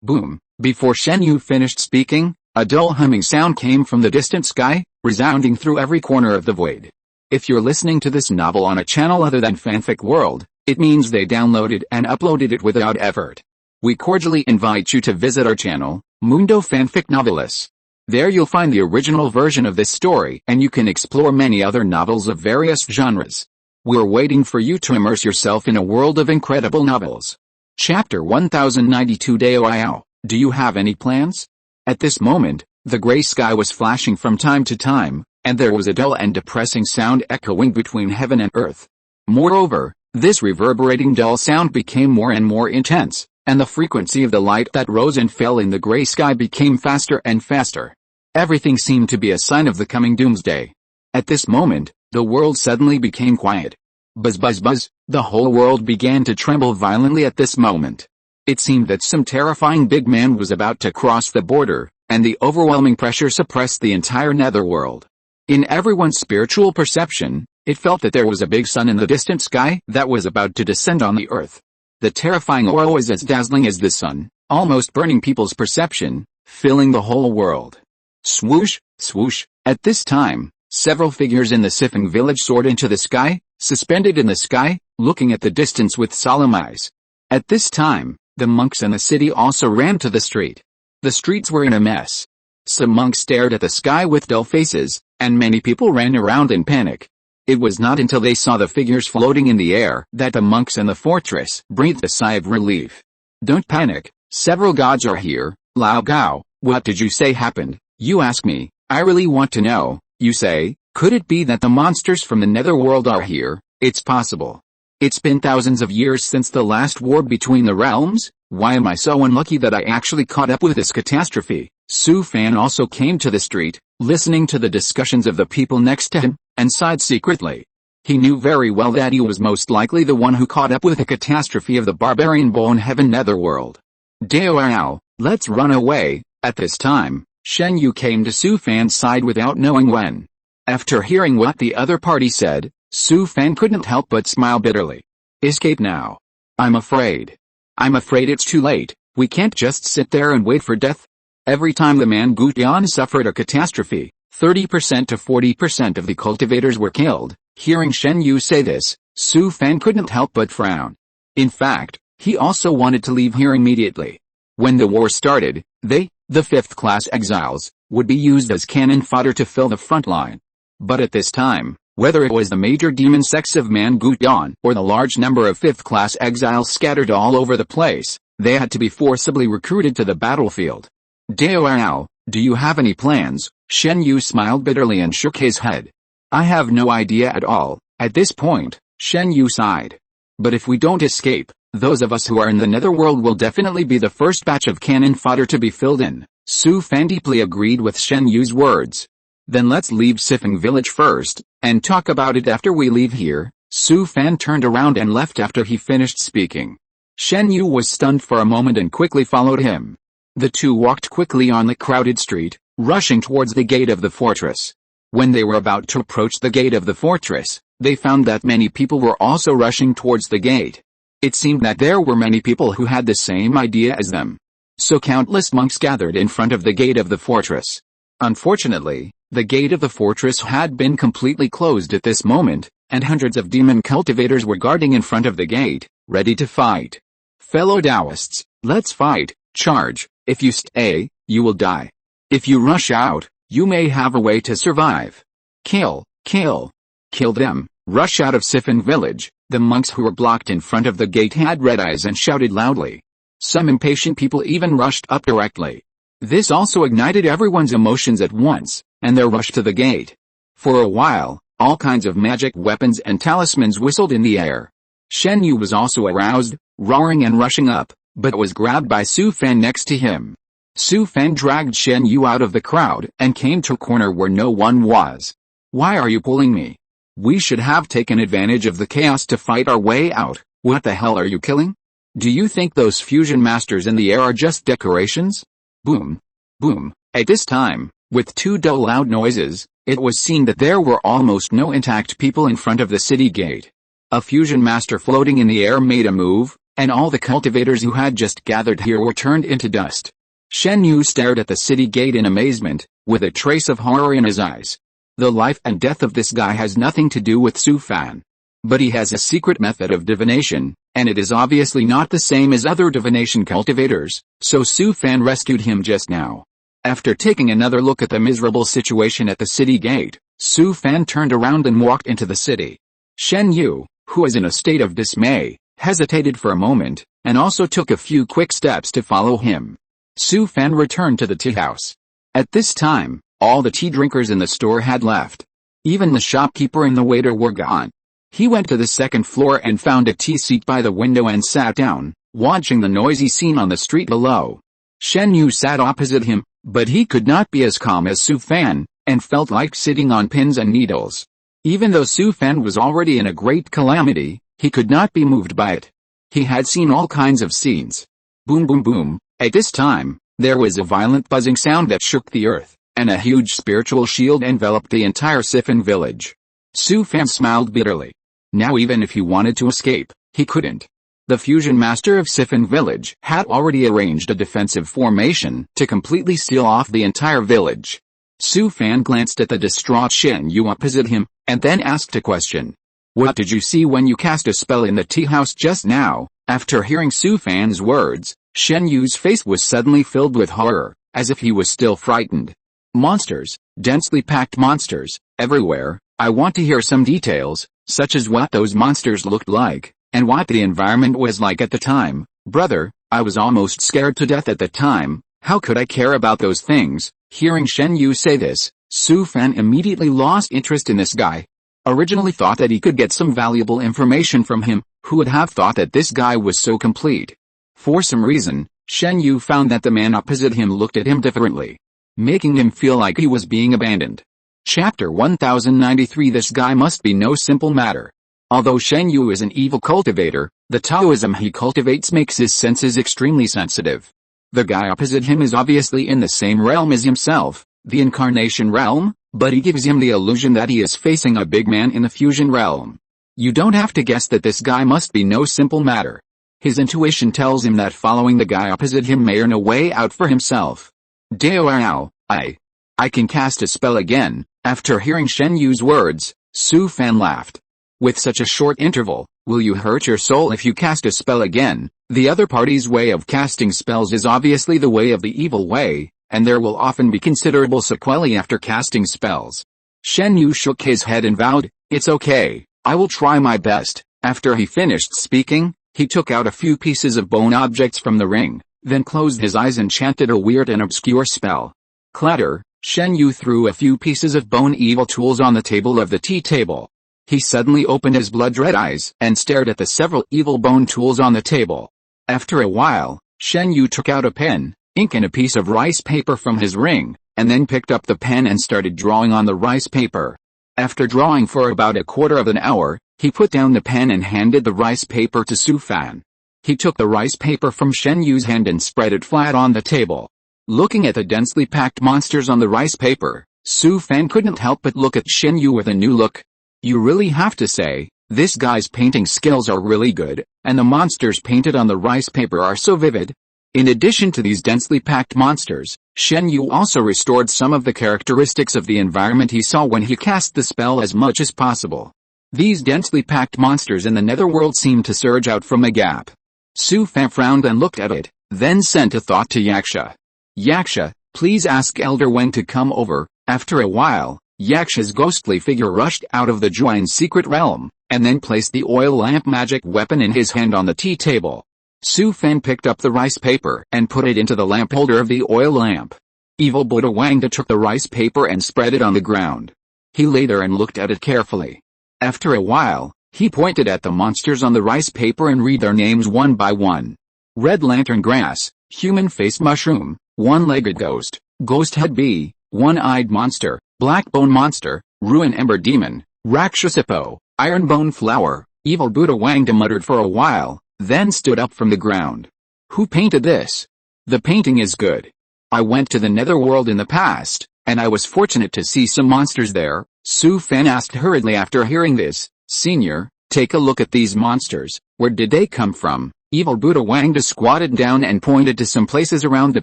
Boom. Before Shen Yu finished speaking, a dull humming sound came from the distant sky, resounding through every corner of the void. If you're listening to this novel on a channel other than Fanfic World, it means they downloaded and uploaded it without effort. We cordially invite you to visit our channel, Mundo Fanfic Novelis. There you'll find the original version of this story and you can explore many other novels of various genres. We're waiting for you to immerse yourself in a world of incredible novels. Chapter 1092 Dao. Do you have any plans? At this moment, the gray sky was flashing from time to time, and there was a dull and depressing sound echoing between heaven and earth. Moreover, this reverberating dull sound became more and more intense, and the frequency of the light that rose and fell in the gray sky became faster and faster. Everything seemed to be a sign of the coming doomsday. At this moment, the world suddenly became quiet. Buzz buzz buzz, the whole world began to tremble violently at this moment. It seemed that some terrifying big man was about to cross the border, and the overwhelming pressure suppressed the entire netherworld. In everyone's spiritual perception, it felt that there was a big sun in the distant sky that was about to descend on the earth. The terrifying aura was as dazzling as the sun, almost burning people's perception, filling the whole world. Swoosh, swoosh. At this time, several figures in the Sifeng village soared into the sky, suspended in the sky, looking at the distance with solemn eyes. At this time, the monks in the city also ran to the street. The streets were in a mess. Some monks stared at the sky with dull faces, and many people ran around in panic. It was not until they saw the figures floating in the air that the monks in the fortress breathed a sigh of relief. Don't panic, several gods are here. Lao Gao, what did you say happened? You ask me, I really want to know. You say, could it be that the monsters from the netherworld are here? It's possible. It's been thousands of years since the last war between the realms. Why am I so unlucky that I actually caught up with this catastrophe? Su Fan also came to the street, listening to the discussions of the people next to him, and sighed secretly. He knew very well that he was most likely the one who caught up with the catastrophe of the barbarian bone heaven netherworld. Dao, let's run away. At this time, Shen Yu came to Su Fan's side without knowing when. After hearing what the other party said, Su Fan couldn't help but smile bitterly. Escape now. I'm afraid it's too late. We can't just sit there and wait for death. Every time the man Gutian suffered a catastrophe, 30% to 40% of the cultivators were killed. Hearing Shen Yu say this, Su Fan couldn't help but frown. In fact, he also wanted to leave here immediately. When the war started, they, the 5th-class exiles, would be used as cannon fodder to fill the front line. But at this time, whether it was the major demon sects of Mangutian or the large number of 5th-class exiles scattered all over the place, they had to be forcibly recruited to the battlefield. Dao, do you have any plans? Shen Yu smiled bitterly and shook his head. I have no idea at all. At this point, Shen Yu sighed. But if we don't escape, those of us who are in the netherworld will definitely be the first batch of cannon fodder to be filled in. Su Fan deeply agreed with Shen Yu's words. Then let's leave Sifeng village first, and talk about it after we leave here. Su Fan turned around and left after he finished speaking. Shen Yu was stunned for a moment and quickly followed him. The two walked quickly on the crowded street, rushing towards the gate of the fortress. When they were about to approach the gate of the fortress, they found that many people were also rushing towards the gate. It seemed that there were many people who had the same idea as them. So countless monks gathered in front of the gate of the fortress. Unfortunately, the gate of the fortress had been completely closed at this moment, and hundreds of demon cultivators were guarding in front of the gate, ready to fight. Fellow Taoists, let's fight, charge. If you stay, you will die. If you rush out, you may have a way to survive. Kill them. Rush out of Sifeng village. The monks who were blocked in front of the gate had red eyes and shouted loudly. Some impatient people even rushed up directly. This also ignited everyone's emotions at once, and they rushed to the gate. For a while, all kinds of magic weapons and talismans whistled in the air. Shen Yu was also aroused, roaring and rushing up, but was grabbed by Su Fan next to him. Su Fan dragged Shen Yu out of the crowd and came to a corner where no one was. "Why are you pulling me? We should have taken advantage of the chaos to fight our way out. What the hell are you killing? Do you think those fusion masters in the air are just decorations?" Boom. Boom. At this time, with two dull loud noises, it was seen that there were almost no intact people in front of the city gate. A fusion master floating in the air made a move, and all the cultivators who had just gathered here were turned into dust. Shen Yu stared at the city gate in amazement, with a trace of horror in his eyes. The life and death of this guy has nothing to do with Su Fan. But he has a secret method of divination, and it is obviously not the same as other divination cultivators, so Su Fan rescued him just now. After taking another look at the miserable situation at the city gate, Su Fan turned around and walked into the city. Shen Yu, who was in a state of dismay, hesitated for a moment, and also took a few quick steps to follow him. Su Fan returned to the tea house. At this time, all the tea drinkers in the store had left. Even the shopkeeper and the waiter were gone. He went to the second floor and found a tea seat by the window and sat down, watching the noisy scene on the street below. Shen Yu sat opposite him, but he could not be as calm as Su Fan, and felt like sitting on pins and needles. Even though Su Fan was already in a great calamity, he could not be moved by it. He had seen all kinds of scenes. Boom boom boom. At this time, there was a violent buzzing sound that shook the earth, and a huge spiritual shield enveloped the entire Sifan village. Su Fan smiled bitterly. Now even if he wanted to escape, he couldn't. The fusion master of Sifan village had already arranged a defensive formation to completely seal off the entire village. Su Fan glanced at the distraught Shen Yu opposite him, and then asked a question. "What did you see when you cast a spell in the tea house just now?" After hearing Su Fan's words, Shen Yu's face was suddenly filled with horror, as if he was still frightened. "Monsters, densely packed monsters, everywhere. I want to hear some details, such as what those monsters looked like, and what the environment was like at the time. Brother, I was almost scared to death at the time. How could I care about those things?" Hearing Shen Yu say this, Su Fan immediately lost interest in this guy. Originally thought that he could get some valuable information from him, who would have thought that this guy was so complete. For some reason, Shen Yu found that the man opposite him looked at him differently, making him feel like he was being abandoned. Chapter 1093. This guy must be no simple matter. Although Shen Yu is an evil cultivator, the Taoism he cultivates makes his senses extremely sensitive. The guy opposite him is obviously in the same realm as himself, the incarnation realm, but he gives him the illusion that he is facing a big man in the fusion realm. You don't have to guess that this guy must be no simple matter. His intuition tells him that following the guy opposite him may earn a way out for himself. Devours, I can cast a spell again. After hearing Shen Yu's words, Su Fan laughed. With such a short interval, will you hurt your soul if you cast a spell again? The other party's way of casting spells is obviously the way of the evil way, and there will often be considerable sequelae after casting spells. Shen Yu shook his head and vowed, "It's okay, I will try my best." After he finished speaking, he took out a few pieces of bone objects from the ring, then closed his eyes and chanted a weird and obscure spell. Clatter, Shen Yu threw a few pieces of bone evil tools on the table of the tea table. He suddenly opened his blood-red eyes and stared at the several evil bone tools on the table. After a while, Shen Yu took out a pen, ink and a piece of rice paper from his ring, and then picked up the pen and started drawing on the rice paper. After drawing for about a quarter of an hour, he put down the pen and handed the rice paper to Su Fan. He took the rice paper from Shen Yu's hand and spread it flat on the table. Looking at the densely packed monsters on the rice paper, Su Fan couldn't help but look at Shen Yu with a new look. You really have to say, this guy's painting skills are really good, and the monsters painted on the rice paper are so vivid. In addition to these densely packed monsters, Shen Yu also restored some of the characteristics of the environment he saw when he cast the spell as much as possible. These densely packed monsters in the netherworld seemed to surge out from a gap. Su Fan frowned and looked at it, then sent a thought to Yaksha. "Yaksha, please ask Elder Wen to come over." After a while, Yaksha's ghostly figure rushed out of the Juan's secret realm, and then placed the oil lamp magic weapon in his hand on the tea table. Su Fan picked up the rice paper and put it into the lamp holder of the oil lamp. Evil Buddha Wangda took the rice paper and spread it on the ground. He lay there and looked at it carefully. After a while, he pointed at the monsters on the rice paper and read their names one by one. Red Lantern Grass, Human Face Mushroom, One-Legged Ghost, Ghost Head Bee, One-Eyed Monster, Black Bone Monster, Ruin Ember Demon, Rakshasipo, Iron Bone Flower. Evil Buddha Wangda muttered for a while, then stood up from the ground. Who painted this? The painting is good. I went to the netherworld in the past, and I was fortunate to see some monsters there. Su Fan asked hurriedly after hearing this. Senior, take a look at these monsters. Where did they come from? Evil Buddha Wangda squatted down and pointed to some places around the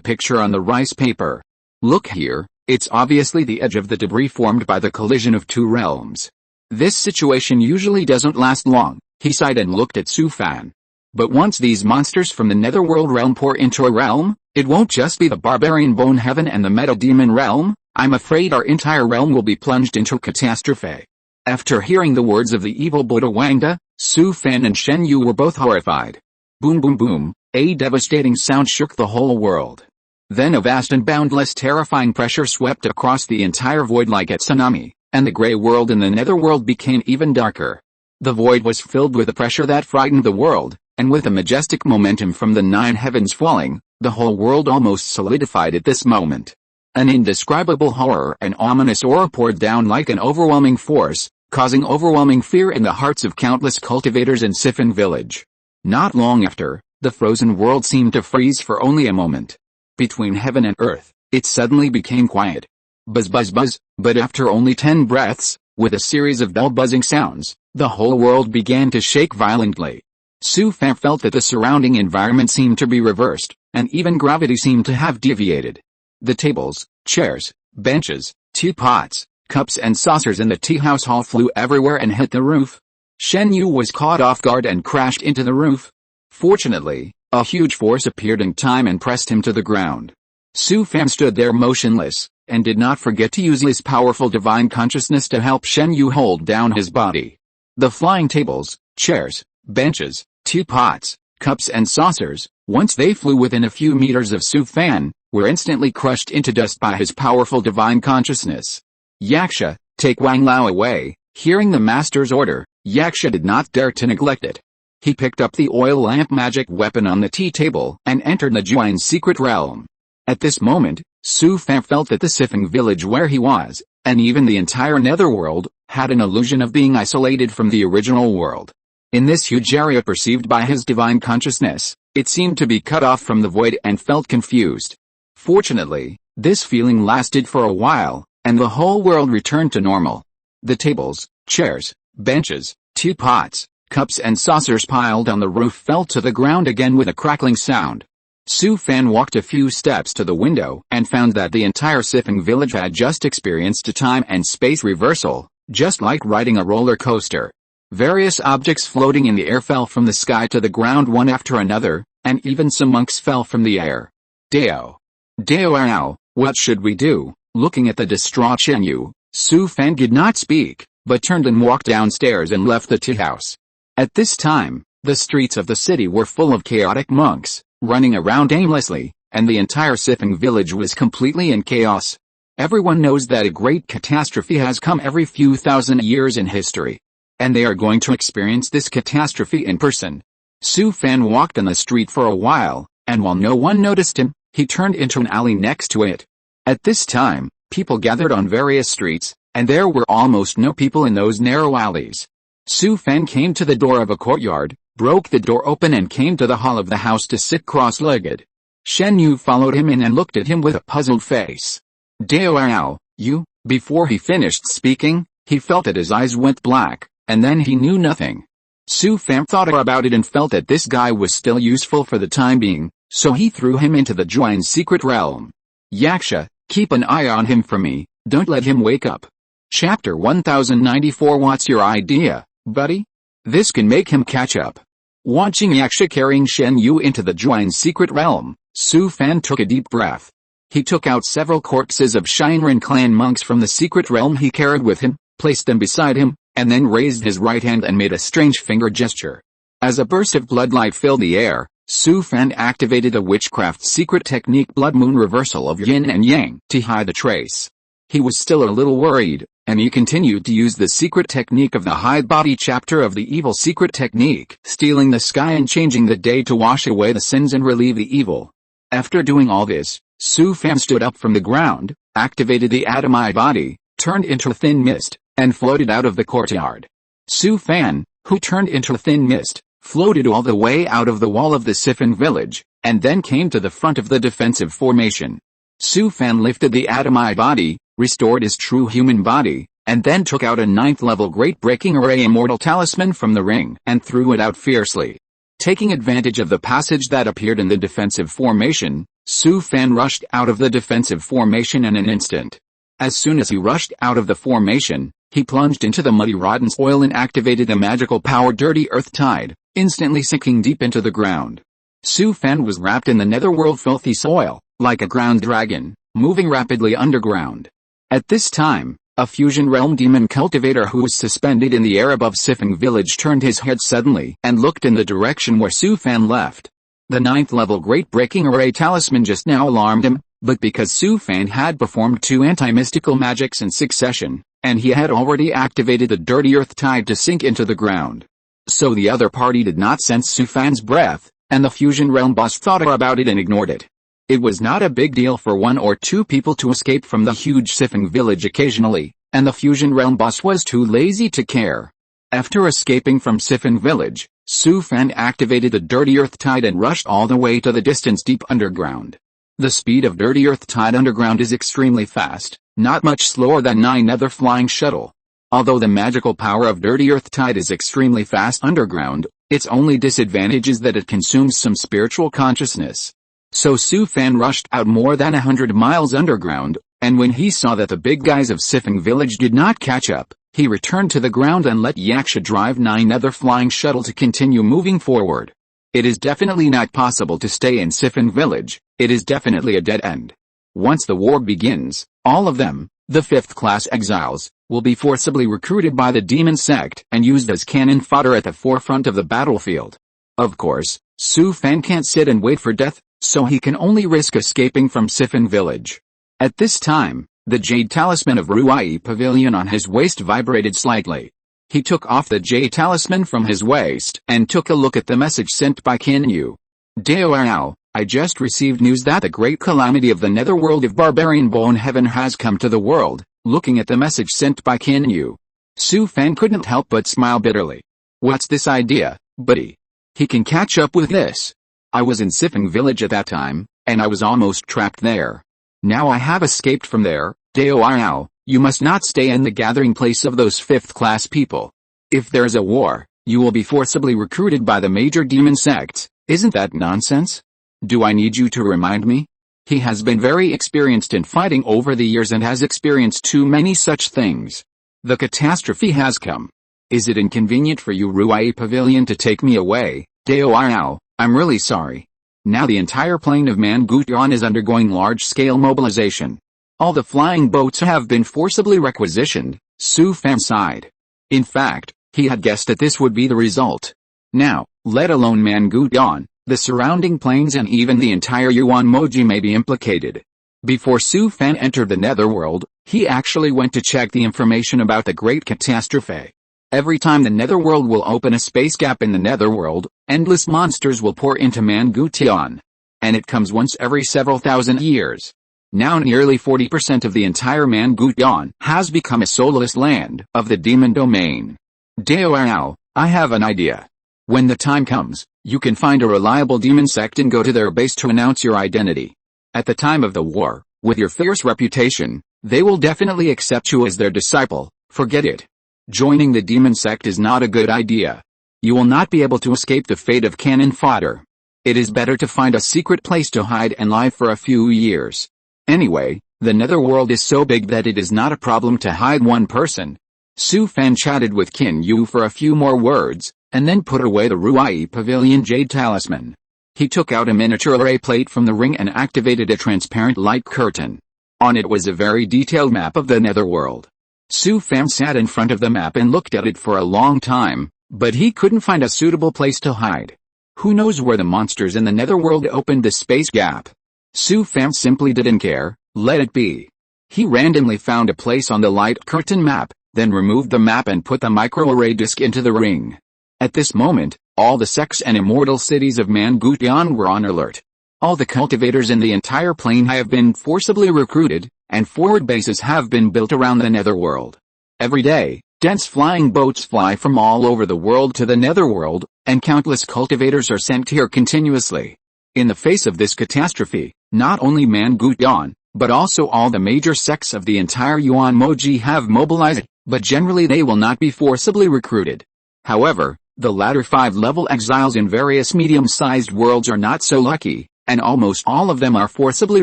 picture on the rice paper. Look here, it's obviously the edge of the debris formed by the collision of two realms. This situation usually doesn't last long, he sighed and looked at Su Fan. But once these monsters from the netherworld realm pour into a realm, it won't just be the barbarian bone heaven and the meta demon realm. I'm afraid our entire realm will be plunged into catastrophe. After hearing the words of the evil Buddha Wangda, Su Fan and Shen Yu were both horrified. Boom boom boom, a devastating sound shook the whole world. Then a vast and boundless terrifying pressure swept across the entire void like a tsunami, and the gray world in the netherworld became even darker. The void was filled with a pressure that frightened the world, and with a majestic momentum from the 9 heavens falling, the whole world almost solidified at this moment. An indescribable horror and ominous aura poured down like an overwhelming force, causing overwhelming fear in the hearts of countless cultivators in Sifan village. Not long after, the frozen world seemed to freeze for only a moment. Between heaven and earth, it suddenly became quiet. Buzz buzz buzz, but after only 10 breaths, with a series of dull buzzing sounds, the whole world began to shake violently. Su Fan felt that the surrounding environment seemed to be reversed, and even gravity seemed to have deviated. The tables, chairs, benches, teapots, cups and saucers in the tea house hall flew everywhere and hit the roof. Shen Yu was caught off guard and crashed into the roof. Fortunately, a huge force appeared in time and pressed him to the ground. Su Fan stood there motionless, and did not forget to use his powerful divine consciousness to help Shen Yu hold down his body. The flying tables, chairs, benches, teapots, cups and saucers, once they flew within a few meters of Su Fan, were instantly crushed into dust by his powerful divine consciousness. Yaksha, take Wang Lao away. Hearing the master's order, Yaksha did not dare to neglect it. He picked up the oil lamp magic weapon on the tea table and entered the Juan's secret realm. At this moment, Su Fan felt that the Sifan village where he was, and even the entire netherworld, had an illusion of being isolated from the original world. In this huge area perceived by his divine consciousness, it seemed to be cut off from the void and felt confused. Fortunately, this feeling lasted for a while, and the whole world returned to normal. The tables, chairs, benches, teapots, cups and saucers piled on the roof fell to the ground again with a crackling sound. Su Fan walked a few steps to the window and found that the entire Sifan village had just experienced a time and space reversal, just like riding a roller coaster. Various objects floating in the air fell from the sky to the ground one after another, and even some monks fell from the air. Deo now, what should we do? Looking at the distraught Shen Yu, Su Fan did not speak, but turned and walked downstairs and left the tea house. At this time, the streets of the city were full of chaotic monks, running around aimlessly, and the entire Sifan village was completely in chaos. Everyone knows that a great catastrophe has come every few thousand years in history. And they are going to experience this catastrophe in person. Su Fan walked on the street for a while, and while no one noticed him, he turned into an alley next to it. At this time, people gathered on various streets, and there were almost no people in those narrow alleys. Su Fan came to the door of a courtyard, broke the door open and came to the hall of the house to sit cross-legged. Shen Yu followed him in and looked at him with a puzzled face. Deo, you? Before he finished speaking, he felt that his eyes went black, and then he knew nothing. Su Fan thought about it and felt that this guy was still useful for the time being, so he threw him into the Juan's secret realm. Yaksha, keep an eye on him for me, don't let him wake up. Chapter 1094. What's your idea, buddy? This can make him catch up. Watching Yaksha carrying Shen Yu into the Juan's secret realm, Su Fan took a deep breath. He took out several corpses of Shinran clan monks from the secret realm he carried with him, placed them beside him, and then raised his right hand and made a strange finger gesture. As a burst of bloodlight filled the air, Su Fan activated the witchcraft's secret technique blood moon reversal of yin and yang to hide the trace. He was still a little worried, and he continued to use the secret technique of the hide body chapter of the evil secret technique, stealing the sky and changing the day to wash away the sins and relieve the evil. After doing all this, Su Fan stood up from the ground, activated the atomic body, turned into a thin mist, and floated out of the courtyard. Su Fan, who turned into a thin mist, floated all the way out of the wall of the Siphon village, and then came to the front of the defensive formation. Su Fan lifted the atomic body, restored his true human body, and then took out a 9th-level Great Breaking Array Immortal Talisman from the ring and threw it out fiercely. Taking advantage of the passage that appeared in the defensive formation, Su Fan rushed out of the defensive formation in an instant. As soon as he rushed out of the formation, he plunged into the muddy rotten soil and activated the magical power Dirty Earth Tide, instantly sinking deep into the ground. Su Fan was wrapped in the netherworld filthy soil, like a ground dragon, moving rapidly underground. At this time, a fusion realm demon cultivator who was suspended in the air above Siphon village turned his head suddenly and looked in the direction where Su Fan left. The 9th-level Great Breaking Array Talisman just now alarmed him, but because Su Fan had performed 2 anti-mystical magics in succession, and he had already activated the Dirty Earth Tide to sink into the ground. So the other party did not sense Su Fan's breath, and the fusion realm boss thought about it and ignored it. It was not a big deal for 1 or 2 people to escape from the huge Siphon village occasionally, and the fusion realm boss was too lazy to care. After escaping from Siphon village, Su Fan activated the Dirty Earth Tide and rushed all the way to the distance deep underground. The speed of Dirty Earth Tide underground is extremely fast, not much slower than 9 other flying shuttle. Although the magical power of Dirty Earth Tide is extremely fast underground, its only disadvantage is that it consumes some spiritual consciousness. So Su Fan rushed out more than 100 miles underground, and when he saw that the big guys of Siphon village did not catch up, he returned to the ground and let Yaksha drive 9 other flying shuttle to continue moving forward. It is definitely not possible to stay in Siphon village, it is definitely a dead end. Once the war begins, all of them, the 5th-class exiles, will be forcibly recruited by the demon sect and used as cannon fodder at the forefront of the battlefield. Of course, Su Fan can't sit and wait for death, so he can only risk escaping from Siphon village. At this time, the jade talisman of Ruai Pavilion on his waist vibrated slightly. He took off the jade talisman from his waist and took a look at the message sent by Kinyu. Devours, I just received news that the great calamity of the netherworld of barbarian bone heaven has come to the world. Looking at the message sent by Kinyu, Su Fan couldn't help but smile bitterly. What's this idea, buddy? He can catch up with this. I was in Siphon village at that time, and I was almost trapped there. Now I have escaped from there. Devours, you must not stay in the gathering place of those 5th-class people. If there's a war, you will be forcibly recruited by the major demon sects. Isn't that nonsense? Do I need you to remind me? He has been very experienced in fighting over the years and has experienced too many such things. The catastrophe has come. Is it inconvenient for you Ruai Pavilion to take me away? Devours, I'm really sorry. Now the entire plain of Mangutian is undergoing large-scale mobilization. All the flying boats have been forcibly requisitioned, Su Fan sighed. In fact, he had guessed that this would be the result. Now, let alone Mangutian, the surrounding plains and even the entire Yuan Moji may be implicated. Before Su Fan entered the netherworld, he actually went to check the information about the great catastrophe. Every time the netherworld will open a space gap in the netherworld, endless monsters will pour into Mangutian. And it comes once every several thousand years. Now nearly 40% of the entire Mangutian has become a soulless land of the demon domain. Devours, I have an idea. When the time comes, you can find a reliable demon sect and go to their base to announce your identity. At the time of the war, with your fierce reputation, they will definitely accept you as their disciple. Forget it. Joining the demon sect is not a good idea. You will not be able to escape the fate of cannon fodder. It is better to find a secret place to hide and live for a few years. Anyway, the netherworld is so big that it is not a problem to hide one person. Su Fan chatted with Kinyu for a few more words, and then put away the Ruai Pavilion jade talisman. He took out a miniature array plate from the ring and activated a transparent light curtain. On it was a very detailed map of the netherworld. Su Fan sat in front of the map and looked at it for a long time, but he couldn't find a suitable place to hide. Who knows where the monsters in the netherworld opened the space gap? Su Fan simply didn't care, let it be. He randomly found a place on the light curtain map, then removed the map and put the microarray disk into the ring. At this moment, all the sects and immortal cities of Mangutian were on alert. All the cultivators in the entire plane have been forcibly recruited, and forward bases have been built around the netherworld. Every day, dense flying boats fly from all over the world to the netherworld, and countless cultivators are sent here continuously. In the face of this catastrophe, not only Mangutian, but also all the major sects of the entire Yuan Moji have mobilized, but generally they will not be forcibly recruited. However, the latter 5-level exiles in various medium-sized worlds are not so lucky, and almost all of them are forcibly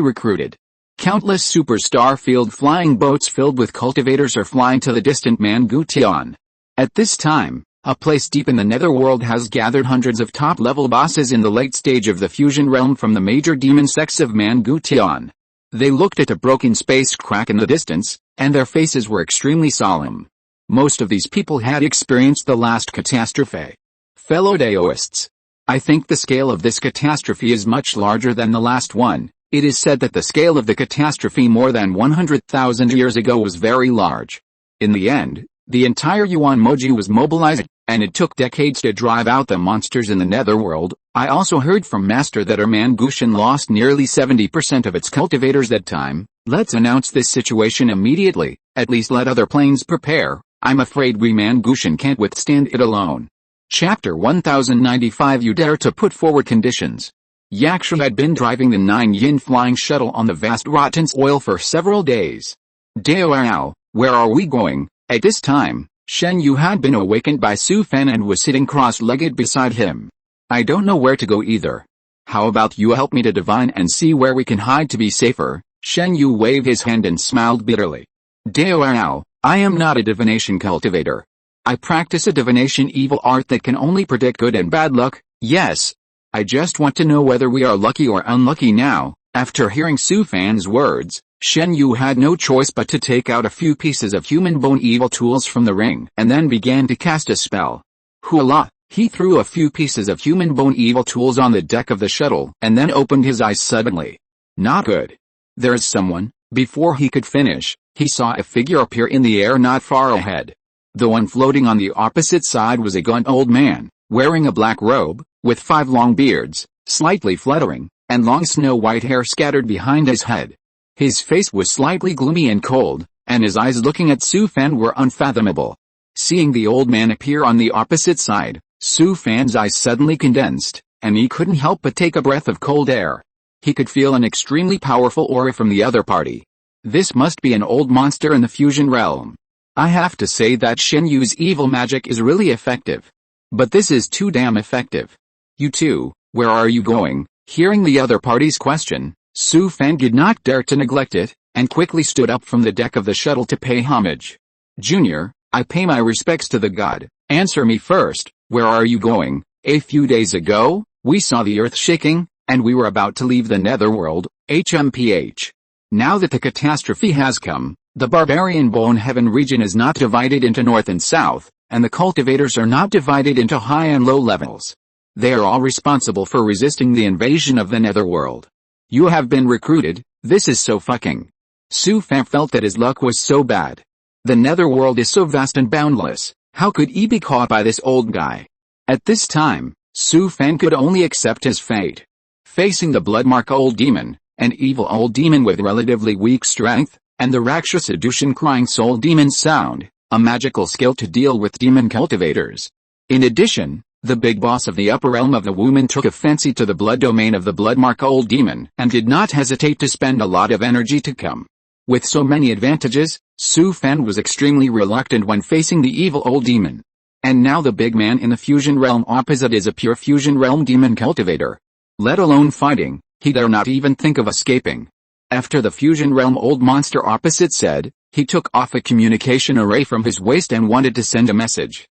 recruited. Countless superstar field flying boats filled with cultivators are flying to the distant Mangutian. At this time, a place deep in the netherworld has gathered hundreds of top-level bosses in the late stage of the fusion realm from the major demon sects of Mangutian. They looked at a broken space crack in the distance, and their faces were extremely solemn. Most of these people had experienced the last catastrophe. Fellow Daoists, I think the scale of this catastrophe is much larger than the last one. It is said that the scale of the catastrophe more than 100,000 years ago was very large. In the end, the entire Yuan Moji was mobilized, and it took decades to drive out the monsters in the netherworld. I also heard from Master that our Mangutian lost nearly 70% of its cultivators that time. Let's announce this situation immediately, at least let other planes prepare. I'm afraid we Mangutian can't withstand it alone. Chapter 1095. You dare to put forward conditions. Yaksha had been driving the 9-yin flying shuttle on the vast rotten soil for several days. Dao, where are we going? At this time, Shen Yu had been awakened by Su Fan and was sitting cross-legged beside him. I don't know where to go either. How about you help me to divine and see where we can hide to be safer? Shen Yu waved his hand and smiled bitterly. Dao, I am not a divination cultivator. I practice a divination evil art that can only predict good and bad luck. Yes. I just want to know whether we are lucky or unlucky now. After hearing Su Fan's words, Shen Yu had no choice but to take out a few pieces of human bone evil tools from the ring and then began to cast a spell. Hoolah! He threw a few pieces of human bone evil tools on the deck of the shuttle and then opened his eyes suddenly. Not good. There's someone. Before he could finish, he saw a figure appear in the air not far ahead. The one floating on the opposite side was a gaunt old man, wearing a black robe, with 5 long beards, slightly fluttering, and long snow-white hair scattered behind his head. His face was slightly gloomy and cold, and his eyes looking at Su Fan were unfathomable. Seeing the old man appear on the opposite side, Su Fan's eyes suddenly condensed, and he couldn't help but take a breath of cold air. He could feel an extremely powerful aura from the other party. This must be an old monster in the fusion realm. I have to say that Shen Yu's evil magic is really effective. But this is too damn effective. You two, where are you going? Hearing the other party's question, Su Fan did not dare to neglect it, and quickly stood up from the deck of the shuttle to pay homage. Junior, I pay my respects to the god. Answer me first, where are you going? A few days ago, we saw the earth shaking, and we were about to leave the netherworld, HMPH. Now that the catastrophe has come, the barbarian bone heaven region is not divided into north and south, and the cultivators are not divided into high and low levels. They are all responsible for resisting the invasion of the netherworld. You have been recruited. This is so fucking. Su Fan felt that his luck was so bad. The netherworld is so vast and boundless, how could he be caught by this old guy? At this time, Su Fan could only accept his fate. Facing the bloodmark old demon, an evil old demon with relatively weak strength, and the Rakshasa Dushan crying soul demon sound, a magical skill to deal with demon cultivators. In addition, the big boss of the upper realm of the woman took a fancy to the blood domain of the bloodmark old demon and did not hesitate to spend a lot of energy to come. With so many advantages, Su Fan was extremely reluctant when facing the evil old demon. And now the big man in the fusion realm opposite is a pure fusion realm demon cultivator. Let alone fighting, he dare not even think of escaping. After the fusion realm old monster opposite said, he took off a communication array from his waist and wanted to send a message.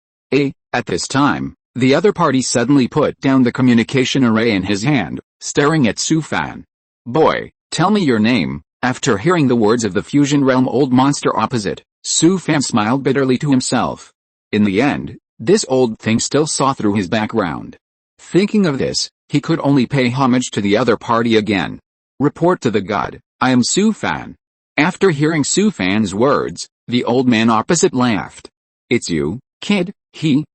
At this time, the other party suddenly put down the communication array in his hand, staring at Su Fan. Boy, tell me your name. After hearing the words of the fusion realm old monster opposite, Su Fan smiled bitterly to himself. In the end, this old thing still saw through his background. Thinking of this, he could only pay homage to the other party again. Report to the god, I am Su Fan. After hearing Su Fan's words, the old man opposite laughed. It's you, kid,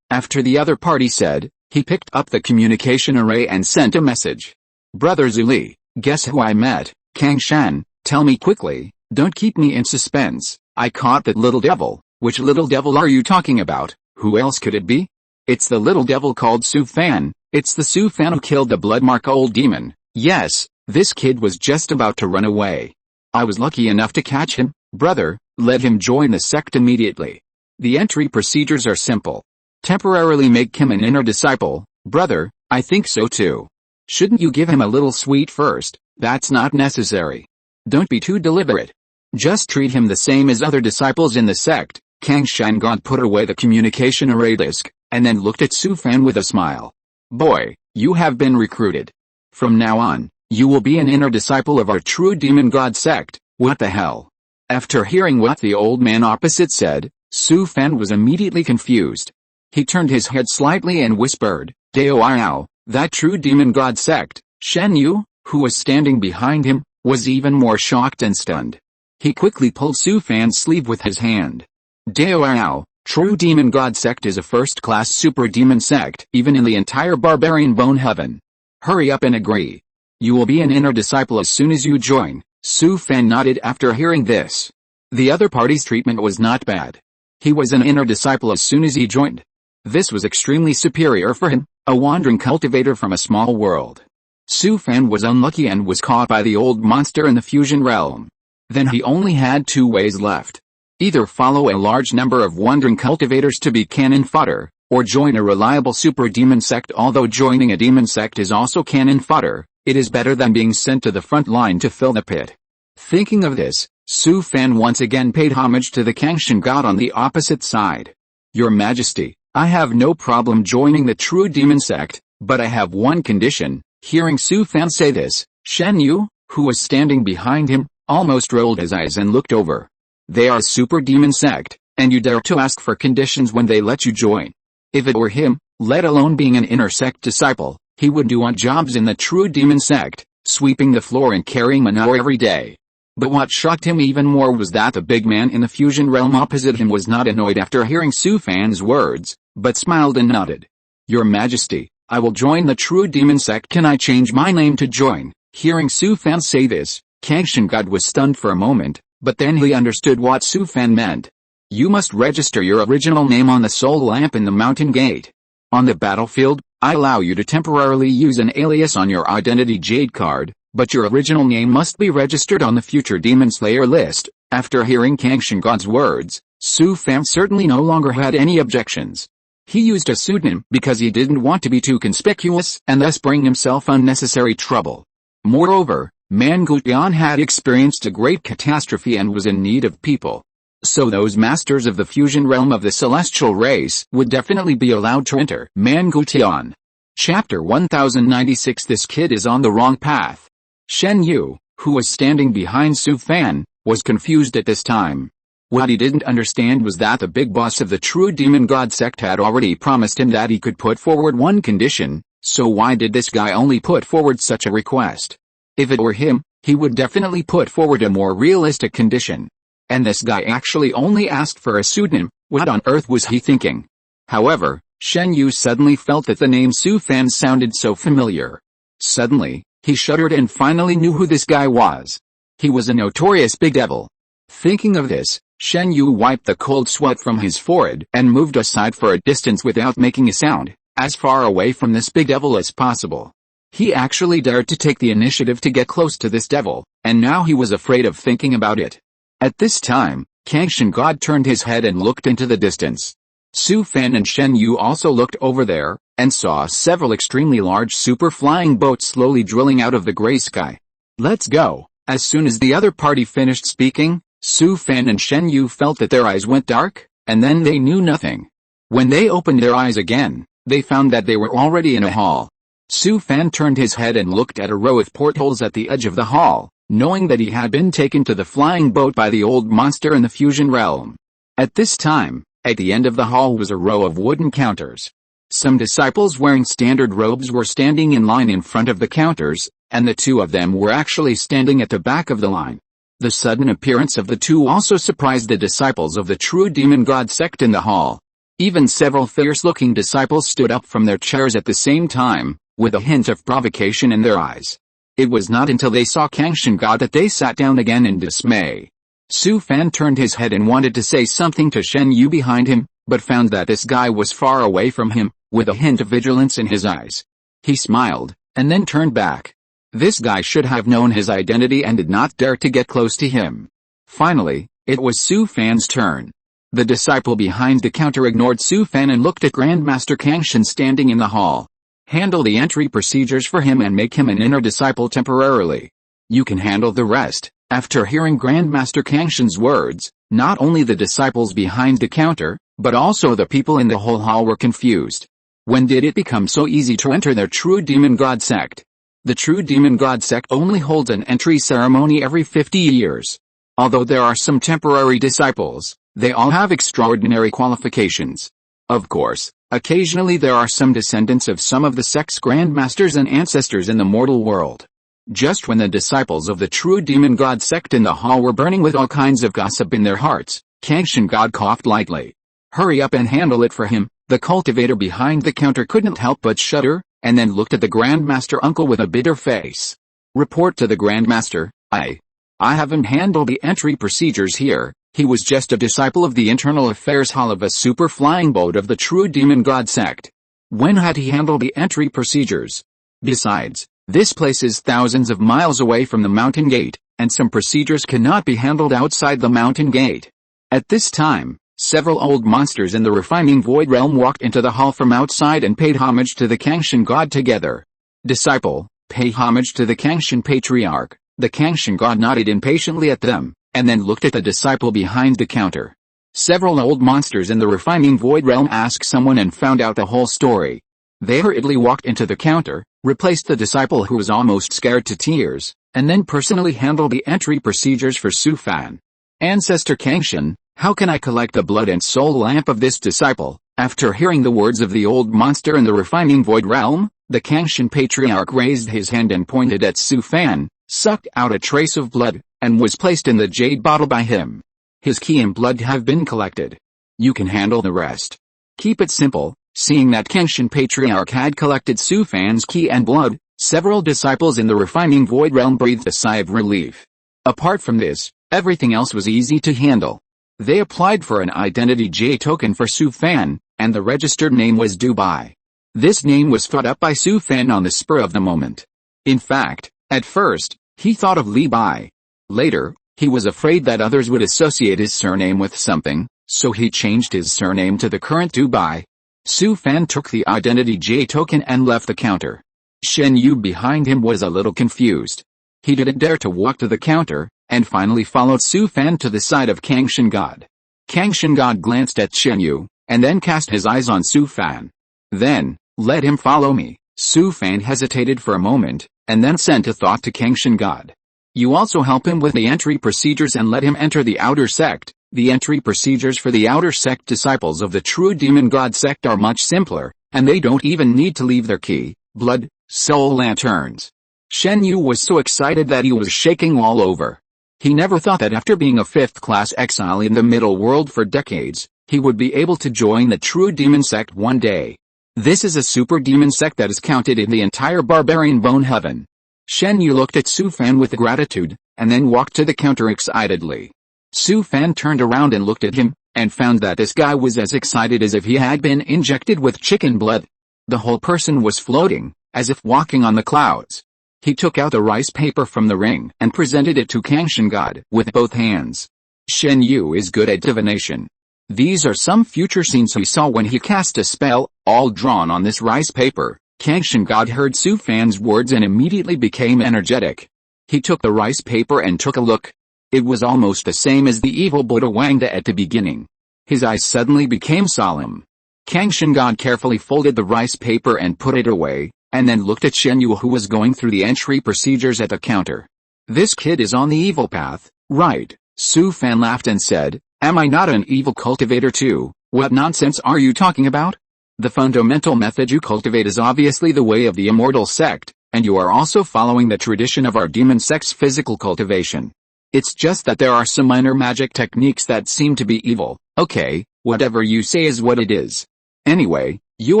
after the other party said, he picked up the communication array and sent a message. Brother Zuli, guess who I met, Kang Shan, tell me quickly, don't keep me in suspense, I caught that little devil. Which little devil are you talking about? Who else could it be? It's the little devil called Su Fan, it's the Su Fan who killed the bloodmark old demon. Yes, this kid was just about to run away. I was lucky enough to catch him, brother, let him join the sect immediately. The entry procedures are simple. Temporarily make him an inner disciple, brother, I think so too. Shouldn't you give him a little sweet first? That's not necessary. Don't be too deliberate. Just treat him the same as other disciples in the sect. Kang Shan God put away the communication array disk, and then looked at Su Fan with a smile. Boy, you have been recruited. From now on, you will be an inner disciple of our true demon god sect. What the hell? After hearing what the old man opposite said, Su Fan was immediately confused. He turned his head slightly and whispered, Devours, that true demon god sect. Shen Yu, who was standing behind him, was even more shocked and stunned. He quickly pulled Su Fan's sleeve with his hand. Devours, true demon god sect is a first-class super demon sect, even in the entire barbarian bone heaven. Hurry up and agree. You will be an inner disciple as soon as you join. Su Fan nodded after hearing this. The other party's treatment was not bad. He was an inner disciple as soon as he joined. This was extremely superior for him, a wandering cultivator from a small world. Su Fan was unlucky and was caught by the old monster in the fusion realm. Then he only had two ways left. Either follow a large number of wandering cultivators to be cannon fodder, or join a reliable super demon sect. Although joining a demon sect is also cannon fodder, it is better than being sent to the front line to fill the pit. Thinking of this, Su Fan once again paid homage to the Kangshan god on the opposite side. Your Majesty, I have no problem joining the true demon sect, but I have one condition. Hearing Su Fan say this, Shen Yu, who was standing behind him, almost rolled his eyes and looked over. They are a super demon sect, and you dare to ask for conditions when they let you join. If it were him, let alone being an inner sect disciple, he would do odd jobs in the true demon sect, sweeping the floor and carrying manure every day. But what shocked him even more was that the big man in the fusion realm opposite him was not annoyed after hearing Su Fan's words, but smiled and nodded. Your Majesty, I will join the true demon sect. Can I change my name to join? Hearing Su Fan say this, Kangshan God was stunned for a moment, but then he understood what Su Fan meant. You must register your original name on the soul lamp in the mountain gate. On the battlefield, I allow you to temporarily use an alias on your identity jade card, but your original name must be registered on the future Demon Slayer list. After hearing Kangshan God's words, Su Fan certainly no longer had any objections. He used a pseudonym because he didn't want to be too conspicuous and thus bring himself unnecessary trouble. Moreover, Mangutian had experienced a great catastrophe and was in need of people. So those masters of the fusion realm of the celestial race would definitely be allowed to enter Mangutian. Chapter 1096. This kid is on the wrong path. Shen Yu, who was standing behind Su Fan, was confused at this time. What he didn't understand was that the big boss of the true demon god sect had already promised him that he could put forward one condition, so why did this guy only put forward such a request? If it were him, he would definitely put forward a more realistic condition. And this guy actually only asked for a pseudonym. What on earth was he thinking? However, Shen Yu suddenly felt that the name Su Fan sounded so familiar. Suddenly, he shuddered and finally knew who this guy was. He was a notorious big devil. Thinking of this, Shen Yu wiped the cold sweat from his forehead and moved aside for a distance without making a sound, as far away from this big devil as possible. He actually dared to take the initiative to get close to this devil, and now he was afraid of thinking about it. At this time, Kangshan God turned his head and looked into the distance. Su Fan and Shen Yu also looked over there, and saw several extremely large super flying boats slowly drilling out of the gray sky. Let's go. As soon as the other party finished speaking, Su Fan and Shen Yu felt that their eyes went dark, and then they knew nothing. When they opened their eyes again, they found that they were already in a hall. Su Fan turned his head and looked at a row of portholes at the edge of the hall, knowing that he had been taken to the flying boat by the old monster in the fusion realm. At this time, at the end of the hall was a row of wooden counters. Some disciples wearing standard robes were standing in line in front of the counters, and the two of them were actually standing at the back of the line. The sudden appearance of the two also surprised the disciples of the true demon god sect in the hall. Even several fierce-looking disciples stood up from their chairs at the same time, with a hint of provocation in their eyes. It was not until they saw Kangxin God that they sat down again in dismay. Su Fan turned his head and wanted to say something to Shen Yu behind him, but found that this guy was far away from him, with a hint of vigilance in his eyes. He smiled, and then turned back. This guy should have known his identity and did not dare to get close to him. Finally, it was Su Fan's turn. The disciple behind the counter ignored Su Fan and looked at Grandmaster Kangxin standing in the hall. Handle the entry procedures for him and make him an inner disciple temporarily. You can handle the rest. After hearing Grandmaster Kangxin's words, not only the disciples behind the counter, but also the people in the whole hall were confused. When did it become so easy to enter their true demon god sect? The true demon god sect only holds an entry ceremony every 50 years. Although there are some temporary disciples, they all have extraordinary qualifications. Of course, occasionally there are some descendants of some of the sect's grandmasters and ancestors in the mortal world. Just when the disciples of the true demon god sect in the hall were burning with all kinds of gossip in their hearts, Kangxin God coughed lightly. Hurry up and handle it for him. The cultivator behind the counter couldn't help but shudder, and then looked at the Grandmaster uncle with a bitter face. Report to the Grandmaster, I haven't handled the entry procedures here. He was just a disciple of the internal affairs hall of a super flying boat of the true demon god sect. When had he handled the entry procedures? Besides, this place is thousands of miles away from the mountain gate, and some procedures cannot be handled outside the mountain gate. At this time, several old monsters in the refining void realm walked into the hall from outside and paid homage to the Kangxin God together. Disciple, pay homage to the Kangxin Patriarch. The Kangxin God nodded impatiently at them, and then looked at the disciple behind the counter. Several old monsters in the refining void realm asked someone and found out the whole story. They hurriedly walked into the counter, replaced the disciple who was almost scared to tears, and then personally handled the entry procedures for Su Fan. Ancestor Kangxin, how can I collect the blood and soul lamp of this disciple? After hearing the words of the old monster in the refining void realm, the Kangxin Patriarch raised his hand and pointed at Su Fan, sucked out a trace of blood, and was placed in the jade bottle by him. His ki and blood have been collected. You can handle the rest. Keep it simple. Seeing that Kangxin Patriarch had collected Su Fan's ki and blood, several disciples in the refining void realm breathed a sigh of relief. Apart from this, everything else was easy to handle. They applied for an identity J token for Su Fan, and the registered name was Dubai. This name was thought up by Su Fan on the spur of the moment. In fact, at first, he thought of Li Bai. Later, he was afraid that others would associate his surname with something, so he changed his surname to the current Dubai. Su Fan took the identity J token and left the counter. Shen Yu behind him was a little confused. He didn't dare to walk to the counter, and finally followed Su Fan to the side of Kangxin God. Kangxin God glanced at Shen Yu, and then cast his eyes on Su Fan. Then, let him follow me. Su Fan hesitated for a moment, and then sent a thought to Kangxin God. You also help him with the entry procedures and let him enter the outer sect. The entry procedures for the outer sect disciples of the true demon god sect are much simpler, and they don't even need to leave their ki, blood, soul lanterns. Shen Yu was so excited that he was shaking all over. He never thought that after being a fifth-class exile in the middle world for decades, he would be able to join the true demon sect one day. This is a super demon sect that is counted in the entire barbarian bone heaven. Shen Yu looked at Su Fan with gratitude, and then walked to the counter excitedly. Su Fan turned around and looked at him, and found that this guy was as excited as if he had been injected with chicken blood. The whole person was floating, as if walking on the clouds. He took out a rice paper from the ring and presented it to Kangxin God with both hands. Shen Yu is good at divination. These are some future scenes he saw when he cast a spell, all drawn on this rice paper. Kangxin God heard Su Fan's words and immediately became energetic. He took the rice paper and took a look. It was almost the same as the evil Buddha Wangda at the beginning. His eyes suddenly became solemn. Kangxin God carefully folded the rice paper and put it away, and then looked at Shen Yu who was going through the entry procedures at the counter. This kid is on the evil path, right? Su Fan laughed and said, am I not an evil cultivator too? What nonsense are you talking about? The fundamental method you cultivate is obviously the way of the immortal sect, and you are also following the tradition of our demon sect's physical cultivation. It's just that there are some minor magic techniques that seem to be evil. Okay, whatever you say is what it is. Anyway, you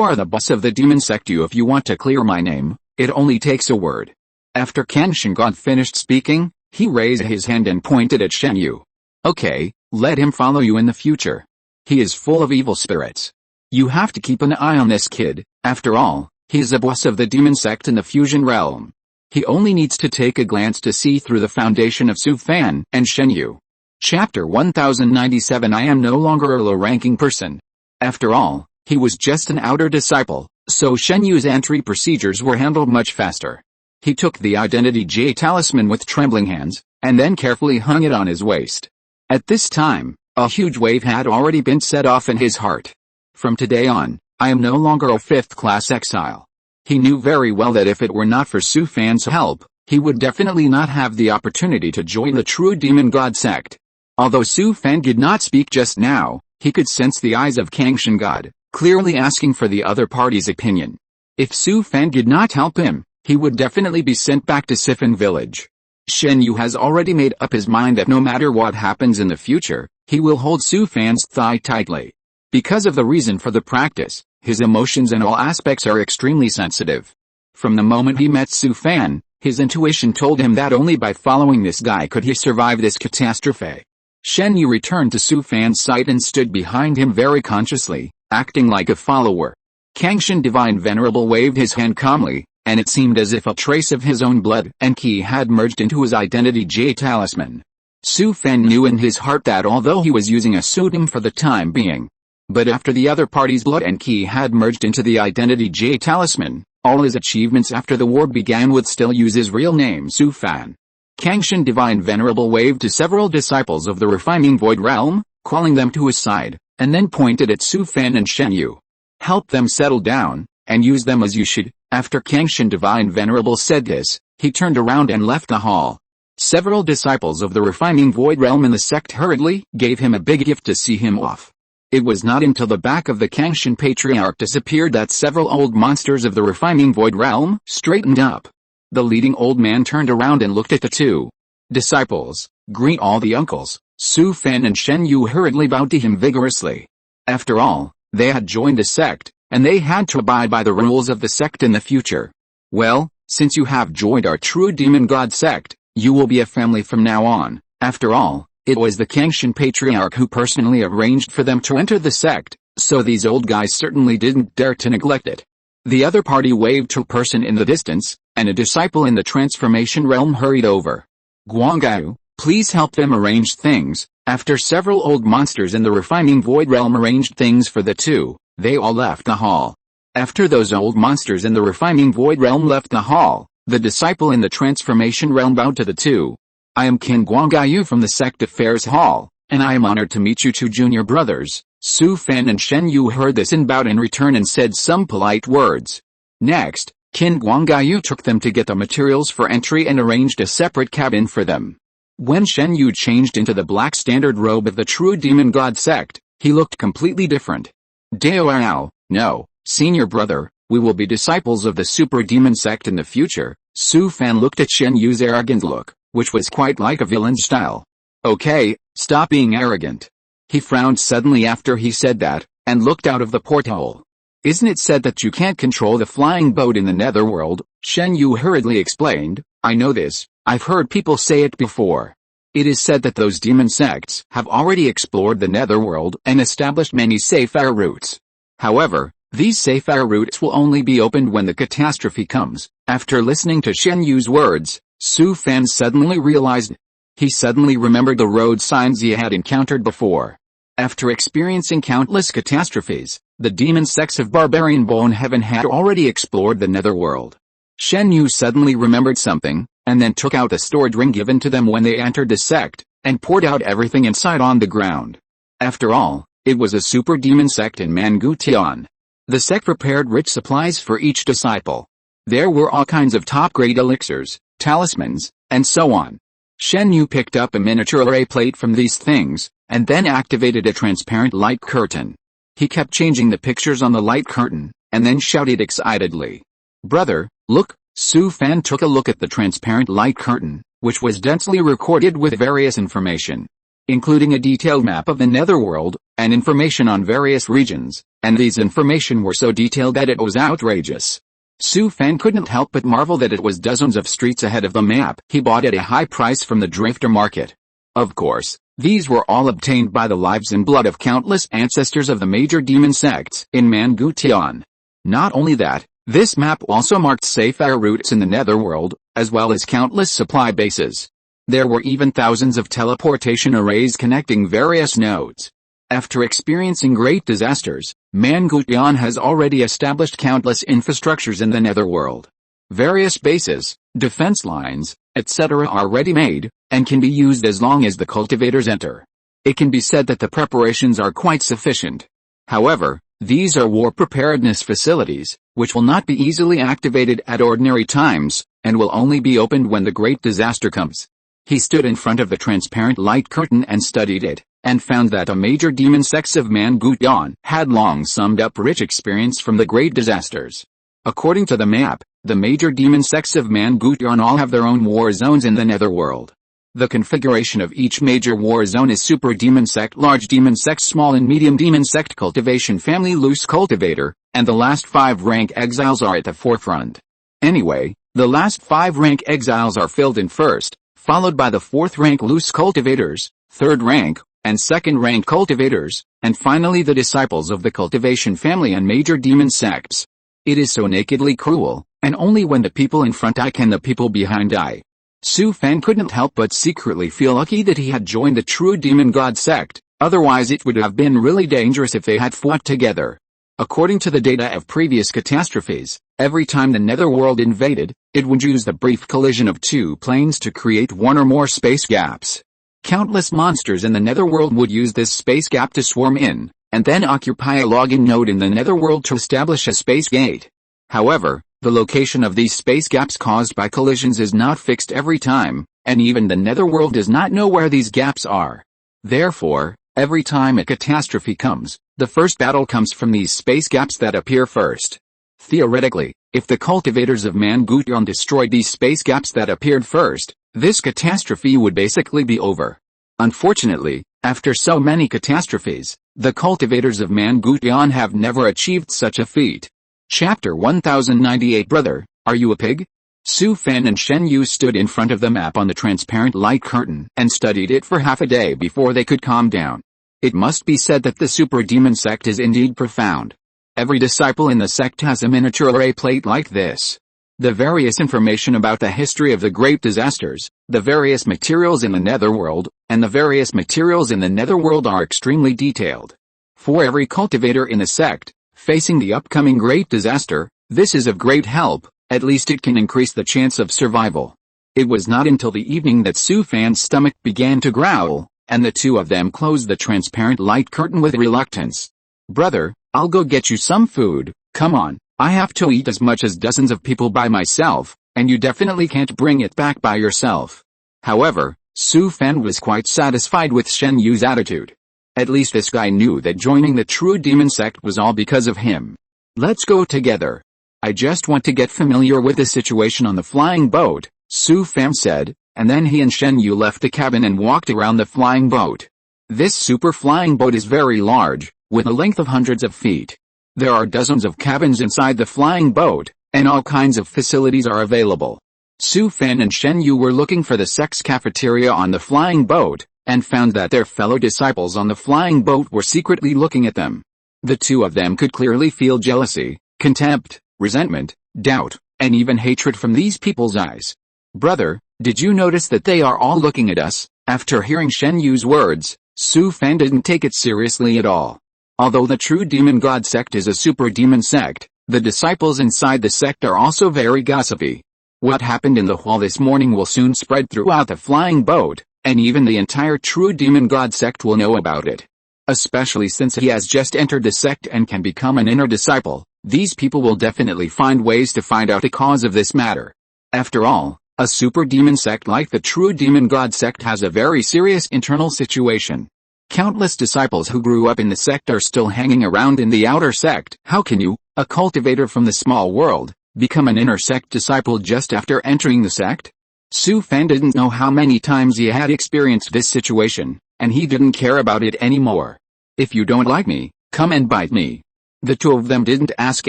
are the boss of the demon sect. If you want to clear my name, it only takes a word. After Kenshin God finished speaking, he raised his hand and pointed at Shen Yu. Okay, let him follow you in the future. He is full of evil spirits. You have to keep an eye on this kid. After all, he is a boss of the demon sect in the fusion realm. He only needs to take a glance to see through the foundation of Su Fan and Shen Yu. Chapter 1097. I am no longer a low-ranking person. After all, he was just an outer disciple, so Shen Yu's entry procedures were handled much faster. He took the identity J talisman with trembling hands, and then carefully hung it on his waist. At this time, a huge wave had already been set off in his heart. From today on, I am no longer a fifth-class exile. He knew very well that if it were not for Su Fan's help, he would definitely not have the opportunity to join the true demon god sect. Although Su Fan did not speak just now, he could sense the eyes of Kenshin God, clearly asking for the other party's opinion. If Su Fan did not help him, he would definitely be sent back to Sifan village. Shen Yu has already made up his mind that no matter what happens in the future, he will hold Su Fan's thigh tightly. Because of the reason for the practice, his emotions in all aspects are extremely sensitive. From the moment he met Su Fan, his intuition told him that only by following this guy could he survive this catastrophe. Shen Yu returned to Su Fan's side and stood behind him very consciously, acting like a follower. Kenshin Divine Venerable waved his hand calmly, and it seemed as if a trace of his own blood and ki had merged into his identity J talisman. Su Fan knew in his heart that although he was using a pseudonym for the time being, but after the other party's blood and ki had merged into the identity J talisman, all his achievements after the war began would still use his real name Su Fan. Kenshin Divine Venerable waved to several disciples of the refining void realm, calling them to his side, and then pointed at Su Fan and Shen Yu. Help them settle down, and use them as you should. After Kenshin Divine Venerable said this, he turned around and left the hall. Several disciples of the refining void realm in the sect hurriedly gave him a big gift to see him off. It was not until the back of the Kenshin Patriarch disappeared that several old monsters of the refining void realm straightened up. The leading old man turned around and looked at the two disciples. Greet all the uncles. Su Fan and Shen Yu hurriedly bowed to him vigorously. After all, they had joined the sect, and they had to abide by the rules of the sect in the future. Well, since you have joined our true demon god sect, you will be a family from now on. After all, it was the Kenshin Patriarch who personally arranged for them to enter the sect, so these old guys certainly didn't dare to neglect it. The other party waved to a person in the distance, and a disciple in the transformation realm hurried over. Guangao, please help them arrange things. After several old monsters in the refining void realm arranged things for the two, they all left the hall. After those old monsters in the refining void realm left the hall, the disciple in the transformation realm bowed to the two. I am Qin Guangao from the Sect Affairs Hall, and I am honored to meet you two junior brothers. Su Fan and Shen Yu heard this and bowed in return and said some polite words. Next, Qin Guangao took them to get the materials for entry and arranged a separate cabin for them. When Shen Yu changed into the black standard robe of the true demon god sect, he looked completely different. Devours, no, senior brother, we will be disciples of the super demon sect in the future. Su Fan looked at Shen Yu's arrogant look, which was quite like a villain's style. Okay, stop being arrogant. He frowned suddenly after he said that, and looked out of the porthole. Isn't it said that you can't control the flying boat in the netherworld? Shen Yu hurriedly explained, I know this, I've heard people say it before. It is said that those demon sects have already explored the netherworld and established many safer routes. However, these safer routes will only be opened when the catastrophe comes. After listening to Shen Yu's words, Su Fan suddenly realized. He suddenly remembered the road signs he had encountered before. After experiencing countless catastrophes, the demon sects of Barbarian Bone Heaven had already explored the netherworld. Shen Yu suddenly remembered something, and then took out the storage ring given to them when they entered the sect, and poured out everything inside on the ground. After all, it was a super demon sect in Mangutian. The sect prepared rich supplies for each disciple. There were all kinds of top-grade elixirs, talismans, and so on. Shen Yu picked up a miniature array plate from these things, and then activated a transparent light curtain. He kept changing the pictures on the light curtain, and then shouted excitedly, "Brother, look!" Su Fan took a look at the transparent light curtain, which was densely recorded with various information, including a detailed map of the netherworld, and information on various regions, and these information were so detailed that it was outrageous. Su Fan couldn't help but marvel that it was dozens of streets ahead of the map he bought at a high price from the drifter market. Of course, these were all obtained by the lives and blood of countless ancestors of the major demon sects in Mangutian. Not only that, this map also marked safe air routes in the netherworld, as well as countless supply bases. There were even thousands of teleportation arrays connecting various nodes. After experiencing great disasters, Mangutian has already established countless infrastructures in the netherworld. Various bases, defense lines, etc. are ready-made, and can be used as long as the cultivators enter. It can be said that the preparations are quite sufficient. However, these are war preparedness facilities, which will not be easily activated at ordinary times, and will only be opened when the great disaster comes. He stood in front of the transparent light curtain and studied it, and found that the major demon sects of Mangutian had long summed up rich experience from the great disasters. According to the map, the major demon sects of Mangutian all have their own war zones in the netherworld. The configuration of each major war zone is Super Demon Sect, Large Demon Sect, Small and Medium Demon Sect, Cultivation Family, Loose Cultivator, and the last 5 rank exiles are at the forefront. Anyway, the last 5 rank exiles are filled in first, followed by the 4th rank Loose Cultivators, 3rd rank, and 2nd rank Cultivators, and finally the disciples of the Cultivation Family and major demon sects. It is so nakedly cruel, and only when the people in front die can the people behind die. Su Fan couldn't help but secretly feel lucky that he had joined the true demon god sect, otherwise it would have been really dangerous if they had fought together. According to the data of previous catastrophes, every time the netherworld invaded, it would use the brief collision of 2 planes to create 1 or more space gaps. Countless monsters in the netherworld would use this space gap to swarm in, and then occupy a login node in the netherworld to establish a space gate. However, the location of these space gaps caused by collisions is not fixed every time, and even the netherworld does not know where these gaps are. Therefore, every time a catastrophe comes, the first battle comes from these space gaps that appear first. Theoretically, if the cultivators of Mangutian destroyed these space gaps that appeared first, this catastrophe would basically be over. Unfortunately, after so many catastrophes, the cultivators of Mangutian have never achieved such a feat. Chapter 1098. Brother, are you a pig? Su Fan and Shen Yu stood in front of the map on the transparent light curtain and studied it for half a day before they could calm down. It must be said that the Super Demon sect is indeed profound. Every disciple in the sect has a miniature array plate like this. The various information about the history of the great disasters, the various materials in the netherworld, and the various materials in the netherworld are extremely detailed. For every cultivator in the sect, facing the upcoming great disaster, this is of great help, at least it can increase the chance of survival. It was not until the evening that Su Fan's stomach began to growl, and the two of them closed the transparent light curtain with reluctance. Brother, I'll go get you some food, come on, I have to eat as much as dozens of people by myself, and you definitely can't bring it back by yourself. However, Su Fan was quite satisfied with Shen Yu's attitude. At least this guy knew that joining the true demon sect was all because of him. Let's go together. I just want to get familiar with the situation on the flying boat, Su Fan said, and then he and Shen Yu left the cabin and walked around the flying boat. This super flying boat is very large, with a length of hundreds of feet. There are dozens of cabins inside the flying boat, and all kinds of facilities are available. Su Fan and Shen Yu were looking for the sect's cafeteria on the flying boat, and found that their fellow disciples on the flying boat were secretly looking at them. The two of them could clearly feel jealousy, contempt, resentment, doubt, and even hatred from these people's eyes. Brother, did you notice that they are all looking at us? After hearing Shen Yu's words, Su Fan didn't take it seriously at all. Although the true demon god sect is a super demon sect, the disciples inside the sect are also very gossipy. What happened in the hall this morning will soon spread throughout the flying boat, and even the entire true demon god sect will know about it. Especially since he has just entered the sect and can become an inner disciple, these people will definitely find ways to find out the cause of this matter. After all, a super demon sect like the true demon god sect has a very serious internal situation. Countless disciples who grew up in the sect are still hanging around in the outer sect. How can you, a cultivator from the small world, become an inner sect disciple just after entering the sect? Su Fan didn't know how many times he had experienced this situation, and he didn't care about it anymore. If you don't like me, come and bite me. The two of them didn't ask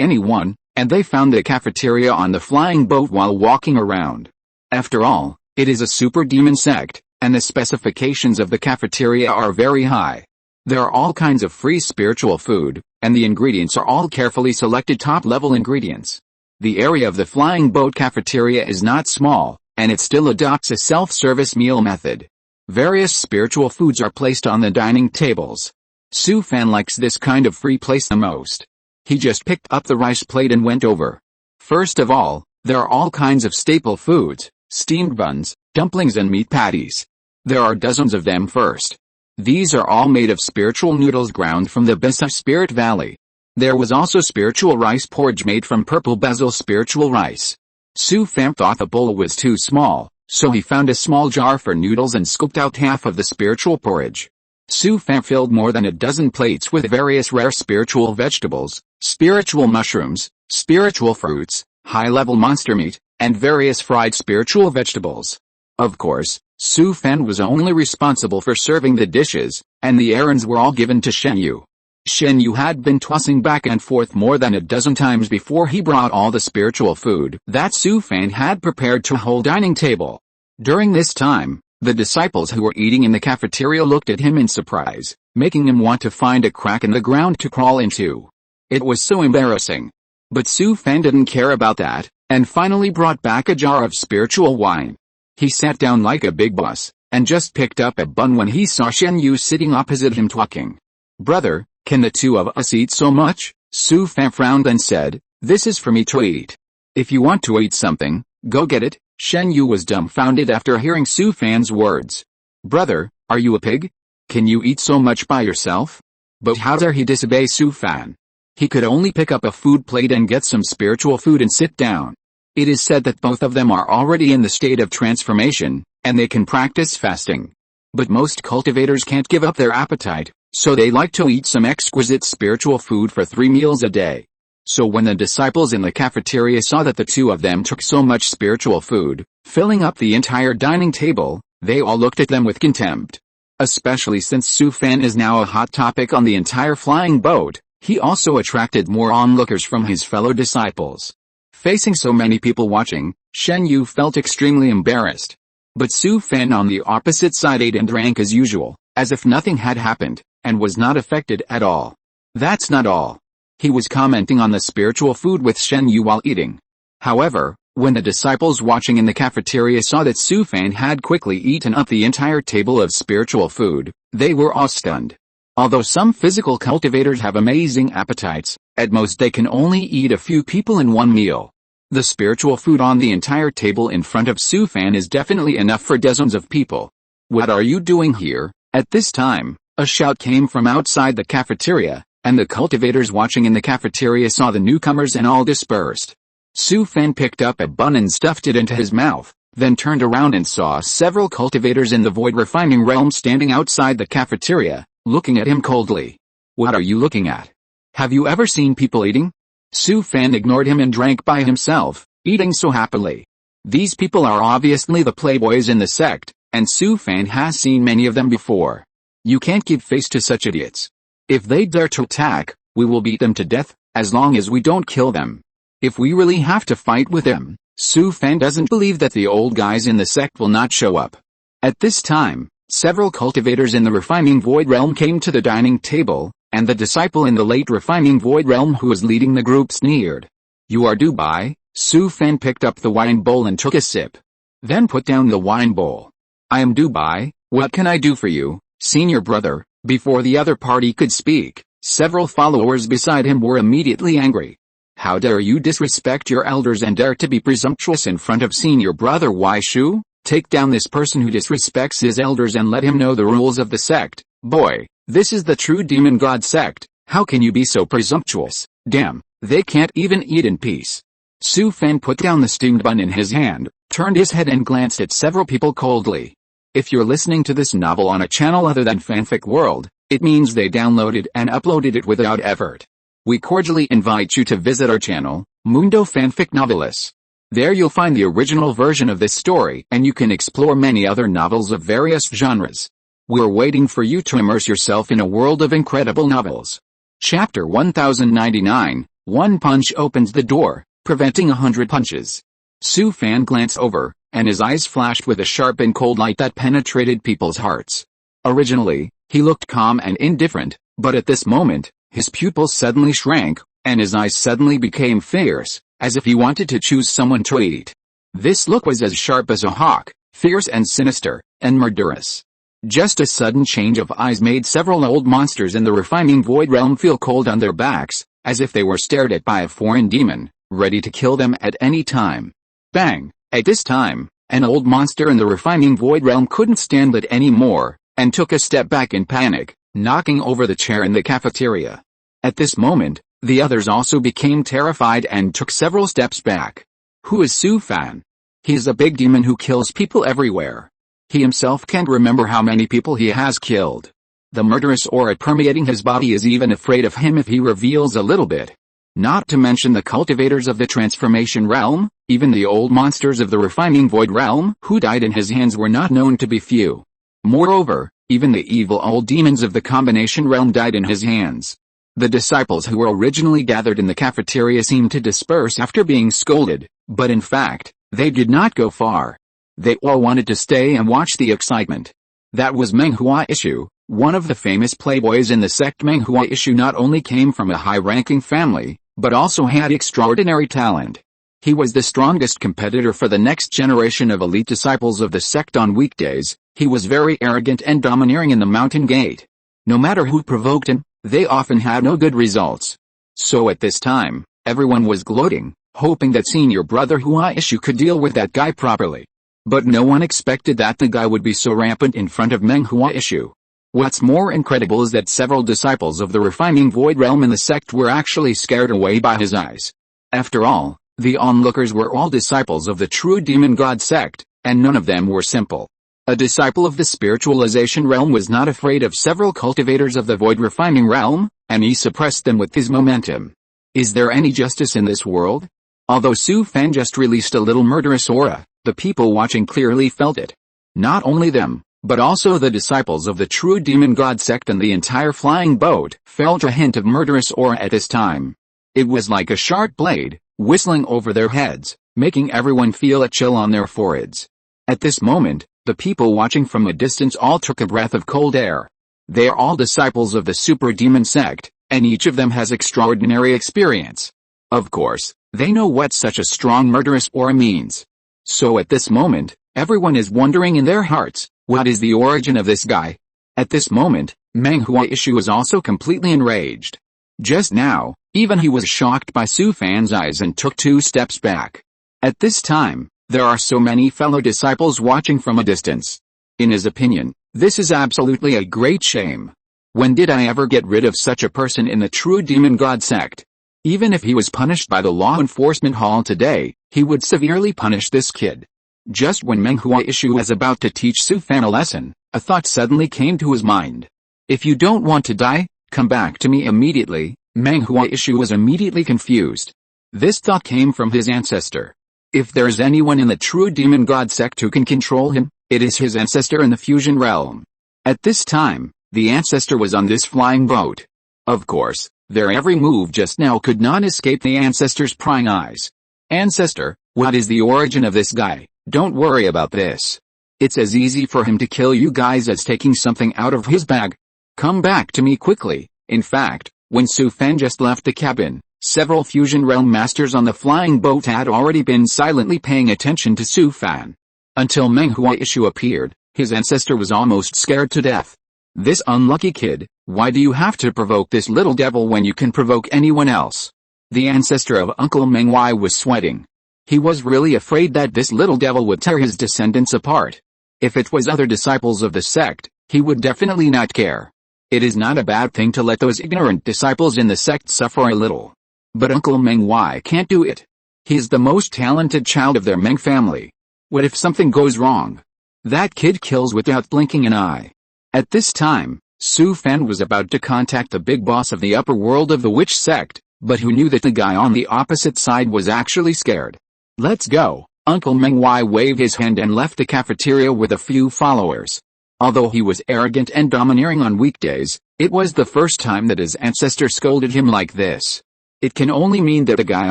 anyone, and they found the cafeteria on the flying boat while walking around. After all, it is a super demon sect, and the specifications of the cafeteria are very high. There are all kinds of free spiritual food, and the ingredients are all carefully selected top-level ingredients. The area of the flying boat cafeteria is not small, and it still adopts a self-service meal method. Various spiritual foods are placed on the dining tables. Su Fan likes this kind of free place the most. He just picked up the rice plate and went over. First of all, there are all kinds of staple foods, steamed buns, dumplings and meat patties. There are dozens of them first. These are all made of spiritual noodles ground from the Bisa Spirit Valley. There was also spiritual rice porridge made from purple basil spiritual rice. Su Fan thought the bowl was too small, so he found a small jar for noodles and scooped out half of the spiritual porridge. Su Fan filled more than a dozen plates with various rare spiritual vegetables, spiritual mushrooms, spiritual fruits, high-level monster meat, and various fried spiritual vegetables. Of course, Su Fan was only responsible for serving the dishes, and the errands were all given to Shen Yu. Shen Yu had been tossing back and forth more than a dozen times before he brought all the spiritual food that Su Fan had prepared to a whole dining table. During this time, the disciples who were eating in the cafeteria looked at him in surprise, making him want to find a crack in the ground to crawl into. It was so embarrassing. But Su Fan didn't care about that, and finally brought back a jar of spiritual wine. He sat down like a big boss, and just picked up a bun when he saw Shen Yu sitting opposite him talking. "Brother, can the two of us eat so much?" Su Fan frowned and said, "This is for me to eat. If you want to eat something, go get it." Shen Yu was dumbfounded after hearing Su Fan's words. "Brother, are you a pig? Can you eat so much by yourself?" But how dare he disobey Su Fan? He could only pick up a food plate and get some spiritual food and sit down. It is said that both of them are already in the state of transformation, and they can practice fasting. But most cultivators can't give up their appetite, so they like to eat some exquisite spiritual food for 3 meals a day. So when the disciples in the cafeteria saw that the two of them took so much spiritual food, filling up the entire dining table, they all looked at them with contempt. Especially since Su Fan is now a hot topic on the entire flying boat, he also attracted more onlookers from his fellow disciples. Facing so many people watching, Shen Yu felt extremely embarrassed. But Su Fan on the opposite side ate and drank as usual, as if nothing had happened, and was not affected at all. That's not all. He was commenting on the spiritual food with Shen Yu while eating. However, when the disciples watching in the cafeteria saw that Su Fan had quickly eaten up the entire table of spiritual food, they were all stunned. Although some physical cultivators have amazing appetites, at most they can only eat a few people in one meal. The spiritual food on the entire table in front of Su Fan is definitely enough for dozens of people. "What are you doing here?" At this time, a shout came from outside the cafeteria, and the cultivators watching in the cafeteria saw the newcomers and all dispersed. Su Fan picked up a bun and stuffed it into his mouth, then turned around and saw several cultivators in the void refining realm standing outside the cafeteria, looking at him coldly. "What are you looking at? Have you ever seen people eating?" Su Fan ignored him and drank by himself, eating so happily. These people are obviously the playboys in the sect, and Su Fan has seen many of them before. You can't give face to such idiots. If they dare to attack, we will beat them to death, as long as we don't kill them. If we really have to fight with them, Su Fan doesn't believe that the old guys in the sect will not show up. At this time, several cultivators in the refining void realm came to the dining table, and the disciple in the late refining void realm who was leading the group sneered. "You are Dubai?" Su Fan picked up the wine bowl and took a sip. Then put down the wine bowl. "I am Dubai, what can I do for you, senior brother?" Before the other party could speak, several followers beside him were immediately angry. "How dare you disrespect your elders and dare to be presumptuous in front of senior brother Wai Shu? Take down this person who disrespects his elders and let him know the rules of the sect. Boy, this is the true demon god sect, how can you be so presumptuous? Damn, they can't even eat in peace." Su Fan put down the steamed bun in his hand, turned his head and glanced at several people coldly. If you're listening to this novel on a channel other than Fanfic World, it means they downloaded and uploaded it without effort. We cordially invite you to visit our channel, Mundo Fanfic Novelis. There you'll find the original version of this story and you can explore many other novels of various genres. We're waiting for you to immerse yourself in a world of incredible novels. Chapter 1099, One punch opens the door, preventing 100 punches. Su Fan glanced over, and his eyes flashed with a sharp and cold light that penetrated people's hearts. Originally, he looked calm and indifferent, but at this moment, his pupils suddenly shrank, and his eyes suddenly became fierce, as if he wanted to choose someone to eat. This look was as sharp as a hawk, fierce and sinister, and murderous. Just a sudden change of eyes made several old monsters in the refining void realm feel cold on their backs, as if they were stared at by a foreign demon, ready to kill them at any time. Bang! At this time, an old monster in the refining void realm couldn't stand it anymore, and took a step back in panic, knocking over the chair in the cafeteria. At this moment, the others also became terrified and took several steps back. Who is Su Fan? He is a big demon who kills people everywhere. He himself can't remember how many people he has killed. The murderous aura permeating his body is even afraid of him if he reveals a little bit. Not to mention the cultivators of the transformation realm, even the old monsters of the refining void realm who died in his hands were not known to be few. Moreover, even the evil old demons of the combination realm died in his hands. The disciples who were originally gathered in the cafeteria seemed to disperse after being scolded, but in fact, they did not go far. They all wanted to stay and watch the excitement. That was Meng Huaishu, one of the famous playboys in the sect. Meng Huaishu not only came from a high-ranking family, but also had extraordinary talent. He was the strongest competitor for the next generation of elite disciples of the sect on weekdays. He was very arrogant and domineering in the mountain gate. No matter who provoked him, they often had no good results. So at this time, everyone was gloating, hoping that senior brother Huaishu could deal with that guy properly. But no one expected that the guy would be so rampant in front of Meng Huaishu. What's more incredible is that several disciples of the refining void realm in the sect were actually scared away by his eyes. After all, the onlookers were all disciples of the true demon god sect, and none of them were simple. A disciple of the spiritualization realm was not afraid of several cultivators of the void refining realm, and he suppressed them with his momentum. Is there any justice in this world? Although Su Fan just released a little murderous aura, the people watching clearly felt it. Not only them, but also the disciples of the true demon god sect and the entire flying boat felt a hint of murderous aura at this time. It was like a sharp blade, whistling over their heads, making everyone feel a chill on their foreheads. At this moment, the people watching from a distance all took a breath of cold air. They are all disciples of the super demon sect, and each of them has extraordinary experience. Of course, they know what such a strong murderous aura means. So at this moment, everyone is wondering in their hearts, what is the origin of this guy? At this moment, Meng Huaishu was also completely enraged. Just now, even he was shocked by Su Fan's eyes and took 2 steps back. At this time, there are so many fellow disciples watching from a distance. In his opinion, this is absolutely a great shame. When did I ever get rid of such a person in the true demon god sect? Even if he was punished by the law enforcement hall today, he would severely punish this kid. Just when Meng Huaishu was about to teach Su Fan a lesson, a thought suddenly came to his mind. If you don't want to die, come back to me immediately. Meng Huaishu was immediately confused. This thought came from his ancestor. If there is anyone in the true demon god sect who can control him, it is his ancestor in the fusion realm. At this time, the ancestor was on this flying boat. Of course, their every move just now could not escape the ancestor's prying eyes. Ancestor, what is the origin of this guy? Don't worry about this. It's as easy for him to kill you guys as taking something out of his bag. Come back to me quickly. In fact, when Su Fan just left the cabin, several fusion realm masters on the flying boat had already been silently paying attention to Su Fan. Until Meng Huaishu appeared, his ancestor was almost scared to death. This unlucky kid, why do you have to provoke this little devil when you can provoke anyone else? The ancestor of Uncle Meng Wai was sweating. He was really afraid that this little devil would tear his descendants apart. If it was other disciples of the sect, he would definitely not care. It is not a bad thing to let those ignorant disciples in the sect suffer a little. But Uncle Meng Wai can't do it. He is the most talented child of their Meng family. What if something goes wrong? That kid kills without blinking an eye. At this time, Su Fan was about to contact the big boss of the upper world of the witch sect, but who knew that the guy on the opposite side was actually scared. Let's go. Uncle Meng Wai waved his hand and left the cafeteria with a few followers. Although he was arrogant and domineering on weekdays, it was the first time that his ancestor scolded him like this. It can only mean that the guy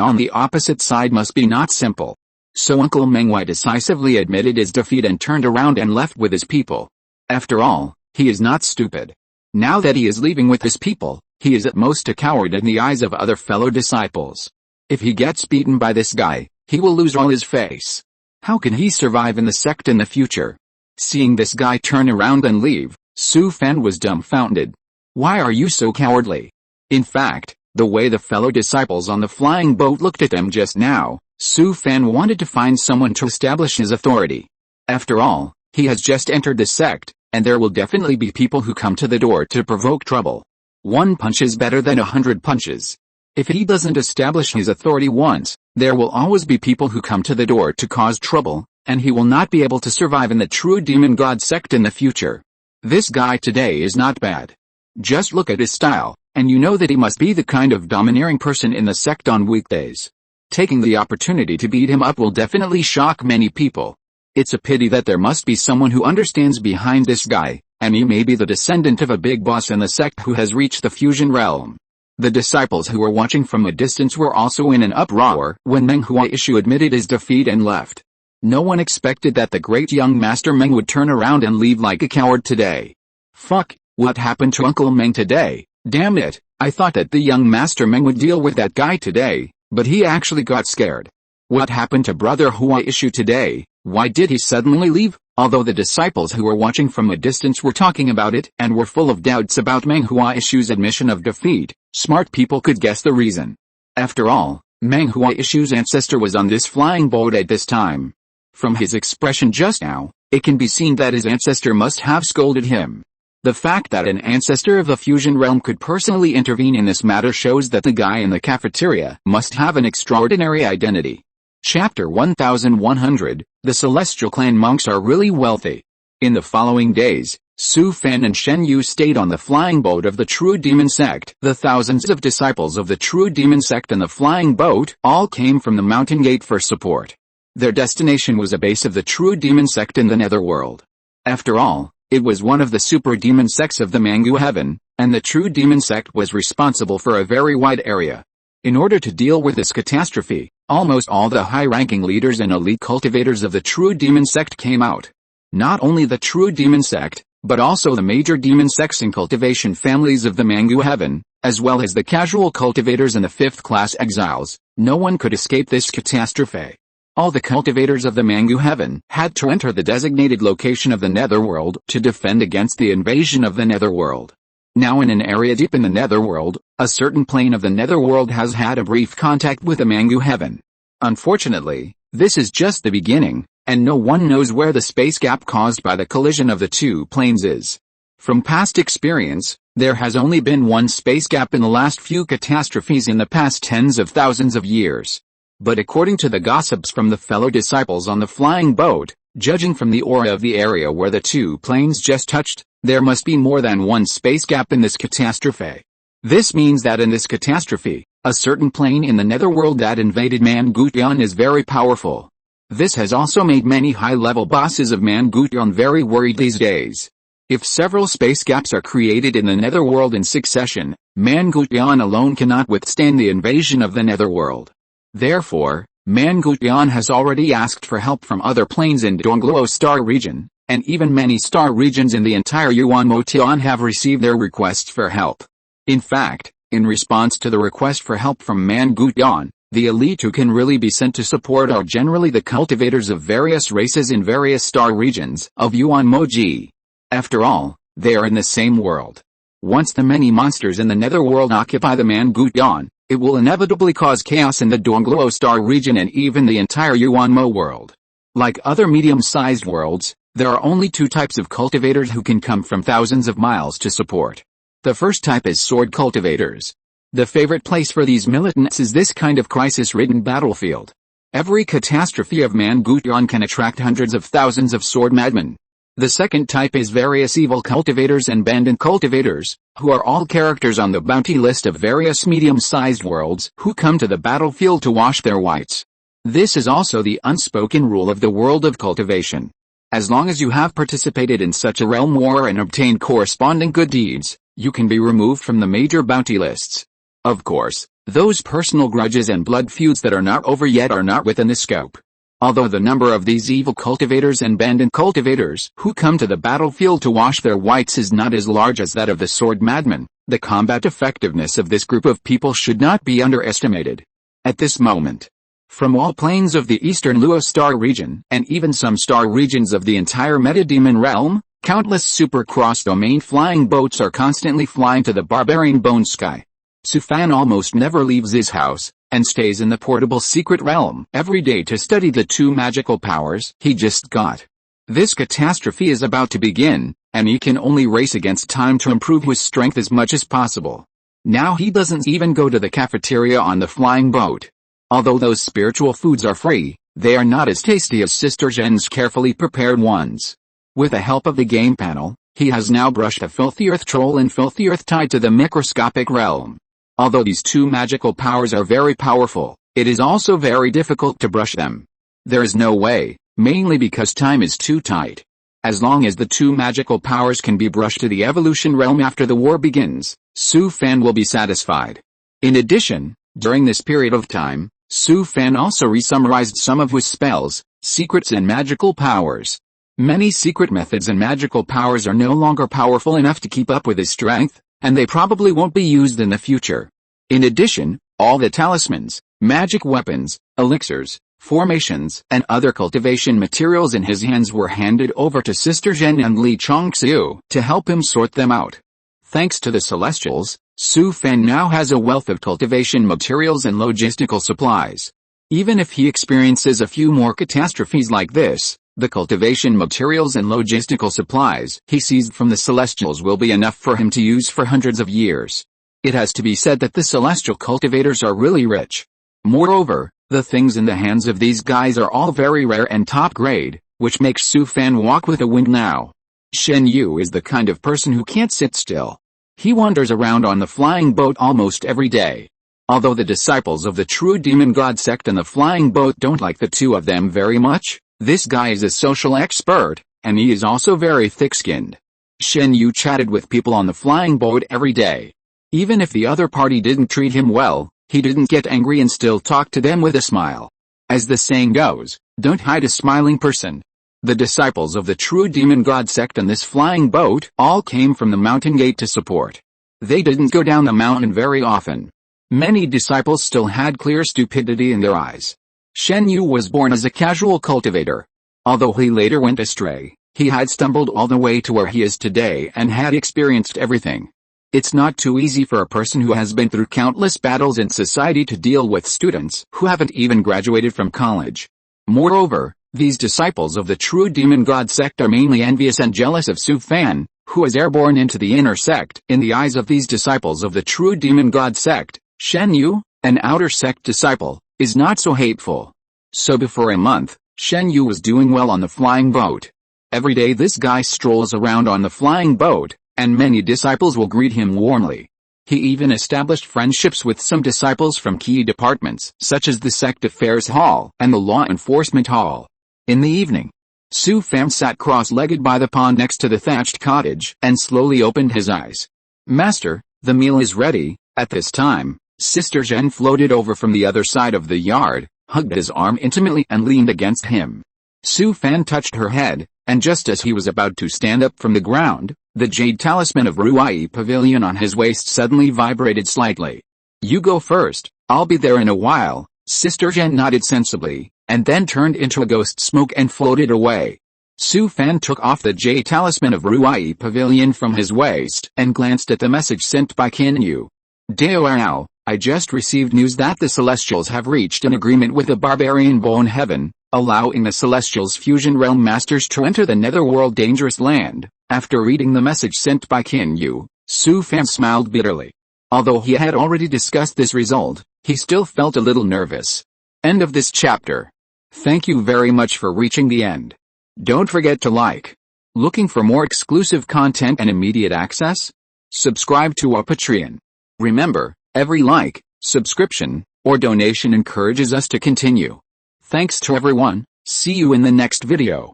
on the opposite side must be not simple. So Uncle Meng Wai decisively admitted his defeat and turned around and left with his people. After all, he is not stupid. Now that he is leaving with his people, he is at most a coward in the eyes of other fellow disciples. If he gets beaten by this guy, he will lose all his face. How can he survive in the sect in the future? Seeing this guy turn around and leave, Su Fan was dumbfounded. Why are you so cowardly? In fact, the way the fellow disciples on the flying boat looked at him just now, Su Fan wanted to find someone to establish his authority. After all, he has just entered the sect, and there will definitely be people who come to the door to provoke trouble. 1 punch is better than 100 punches. If he doesn't establish his authority once, there will always be people who come to the door to cause trouble, and he will not be able to survive in the true demon god sect in the future. This guy today is not bad. Just look at his style, and you know that he must be the kind of domineering person in the sect on weekdays. Taking the opportunity to beat him up will definitely shock many people. It's a pity that there must be someone who understands behind this guy, and he may be the descendant of a big boss in the sect who has reached the fusion realm. The disciples who were watching from a distance were also in an uproar when Meng Huaishu admitted his defeat and left. No one expected that the great young Master Meng would turn around and leave like a coward today. Fuck, what happened to Uncle Meng today? Damn it, I thought that the young Master Meng would deal with that guy today, but he actually got scared. What happened to Brother Huaishu today? Why did he suddenly leave? Although the disciples who were watching from a distance were talking about it and were full of doubts about Meng Huaishu's admission of defeat, smart people could guess the reason. After all, Meng Huaishu's ancestor was on this flying boat at this time. From his expression just now, it can be seen that his ancestor must have scolded him. The fact that an ancestor of the fusion realm could personally intervene in this matter shows that the guy in the cafeteria must have an extraordinary identity. Chapter 1100, The Celestial Clan Monks Are Really Wealthy. In the following days, Su Fan and Shen Yu stayed on the flying boat of the True Demon Sect. The thousands of disciples of the True Demon Sect and the flying boat all came from the mountain gate for support. Their destination was a base of the True Demon Sect in the Netherworld. After all, it was one of the super demon sects of the Mangu Heaven, and the True Demon Sect was responsible for a very wide area. In order to deal with this catastrophe, almost all the high-ranking leaders and elite cultivators of the True Demon Sect came out. Not only the True Demon Sect, but also the major demon sects and cultivation families of the Mangu Heaven, as well as the casual cultivators and the fifth-class exiles. No one could escape this catastrophe. All the cultivators of the Mangu Heaven had to enter the designated location of the Netherworld to defend against the invasion of the Netherworld. Now in an area deep in the Netherworld, a certain plane of the Netherworld has had a brief contact with the Mangu Heaven. Unfortunately, this is just the beginning, and no one knows where the space gap caused by the collision of the two planes is. From past experience, there has only been one space gap in the last few catastrophes in the past tens of thousands of years. But according to the gossips from the fellow disciples on the flying boat, judging from the aura of the area where the two planes just touched, there must be more than one space gap in this catastrophe. This means that in this catastrophe, a certain plane in the Netherworld that invaded Mangutian is very powerful. This has also made many high-level bosses of Mangutian very worried these days. If several space gaps are created in the Netherworld in succession, Mangutian alone cannot withstand the invasion of the Netherworld. Therefore, Mangutian has already asked for help from other planes in Dongluo Star region, and even many star regions in the entire Yuan Motian have received their requests for help. In fact, in response to the request for help from Mangutian, the elite who can really be sent to support are generally the cultivators of various races in various star regions of Yuan Moji. After all, they are in the same world. Once the many monsters in the Netherworld occupy the Mangutian, it will inevitably cause chaos in the Dongluo Star region and even the entire Yuanmo world. Like other medium-sized worlds, there are only two types of cultivators who can come from thousands of miles to support. The first type is sword cultivators. The favorite place for these militants is this kind of crisis-ridden battlefield. Every catastrophe of Mangutian can attract hundreds of thousands of sword madmen. The second type is various evil cultivators and bandit cultivators, who are all characters on the bounty list of various medium-sized worlds who come to the battlefield to wash their whites. This is also the unspoken rule of the world of cultivation. As long as you have participated in such a realm war and obtained corresponding good deeds, you can be removed from the major bounty lists. Of course, those personal grudges and blood feuds that are not over yet are not within the scope. Although the number of these evil cultivators and bandit cultivators who come to the battlefield to wash their whites is not as large as that of the sword madmen, the combat effectiveness of this group of people should not be underestimated. At this moment, from all planes of the eastern Lua star region, and even some star regions of the entire metademon realm, countless super cross-domain flying boats are constantly flying to the barbarian bone sky. Sufan almost never leaves his house, and stays in the portable secret realm every day to study the two magical powers he just got. This catastrophe is about to begin, and he can only race against time to improve his strength as much as possible. Now he doesn't even go to the cafeteria on the flying boat. Although those spiritual foods are free, they are not as tasty as Sister Zhen's carefully prepared ones. With the help of the game panel, he has now brushed a filthy earth troll and filthy earth tied to the microscopic realm. Although these two magical powers are very powerful, it is also very difficult to brush them. There is no way, mainly because time is too tight. As long as the two magical powers can be brushed to the evolution realm after the war begins, Su Fan will be satisfied. In addition, during this period of time, Su Fan also resummarized some of his spells, secrets and magical powers. Many secret methods and magical powers are no longer powerful enough to keep up with his strength, and they probably won't be used in the future. In addition, all the talismans, magic weapons, elixirs, formations, and other cultivation materials in his hands were handed over to Sister Zhen and Li Chongxiu to help him sort them out. Thanks to the Celestials, Su Fan now has a wealth of cultivation materials and logistical supplies. Even if he experiences a few more catastrophes like this, the cultivation materials and logistical supplies he seized from the Celestials will be enough for him to use for hundreds of years. It has to be said that the Celestial cultivators are really rich. Moreover, the things in the hands of these guys are all very rare and top grade, which makes Su Fan walk with the wind now. Shen Yu is the kind of person who can't sit still. He wanders around on the flying boat almost every day. Although the disciples of the true demon god sect and the flying boat don't like the two of them very much, this guy is a social expert, and he is also very thick-skinned. Shen Yu chatted with people on the flying boat every day. Even if the other party didn't treat him well, he didn't get angry and still talked to them with a smile. As the saying goes, don't hide a smiling person. The disciples of the true demon god sect and this flying boat all came from the mountain gate to support. They didn't go down the mountain very often. Many disciples still had clear stupidity in their eyes. Shen Yu was born as a casual cultivator. Although he later went astray, he had stumbled all the way to where he is today and had experienced everything. It's not too easy for a person who has been through countless battles in society to deal with students who haven't even graduated from college. Moreover, these disciples of the true demon god sect are mainly envious and jealous of Su Fan, who is airborne into the inner sect. In the eyes of these disciples of the true demon god sect, Shen Yu, an outer sect disciple, is not so hateful. So before a month, Shen Yu was doing well on the flying boat. Every day this guy strolls around on the flying boat, and many disciples will greet him warmly. He even established friendships with some disciples from key departments, such as the Sect Affairs Hall and the Law Enforcement Hall. In the evening, Su Fan sat cross-legged by the pond next to the thatched cottage, and slowly opened his eyes. "Master, the meal is ready." At this time, Sister Zhen floated over from the other side of the yard, hugged his arm intimately and leaned against him. Su Fan touched her head, and just as he was about to stand up from the ground, the jade talisman of Ruai Pavilion on his waist suddenly vibrated slightly. "You go first, I'll be there in a while." Sister Zhen nodded sensibly, and then turned into a ghost smoke and floated away. Su Fan took off the jade talisman of Ruai Pavilion from his waist and glanced at the message sent by Qin Yu. "Devours, I just received news that the Celestials have reached an agreement with the barbarian Bone Heaven, allowing the Celestials' fusion realm masters to enter the netherworld dangerous land." After reading the message sent by Qin Yu, Su Fan smiled bitterly. Although he had already discussed this result, he still felt a little nervous. End of this chapter. Thank you very much for reaching the end. Don't forget to like, Looking for more exclusive content and immediate access? Subscribe to our Patreon. Remember, every like, subscription, or donation encourages us to continue. Thanks to everyone. See you in the next video.